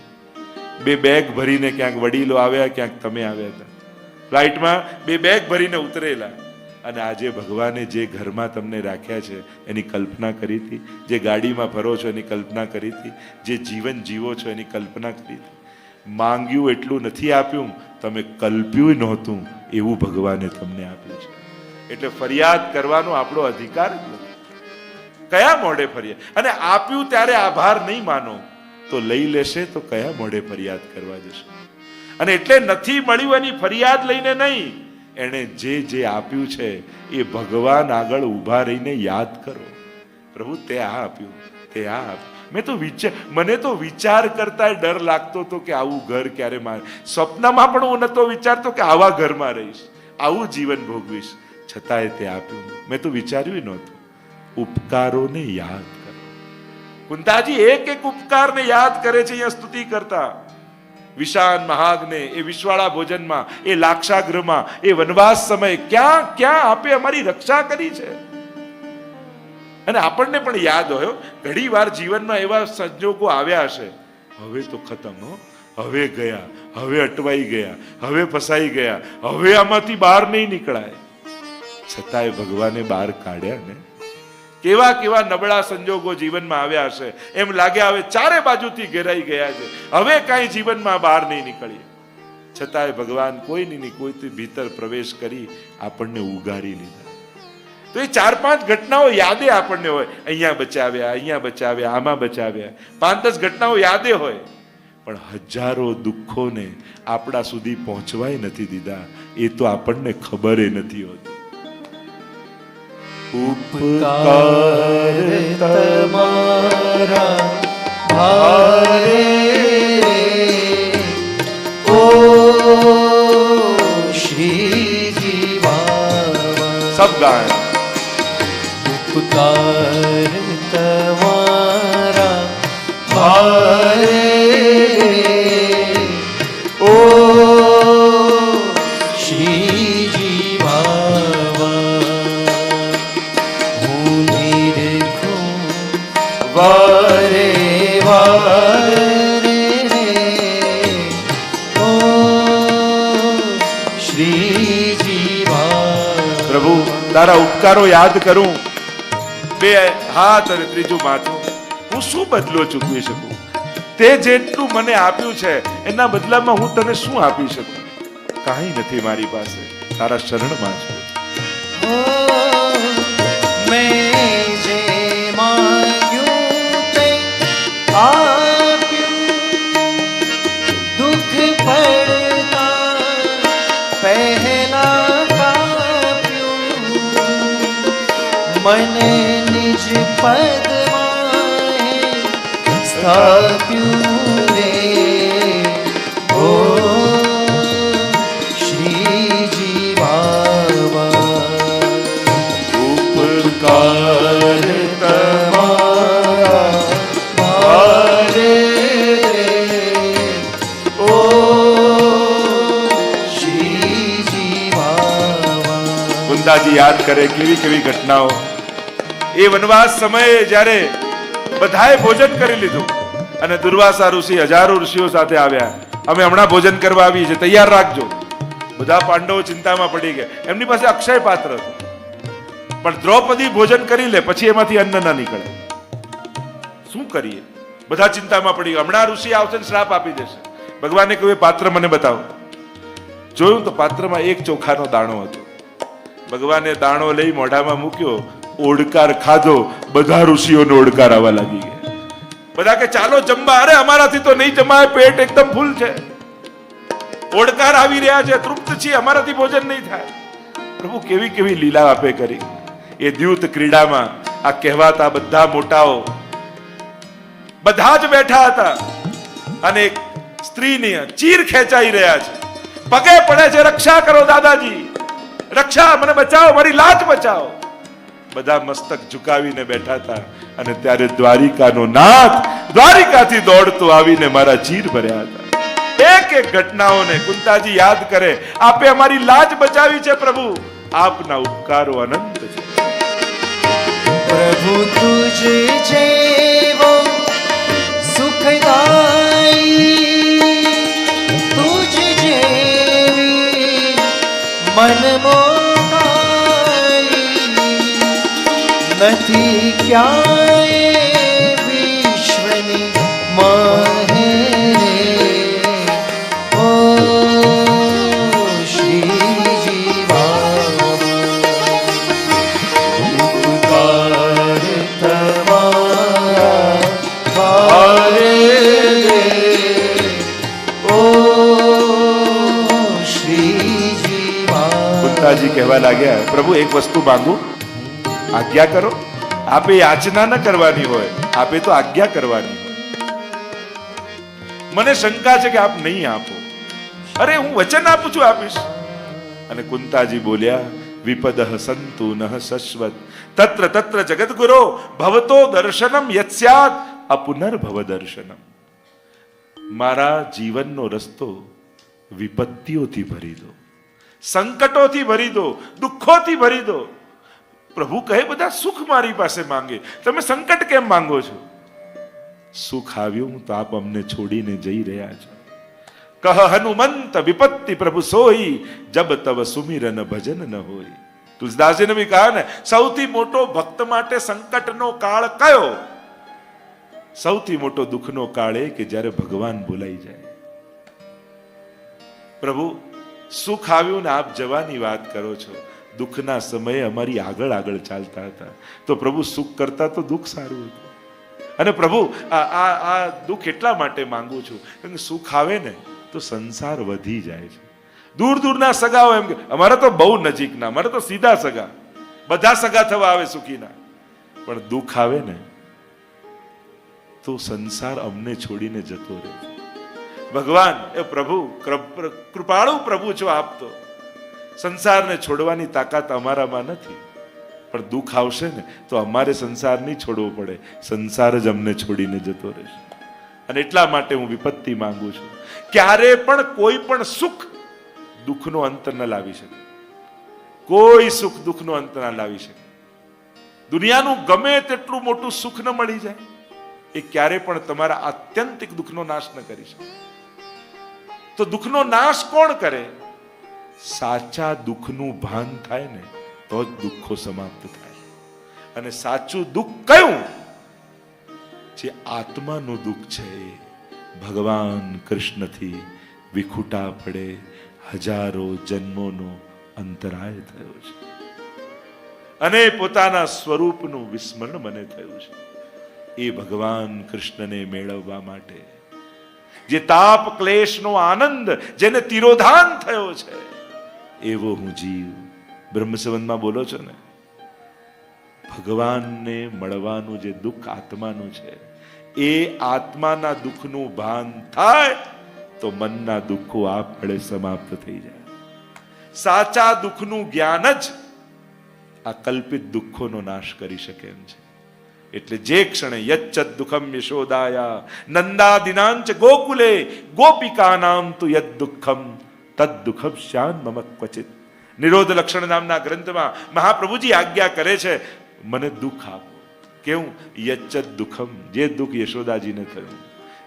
2 બેગ ભરીને ક્યાંક વડીલો આવ્યા, ક્યાંક તમે આવ્યા હતા. ફ્લાઇટમાં 2 બેગ ભરીને ઉતરેલા. અને આજે ભગવાને જે ઘરમાં તમને રાખ્યા છે એની કલ્પના કરી હતી? જે ગાડીમાં ફરો છો એની કલ્પના કરી હતી? જે જીવન જીવો છો એની કલ્પના કરી હતી? માંગ્યું એટલું નથી આપ્યું, તમે કલ્પ્યું નહોતું એવું ભગવાને તમને આપ્યું છે. એટલે ફરિયાદ કરવાનો આપણો અધિકાર જ નથી. કયા મોઢે ફરિયાદ? અને આપ્યું ત્યારે આભાર નહીં માનો તો લઈ લેશે તો કયા મોઢે ફરિયાદ કરવા જશે? અને એટલે નથી મળ્યું એની ફરિયાદ લઈને નહીં, એને જે આપ્યું છે એ ભગવાન આગળ ઊભા રહીને યાદ કરો. પ્રભુ તે આ આપ્યું, તે આ આપ્યું. મને તો વિચાર કરતા ડર લાગતો હતો કે આવું ઘર ક્યારે મારે. સ્વપ્નમાં પણ હું નતો વિચારતો કે આવા ઘરમાં રહીશ, આવું જીવન ભોગવીશ. છતાંય તે આપ્યું. મેં તો વિચાર્યું નહોતું. ઉપકારોને યાદ કરો. કુંતાજી એક એક ઉપકારને યાદ કરે છે અહીંયા સ્તુતિ કરતા. વિશાન મહાગને, એ વિશ્વાળા ભોજનમાં, એ લાક્ષાગૃહમાં, એ વનવાસ સમયે ક્યાં ક્યાં આપે અમારી રક્ષા કરી છે. અને આપણને પણ યાદ હોય, ઘણી વાર જીવનમાં એવા સંજોગો આવ્યા હશે, હવે તો ખતમ, હવે ગયા, હવે અટવાઈ ગયા, હવે ફસાઈ ગયા, હવે આમાંથી બહાર નહીં નીકળાય. છતાંય ભગવાને બહાર કાઢ્યા ને. કેવા કેવા નબળા સંજોગો જીવનમાં આવ્યા હશે, એમ લાગ્યા હવે ચારે બાજુથી ઘેરાઈ ગયા છે, હવે કાંઈ જીવનમાં બહાર નહીં નીકળીએ. છતાંય ભગવાન કોઈની કોઈથી ભીતર પ્રવેશ કરી આપણને ઉગારી લીધા. તો એ 4-5 ઘટનાઓ યાદે આપણને હોય, અહીંયા બચાવ્યા, અહીંયા બચાવ્યા, આમાં બચાવ્યા. 5-10 ઘટનાઓ યાદે હોય, પણ હજારો દુઃખોને આપણા સુધી પહોંચવાય નથી દીધા. એ તો આપણને ખબર નથી હોતી. ઉપકાર તમારા ભારે રે ઓ શ્રીજી બાવા. સબ ગાય. ઉપકાર તમારા ભારે રે ઓ શ્રીજી બાવા. હું નિરખું વારે વારે રે ઓ શ્રીજી બાવા. પ્રભુ તારા ઉપકારો યાદ કરું, બે હાથ અને ત્રીજું માથું, હું શું બદલો ચૂકવી શકું? તે જેટલું મને આપ્યું છે એના બદલામાં હું તને શું આપી શકું? કાંઈ નથી મારી પાસે, તારા શરણમાં છું. ઓ મેં જે માંગ્યું તે આપ્યું, દુઃખ પડતા પહેલા કાપ્યું, મને નિજ પદમાં સ્થાપ્યું રે ઓ શ્રીજી બાવા. ઉપકાર તમારા ભારે રે ઓ શ્રીજી બાવા. કુંતાજી યાદ કરે કેવી કેવી ઘટનાઓ. એ વનવાસ સમયે જ્યારે બધાએ ભોજન કરી લીધું અને દુર્વાસા ઋષિ હજારો ઋષિઓ સાથે આવ્યા, અમે હમણાં ભોજન કરવા આવીએ છીએ, તૈયાર રાખજો. બધા પાંડવો ચિંતામાં પડી ગયા. એમની પાસે અક્ષય પાત્ર હતું, પણ દ્રૌપદી ભોજન કરી લે પછી એમાંથી અન્ન ના નીકળે. શું કરીએ? બધા ચિંતામાં પડી ગયા. હમણાં ઋષિ આવશે ને શ્રાપ આપી દેશે. ભગવાને કહ્યું, એ પાત્ર મને બતાવો. જોયું તો પાત્રમાં એક ચોખાનો દાણો હતો. ભગવાને દાણો લઈ મોઢામાં મૂક્યો, ઓડકાર ખાધો. બધા ઋષિઓને ઓડકાર આવવા લાગી ગયા. બધા કે ચાલો જમવા. અરે અમારાથી તો નહીં જમાય, પેટ એકદમ ફૂલ છે. ઓડકાર આવી રહ્યા છે, તૃપ્ત છીએ, અમારાથી ભોજન નહીં થાય. પ્રભુ કેવી કેવી લીલા આપે કરી. એ દ્યુત ક્રીડામાં આ કહેવાતા બધા મોટાઓ બધા જ બેઠા હતા અને એક સ્ત્રીની ચીર ખેંચાઈ રહ્યા છે, પગે પડે છે, રક્ષા કરો દાદાજી, રક્ષા, મને બચાવો, મારી લાજ બચાવો. બધા મસ્તક ઝુકાવીને બેઠા હતા અને ત્યારે દ્વારિકાનો નાથ દ્વારિકાથી દોડતો આવીને મારા ચીર ભર્યા હતા. એક એક ઘટનાઓને કુંતાજી યાદ કરે. આપે અમારી લાજ બચાવી છે પ્રભુ, આપના ઉપકારો અનંત છે. પ્રભુ તુજ જેવો સુખદાયી, તુજ જેવી મનમોહાઈ નથી ક્યાંય વિશ્વની માહે ઓ શ્રીજી બાવા. ઉપકાર તમારા ભારે ઓ શ્રીજી બાવા. કુંતાજી કહેવા લાગ્યા, પ્રભુ એક વસ્તુ માંગુ, આજ્ઞા કરો. આપે યાચના ન કરવાની હોય, આપે તો આજ્ઞા કરવાની હોય. મને શંકા છે કે આપ નહીં આપો. અરે હું વચન આપું છું, આપીશ. અને કુંતાજી બોલ્યા, વિપદઃ સંતુ નઃ શશ્વત તત્ર તત્ર જગદગુરો ભવતો દર્શનમ યત્સ્યાદ અપુનર્ભવ દર્શનમ. મારા જીવનનો રસ્તો વિપત્તિઓથી ભરી દો, સંકટોથી ભરી દો, દુઃખોથી ભરી દો. પ્રભુ કહે બધા સુખ મારી પાસે માંગે, તમે સંકટ કેમ માંગો છો? સુખ આવ્યું તો આપ અમને છોડીને જઈ રહ્યા છો. કહ હનુમંત વિપત્તિ પ્રભુ સોઈ, જબ તવ સુમિરન ભજન ન હોય. તુલસીદાસજીને બી કહા ને, સૌથી મોટો ભક્ત માટે સંકટનો કાળ કયો? સૌથી મોટો દુઃખનો કાળ એ કે જ્યારે ભગવાન ભૂલાઈ જાય. પ્રભુ સુખ આવ્યું ને આપ જવાની વાત કરો છો. દુઃખના સમયે અમારી આગળ આગળ ચાલતા હતા, તો પ્રભુ સુખ કરતા તો દુઃખ સારું હતું. અને પ્રભુ આ દુઃખ એટલા માટે માંગુ છું કે સુખ આવે ને તો સંસાર વધી જાય છે. દૂર દૂરના સગાઓ એમ કે અમારા તો બહુ નજીકના, અમારા તો સીધા સગા, બધા સગા થવા આવે સુખીના, પણ દુઃખ આવે ને તો સંસાર અમને છોડીને જતો રહે. ભગવાન એ પ્રભુ કૃપાળુ પ્રભુ છો આપ તો. સંસારને છોડવાની તાકાત અમારામાં નથી, પણ દુઃખ આવશે ને તો અમારે સંસાર નહીં છોડવો પડે, સંસાર જ અમને છોડીને જતો રહેશે. અને એટલા માટે હું વિપત્તિ માંગુ છું. ક્યારે પણ કોઈ પણ સુખ દુઃખનો અંત ન લાવી શકે. કોઈ સુખ દુઃખનો અંત ના લાવી શકે. દુનિયાનું ગમે તેટલું મોટું સુખ ન મળી જાય, એ ક્યારે પણ તમારા આત્યંતિક દુઃખનો નાશ ન કરી શકે. તો દુઃખનો નાશ કોણ કરે? સાચા દુઃખનું ભાન થાય ને તો જ દુઃખો સમાપ્ત થાય. અને સાચું દુઃખ કયું? જે આત્માનું દુઃખ છે. ભગવાન કૃષ્ણથી વિખૂટા પડે હજારો જન્મોનો અંતરાય થયો છે, અને પોતાના સ્વરૂપનું વિસ્મરણ મને થયું છે. એ ભગવાન કૃષ્ણને મેળવવા માટે જે તાપ ક્લેશનો આનંદ જેને તિરોધાન થયો છે, એવો હું જીવ. બ્રહ્મ સંબંધમાં બોલો છો ને, ભગવાનને મળવાનું જે દુઃખ આત્માનું છે, એ આત્માના દુઃખનું ભાન થાય તો મનના દુઃખો આપમેળે સમાપ્ત થઈ જાય. સાચા દુઃખનું જ્ઞાન જ આ કલ્પિત દુઃખોનો નાશ કરી શકે એમ છે. એટલે જે ક્ષણે યચ્ચત દુઃખમ યશોદાયા નંદાદિનાંચ ગોકુલે ગોપિકાનામ તુ યદ દુઃખમ તદ દુઃખમ શ્યાન મમ ક્વચિત. નિરોધ લક્ષણ નામના ગ્રંથમાં મહાપ્રભુજી આજ્ઞા કરે છે, મને દુઃખ આપો. કેવું? યચ્ચત દુઃખમ, જે દુઃખ યશોદાજીને થયું,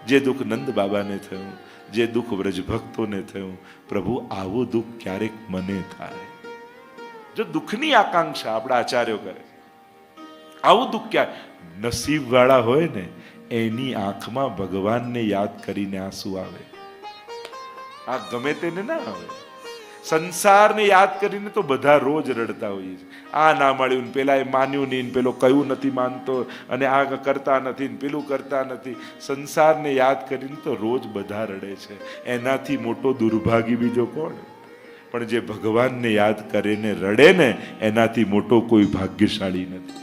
જે દુઃખ નંદ બાબાને થયું, જે દુઃખ વ્રજ ભક્તોને થયું, પ્રભુ આવું દુઃખ ક્યારેક મને થાય. જો દુઃખની આકાંક્ષા આપણા આચાર્યો કરે, આવું દુઃખ ક્યાં? નસીબ વાળા હોય ને એની આંખમાં ભગવાનને યાદ કરીને આંસુ આવે. આ ગમે તેને ના આવે. સંસારને યાદ કરીને તો બધા રોજ રડતા હોઈએ છે. આ ના મળ્યું, પેલા એ માન્યું નહીં, પેલો કયું નથી માનતો, અને આ કરતા નથી, પેલું કરતા નથી. સંસારને યાદ કરીને તો રોજ બધા રડે છે. એનાથી મોટો દુર્ભાગી બીજો કોણ? પણ જે ભગવાનને યાદ કરીને રડે ને, એનાથી મોટો કોઈ ભાગ્યશાળી નથી.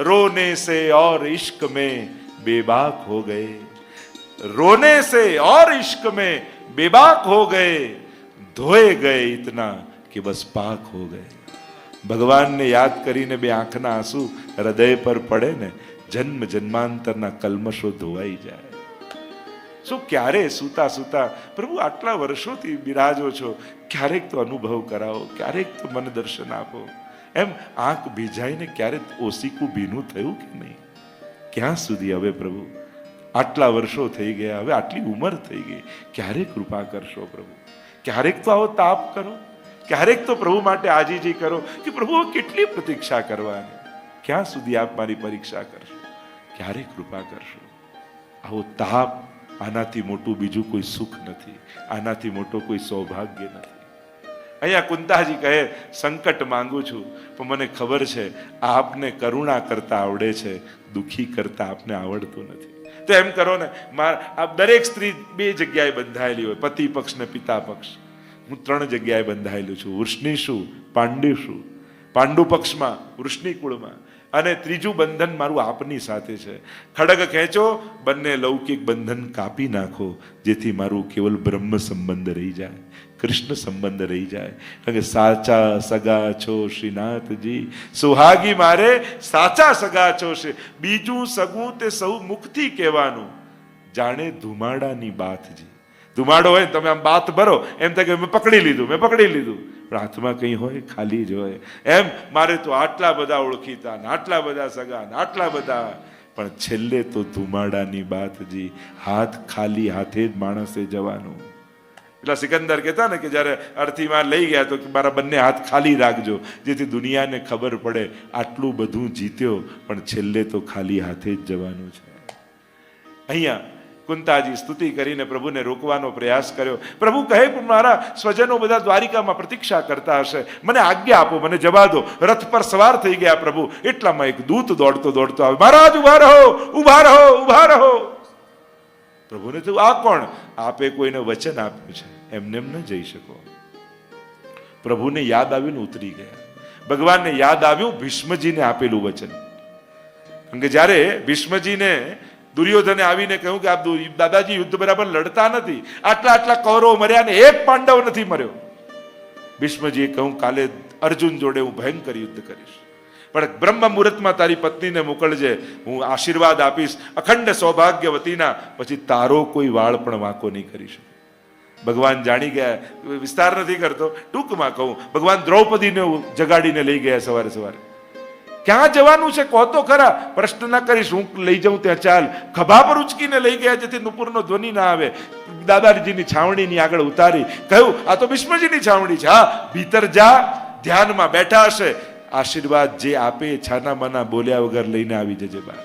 રોને से और इश्क में बेबाक हो गए, रोने से और इश्क में बेबाक हो गए, धोए गए इतना कि बस पाक हो गए. ભગવાનને યાદ કરીને બે આંખના આંસુ હૃદય પર પડે ને, જન્મ જન્માંતરના કલ્મશો ધોવાઈ જાય. શું ક્યારે સૂતા સૂતા પ્રભુ આટલા વર્ષોથી બિરાજો છો, ક્યારેક તો અનુભવ કરાવો, ક્યારેક તો મને દર્શન આપો. એમ આંખ ભીજાઈને ક્યારે ઓસીકું ભીનું થયું કે નહીં? ક્યાં સુધી હવે પ્રભુ? આટલા વર્ષો થઈ ગયા, હવે આટલી ઉંમર થઈ ગઈ, ક્યારે કૃપા કરશો પ્રભુ? ક્યારેક તો આવો તાપ કરો, ક્યારેક તો પ્રભુ માટે આજીજી કરો કે પ્રભુ કેટલી પ્રતીક્ષા કરવાની, ક્યાં સુધી આપ મારી પરીક્ષા કરશો? ક્યારે કૃપા કરશો? આવો તાપ, આનાથી મોટું બીજું કોઈ સુખ નથી, આનાથી મોટો કોઈ સૌભાગ્ય નથી. અહીંયા કુંતાજી કહે, સંકટ માંગુ છું, પણ મને ખબર છે આપને કરુણા કરતા આવડે છે, દુખી કરતા આપને આવડતું નથી. તો એમ કરો ને, દરેક સ્ત્રી બે જગ્યાએ બંધાયેલી હોય, પતિ પક્ષ ને પિતા પક્ષ. હું 3 જગ્યાએ બંધાયેલું છું. વૃષ્ણિ શું, પાંડુ શું. પાંડુ પક્ષમાં, વૃષ્ણિ કુળમાં, અને ત્રીજું બંધન મારું આપની સાથે છે. ખડગ ખેંચો, બંને લૌકિક બંધન કાપી નાખો, જેથી મારું કેવલ બ્રહ્મ સંબંધ રહી જાય, કૃષ્ણ સંબંધ રહી જાય. કારણ કે સાચા સગા છો શ્રીનાથજી, સુહાગી મારે સાચા સગા છો શ્રી. બીજું સગું તે સૌ મુખથી કહેવાનું, જાણે ધુમાડાની બાથજી. ધુમાડો હોય તમે આમ બાથ ભરો, એમ થાય કે મેં પકડી લીધું, મેં પકડી લીધું, પણ હાથમાં કંઈ હોય ખાલી જ હોય. એમ મારે તો આટલા બધા ઓળખીતા, આટલા બધા સગા, આટલા બધા, પણ છેલ્લે તો ધુમાડાની બાથજી. હાથ ખાલી હાથે જ માણસે જવાનું. એટલે સિકંદર કહેતા ને કે જયારે અર્થીમાં લઈ ગયા તો મારા બંને હાથ ખાલી રાખજો, જેથી દુનિયાને ખબર પડે આટલું બધું જીત્યો, પણ છેલ્લે તો ખાલી હાથે જ જવાનું છે. અહીંયા કુંતાજી સ્તુતિ કરીને પ્રભુને રોકવાનો પ્રયાસ કર્યો. પ્રભુ કહે, મારા સ્વજનો બધા દ્વારિકામાં પ્રતીક્ષા કરતા હશે, મને આજ્ઞા આપો, મને જવા દો. રથ પર સવાર થઈ ગયા પ્રભુ, એટલામાં એક દૂત દોડતો દોડતો આવે. મહારાજ ઉભા રહો, ઉભા રહો, ઉભા રહો. પ્રભુને તો આ કોણ? આપે કોઈને વચન આપ્યું છે, એમને એમ ન જઈ શકો. પ્રભુને યાદ આવીને ઉતરી ગયા. ભગવાનને યાદ આવ્યું ભીષ્મજીને આપેલું વચન. કારણ કે જ્યારે ભીષ્મજીને દુર્યોધને આવીને કહ્યું કે આપ દાદાજી યુદ્ધ બરાબર લડતા નથી, આટલા કૌરવો મર્યા ને એક પાંડવ નથી મર્યો. ભીષ્મજીએ કહ્યું કાલે અર્જુન જોડે હું ભયંકર યુદ્ધ કરીશ, પણ બ્રહ્મ મુહૂર્તમાં તારી પત્નીને મોકલજે, હું આશીર્વાદ આપીશ અખંડ સૌભાગ્યવતીના, પછી તારો કોઈ વાળ પણ વાંકો નહીં કરી શકે. ભગવાન જાણી ગયા, વિસ્તાર નથી કરતો, ટૂંકમાં કહું, ભગવાન દ્રૌપદીને જગાડીને લઈ ગયા સવારે સવારે. ક્યાં જવાનું છે કહો તો ખરા, પ્રશ્ન ના કરીશ, હું લઈ જાઉં ત્યાં ચાલ. ખભા પર ઉચકીને લઈ ગયા જેથી નુપુરનો ધ્વનિ ના આવે. દાદાજીની છાવણીની આગળ ઉતારી, કહ્યું આ તો ભીષ્મજીની છાવણી છે, હા ભીતર જા, ધ્યાનમાં બેઠા હશે, આશીર્વાદ જે આપે છાના માના બોલ્યા વગર લઈને આવી જજે બહાર.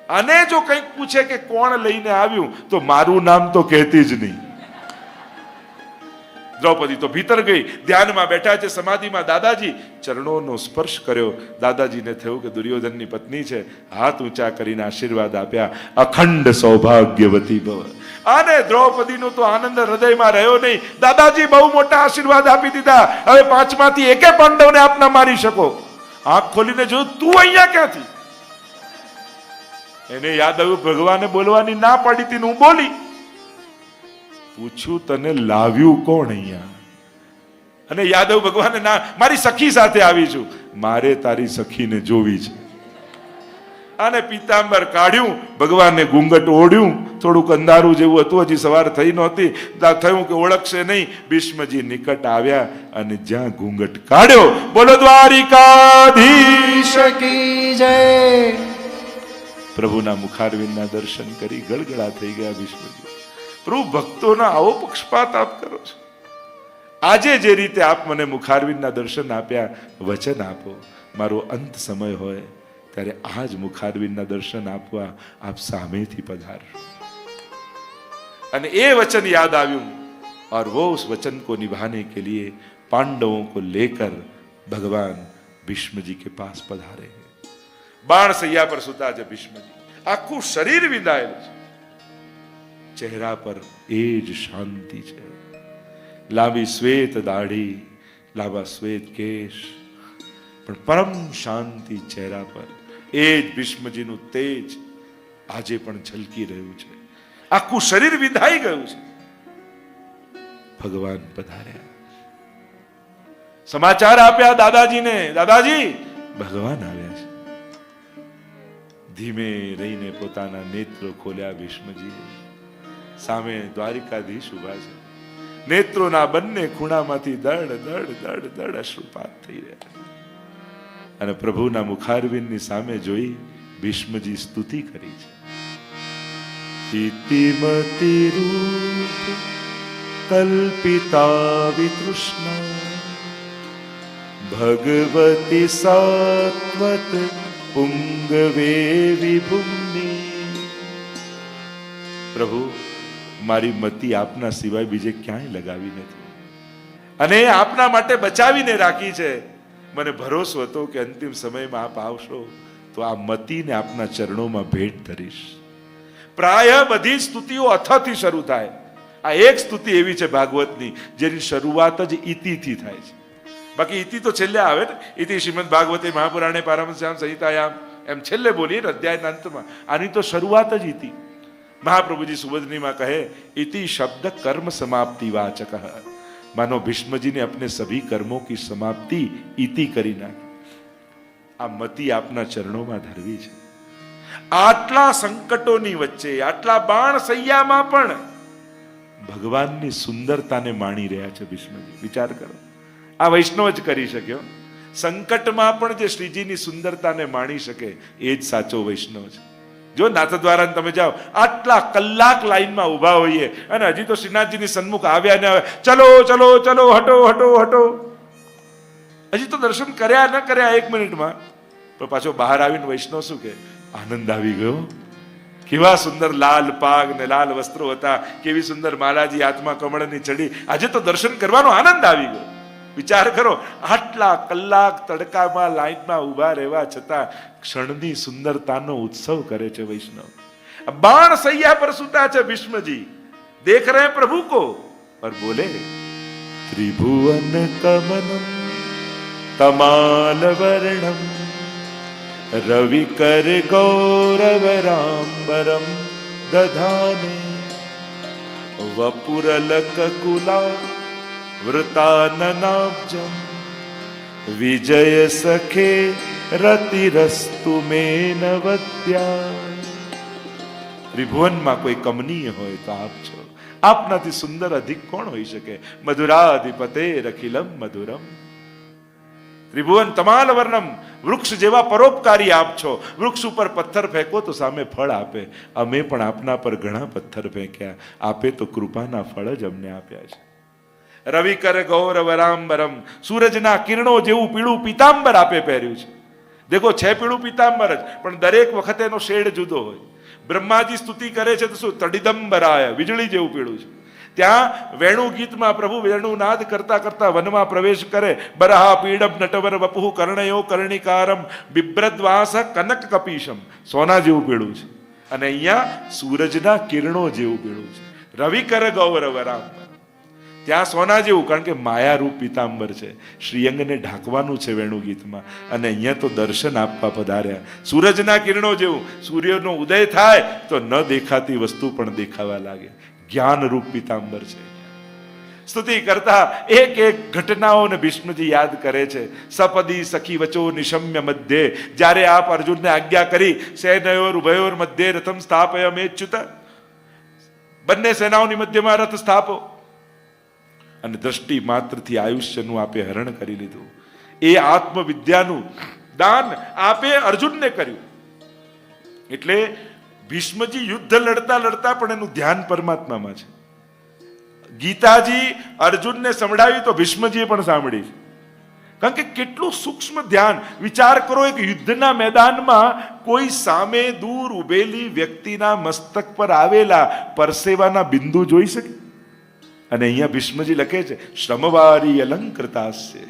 અને જો કંઈક પૂછે કે કોણ લઈને આવ્યું તો મારું નામ તો કહેતી જ નહીં. દ્રૌપદી તો ભીતર ગઈ, ધ્યાનમાં બેઠા છે, સમાધિમાં. દાદાજી ચરણોનો સ્પર્શ કર્યો. દાદાજીને થયું કે દુર્યોધનની પત્ની છે, હાથ ઊંચા કરીને આશીર્વાદ આપ્યા, અખંડ સૌભાગ્યવતી ભવ. અને દ્રૌપદીનો તો આનંદ હૃદયમાં રહ્યો નહીં. દાદાજી બહુ મોટા આશીર્વાદ આપી દીધા, હવે 5 માંથી એકે પાંડવને આપ ના મારી શકો. આંખ ખોલીને જોયું, તું અહીંયા ક્યાંથી? એને યાદ આવ્યું ભગવાને બોલવાની ના પાડી હતી, હું બોલી. પૂછ્યું તને લાવ્યું કોણ અહીંયા? અને યાદવ ભગવાને ના, મારી સખી સાથે આવી છું, મારે તારી સખીને જોવી છે. અને પીતાંબર કાઢ્યું, ભગવાનને ઘૂંઘટ ઓઢ્યું, થોડુંક અંધારું જેવું હતું, હજી સવાર થઈ નહોતી, થયું કે ઓળખશે નહીં. ભીષ્મજી નિકટ આવ્યા અને જ્યાં ઘૂંઘટ કાઢ્યો, બોલો દ્વારિકાધીશ કી જય. પ્રભુના મુખારવિંદના દર્શન કરી ગળગળા થઈ ગયા ભીષ્મજી. પ્રભુ ભક્તોના આવો પક્ષપાત આપ કરો છો. આજે જે રીતે આપ મને મુખારવિંદના દર્શન આપ્યા, વચન આપો મારો અંત સમય હોય ત્યારે આ જ મુખારવિંદના દર્શન આપવા આપ સામેથી પધારશો. અને એ વચન યાદ આવ્યું और वो उस वचन को निभाने के लिए पांडवों को लेकर भगवान भीष्म जी के पास पधारे हैं. बाण सैया पर सुता છે ભીષ્મજી, આખું શરીર વિંધાયેલું છે, ચહેરા પર એ જ શાંતિ છે. લાંબી શ્વેત દાઢી, લાંબા શ્વેત કેશ, પણ પરમ શાંતિ ચહેરા પર. એ જ ભીષ્મજીનું તેજ આજે પણ ઝલકી રહ્યું છે. આખું શરીર વિંધાઈ ગયું છે. ભગવાન પધાર્યા, સમાચાર આપ્યા દાદાજીને, દાદાજી ભગવાન આવ્યા છે. ધીમે રહીને પોતાના નેત્રો ખોલ્યા ભીષ્મજીએ. સામે દ્વારિકાધીશ ઉભા છે. નેત્રોના બંને ખૂણામાંથી દડ દડ દડ દડ અશ્રુપાત થઈ રહ્યા. અને પ્રભુના મુખારવિંદની સામે જોઈ ભીષ્મજી સ્તુતિ કરી છે. ઇતિમતિ રૂપ કલ્પિતા વિતૃષ્ણા ભગવતી સાત્વત પુંગવે વિભુમ્ની. પ્રભુ મારી મતિ આપના સિવાય બીજે ક્યાંય લગાવી નથી અને આપના માટે બચાવીને રાખી છે. મને ભરોસો હતો કે અંતિમ સમયમાં આપ આવશો તો આ મતિને આપના ચરણોમાં ભેટ ધરીશ. પ્રાય બધી સ્તુતિઓ અથથી શરૂ થાય. આ એક સ્તુતિ એવી છે ભાગવતની જેની શરૂઆત જ ઇતિથી થાય છે. બાકી ઇતિ તો છેલ્લે આવે ને, ઇતિ શ્રીમદ ભાગવતે મહાપુરાણે પારમહંસ્યામ સંહિતાયામ એમ છેલ્લે બોલીએ ને અધ્યાયના અંતમાં. આની તો શરૂઆત જ ઇતિ. મહાપ્રભુજી સુબોધનીમાં કહે, इति शब्द कर्म समाप्ति वाचक. मानो भीष्म जी ने अपने सभी कर्मों की समाप्ति इति करी नाखी. आ मति आपना चरणों में धरवी છે. આટલા સંકટોની વચ્ચે, આટલા બાણ સૈયામાં પણ ભગવાનની સુંદરતાને માણી રહ્યા છે ભીષ્મજી. વિચાર કરો, આ વૈષ્ણવ જ કરી શક્યો. સંકટમાં પણ જે શ્રીજીની સુંદરતાને માણી શકે એ જ સાચો વૈષ્ણવ છે. જો નાથદ્વારા તમે જાઓ, આટલા કલાક લાઈનમાં ઉભા હોઈએ અને હજી તો શ્રીનાથજીની સન્મુખ આવ્યા ને ચલો ચલો ચલો હટો હટો હટો, હજી તો દર્શન કર્યા ન કર્યા 1 મિનિટમાં, પણ પાછો બહાર આવીને વૈષ્ણવ શું કે, આનંદ આવી ગયો. કેવા સુંદર લાલ પાગ ને લાલ વસ્ત્રો હતા, કેવી સુંદર માલાજી હાથમાં કમળની ચડી, આજે તો દર્શન કરવાનો આનંદ આવી ગયો. વિચાર કરો, આટલા કલાક તડકામાં લાઈનમાં ઉભા રહેવા છતાં ક્ષણની સુંદરતાનો ઉત્સવ કરે છે વૈષ્ણવ. બાણ સૈયા પર સુતા છે ભીષ્મજી, દેખ રહે પ્રભુ को और बोले, त्रिभुवन कमनम તમાલ વર્ણમ રવિકર ગૌરવરાંબરમ દધાને વપુરલકકુલા વૃતાનનાબ્જમ વિજય સખે રતિરસ્તુ મેનવત્યા. ત્રિભુવનમાં કોઈ કમનીય હોય તો આપ છો. આપનાથી સુંદર અધિક કોણ હોઈ શકે? મધુરાધિપતે રખિલમ મધુરમ. ત્રિભુવન તમાલ વર્ણમ, વૃક્ષ જેવા પરોપકારી આપ છો. વૃક્ષ ઉપર પથ્થર ફેંકો તો સામે ફળ આપે. અમે પણ આપના પર ઘણા પથ્થર ફેંક્યા, આપે તો કૃપાના ફળ જ અમને આપ્યા છે. રવિકર ગૌરવરાંબરમ, સૂરજના કિરણો જેવું પીળું પીતાંબર આપે પહેર્યું છે. દેખો છે પીળું પીતાંબર જ, પણ દરેક વખતે એનો શેડ જુદો હોય. બ્રહ્માજી સ્તુતિ કરે છે તો શું? તડિદંબરાય, વીજળી જેવું પીળું છે. ત્યાં વેણુ ગીતમાં પ્રભુ વેણુનાદ કરતા કરતા વનમાં પ્રવેશ કરે. બરહા પીડમ નટવર વપુઃ કર્ણયો કર્ણિકારમ બિભ્રદ્વાસ કનક કપીશમ, સોના જેવું પીળું છે. અને અહીંયા સૂરજના કિરણો જેવું પીળું છે. રવિકર ગૌરવરામ, ત્યાં સોના જેવું, કારણ કે માયારૂપ પીતાંબર છે. શ્રીઅંગને ઢાંકવાનું છે વેણુ ગીતમાં. અને અહીંયા તો દર્શન આપવા પધાર્યા. સૂરજના કિરણો જેવું, સૂર્યનો ઉદય થાય તો ન દેખાતી વસ્તુ પણ દેખાવા લાગે. જ્ઞાન રૂપ પીતાંબર છે. સ્તુતિ કરતા એક એક ઘટનાઓને ભીષ્મજી યાદ કરે છે. સપદી સખી વચો નિશમ્ય મધ્યે, જ્યારે આપ અર્જુનને આજ્ઞા કરી સેનયોર ઉભયોર મધ્યે રથમ સ્થાપય મેચ્યુત, બંને સેનાઓની મધ્યમાં રથ સ્થાપો. અને દ્રષ્ટિ માત્રથી આયુષ્યનું આપે હરણ કરી લીધું. એ આત્મવિદ્યાનું દાન આપે અર્જુનને કર્યું. એટલે ભીષ્મજી યુદ્ધ લડતા લડતા પણ એનું ધ્યાન પરમાત્મામાં છે. ગીતાજી અર્જુનને સંભળાવી તો ભીષ્મજીએ પણ સાંભળી. કારણ કે કેટલું સૂક્ષ્મ ધ્યાન. વિચાર કરો, એક યુદ્ધના મેદાનમાં કોઈ સામે દૂર ઉભેલી વ્યક્તિના મસ્તક પર આવેલા પરસેવાના બિંદુ જોઈ શકે? અને અહીંયા ભીષ્મજી લખે છે શ્રમવારી અલંકૃતાસ્ય.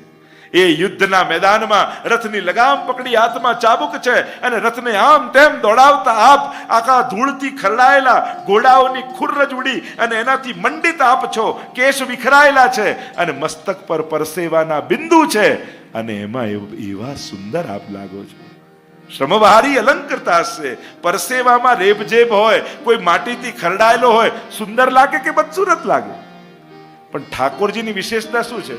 એ યુદ્ધના મેદાનમાં રથની લગામ પકડી હાથમાં ચાબુક છે અને રથને આમ તેમ દોડાવતા આપ આખા ધૂળથી ખરડાયેલા ઘોડાઓની ખુર્રજ ઉડી અને એનાથી મંડિત આપ છો. કેશ વિખરાયેલા છે અને મસ્તક પર પરસેવાના બિંદુ છે અને એમાં એવા સુંદર આપ લાગો છો. શ્રમવારી અલંકૃતાસ્ય, પરસેવામાં રેબજેબ હોય, કોઈ માટીથી ખરડાયેલો હોય, સુંદર લાગે કે બદસુરત લાગે? પણ ઠાકોરજીની વિશેષતા શું છે?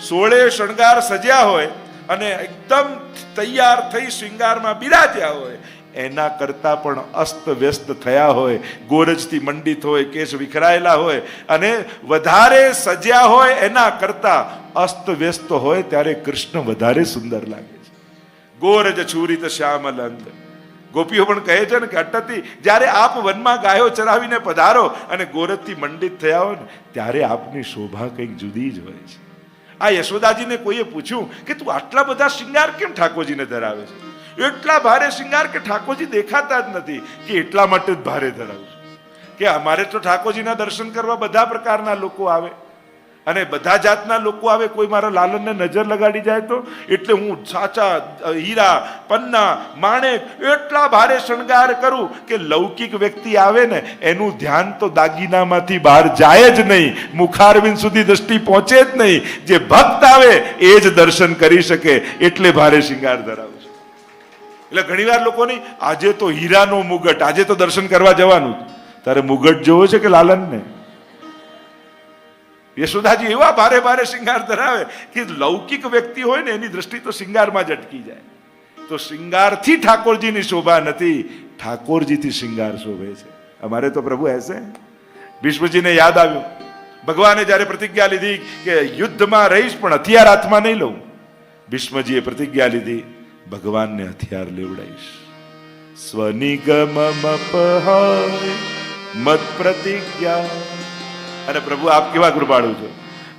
16 શણગાર સજ્યા હોય અને એકદમ તૈયાર થઈ શૃંગારમાં બિરાજ્યા હોય, એના કરતા પણ અસ્ત વ્યસ્ત થયા હોય, ગોરજથી મંડિત હોય, કેશ વિખરાયેલા હોય અને વધારે સજ્યા હોય એના કરતા અસ્ત વ્યસ્ત હોય ત્યારે કૃષ્ણ વધારે સુંદર લાગે છે. ગોરજ છૂરિત શ્યામલ અંગ. ગોપીઓ પણ કહે છે ને કે અટતી જ્યારે આપ વનમાં ગાયો ચરાવીને પધારો અને ગોરજથી મંડિત થયા હોય ને ત્યારે આપની શોભા કંઈક જુદી જ હોય છે. આ યશોદાજીને કોઈએ પૂછ્યું કે તું આટલા બધા શૃંગાર કેમ ઠાકોરજીને ધરાવે છે? એટલા ભારે શૃંગાર કે ઠાકોરજી દેખાતા જ નથી. કે એટલા માટે જ ભારે ધરાવું છું. કે અમારે તો ઠાકોરજીના દર્શન કરવા બધા પ્રકારના લોકો આવે અને બધા જાતના લોકો આવે. કોઈ મારા લાલનને નજર લગાડી જાય તો એટલે હું સાચા હીરા, પન્ના, માણેક એટલા ભારે શણગાર કરું કે લૌકિક વ્યક્તિ આવે ને એનું ધ્યાન તો દાગીનામાંથી બહાર જાય જ નહીં, મુખારવિંદ સુધી દ્રષ્ટિ પહોંચે જ નહીં. જે ભક્ત આવે એ જ દર્શન કરી શકે એટલે ભારે શૃંગાર ધરાવું છું. એટલે ઘણીવાર લોકોની આજે તો હીરાનો મુગટ, આજે તો દર્શન કરવા જવાનું, તારે મુગટ જોવો છે કે લાલનને? યશોદાજી એવા ભારે ભારે શિંગાર ધરાવે કે લૌકિક વ્યક્તિ હોય ને એની દ્રષ્ટિ તો શિંગારમાં જ અટકી જાય. તો શિંગારથી ઠાકોરજીની શોભા નથી, ઠાકોરજીથી શિંગાર શોભે છે. અમારે તો પ્રભુ એસે. ભીષ્મજીને યાદ આવ્યું, ભગવાને જ્યારે પ્રતિજ્ઞા લીધી કે યુદ્ધમાં રહીશ પણ હથિયાર હાથમાં નહીં લઉં. ભીષ્મજીએ પ્રતિજ્ઞા લીધી, ભગવાનને હથિયાર લેવડાઈશ. સ્વનિગમમપહાય મત પ્રતિજ્ઞા. અને પ્રભુ આપ કેવા કૃપાળુ છો.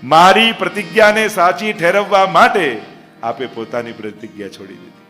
મારી પ્રતિજ્ઞાને સાચી ઠેરવવા માટે આપે પોતાની પ્રતિજ્ઞા છોડી દીધી.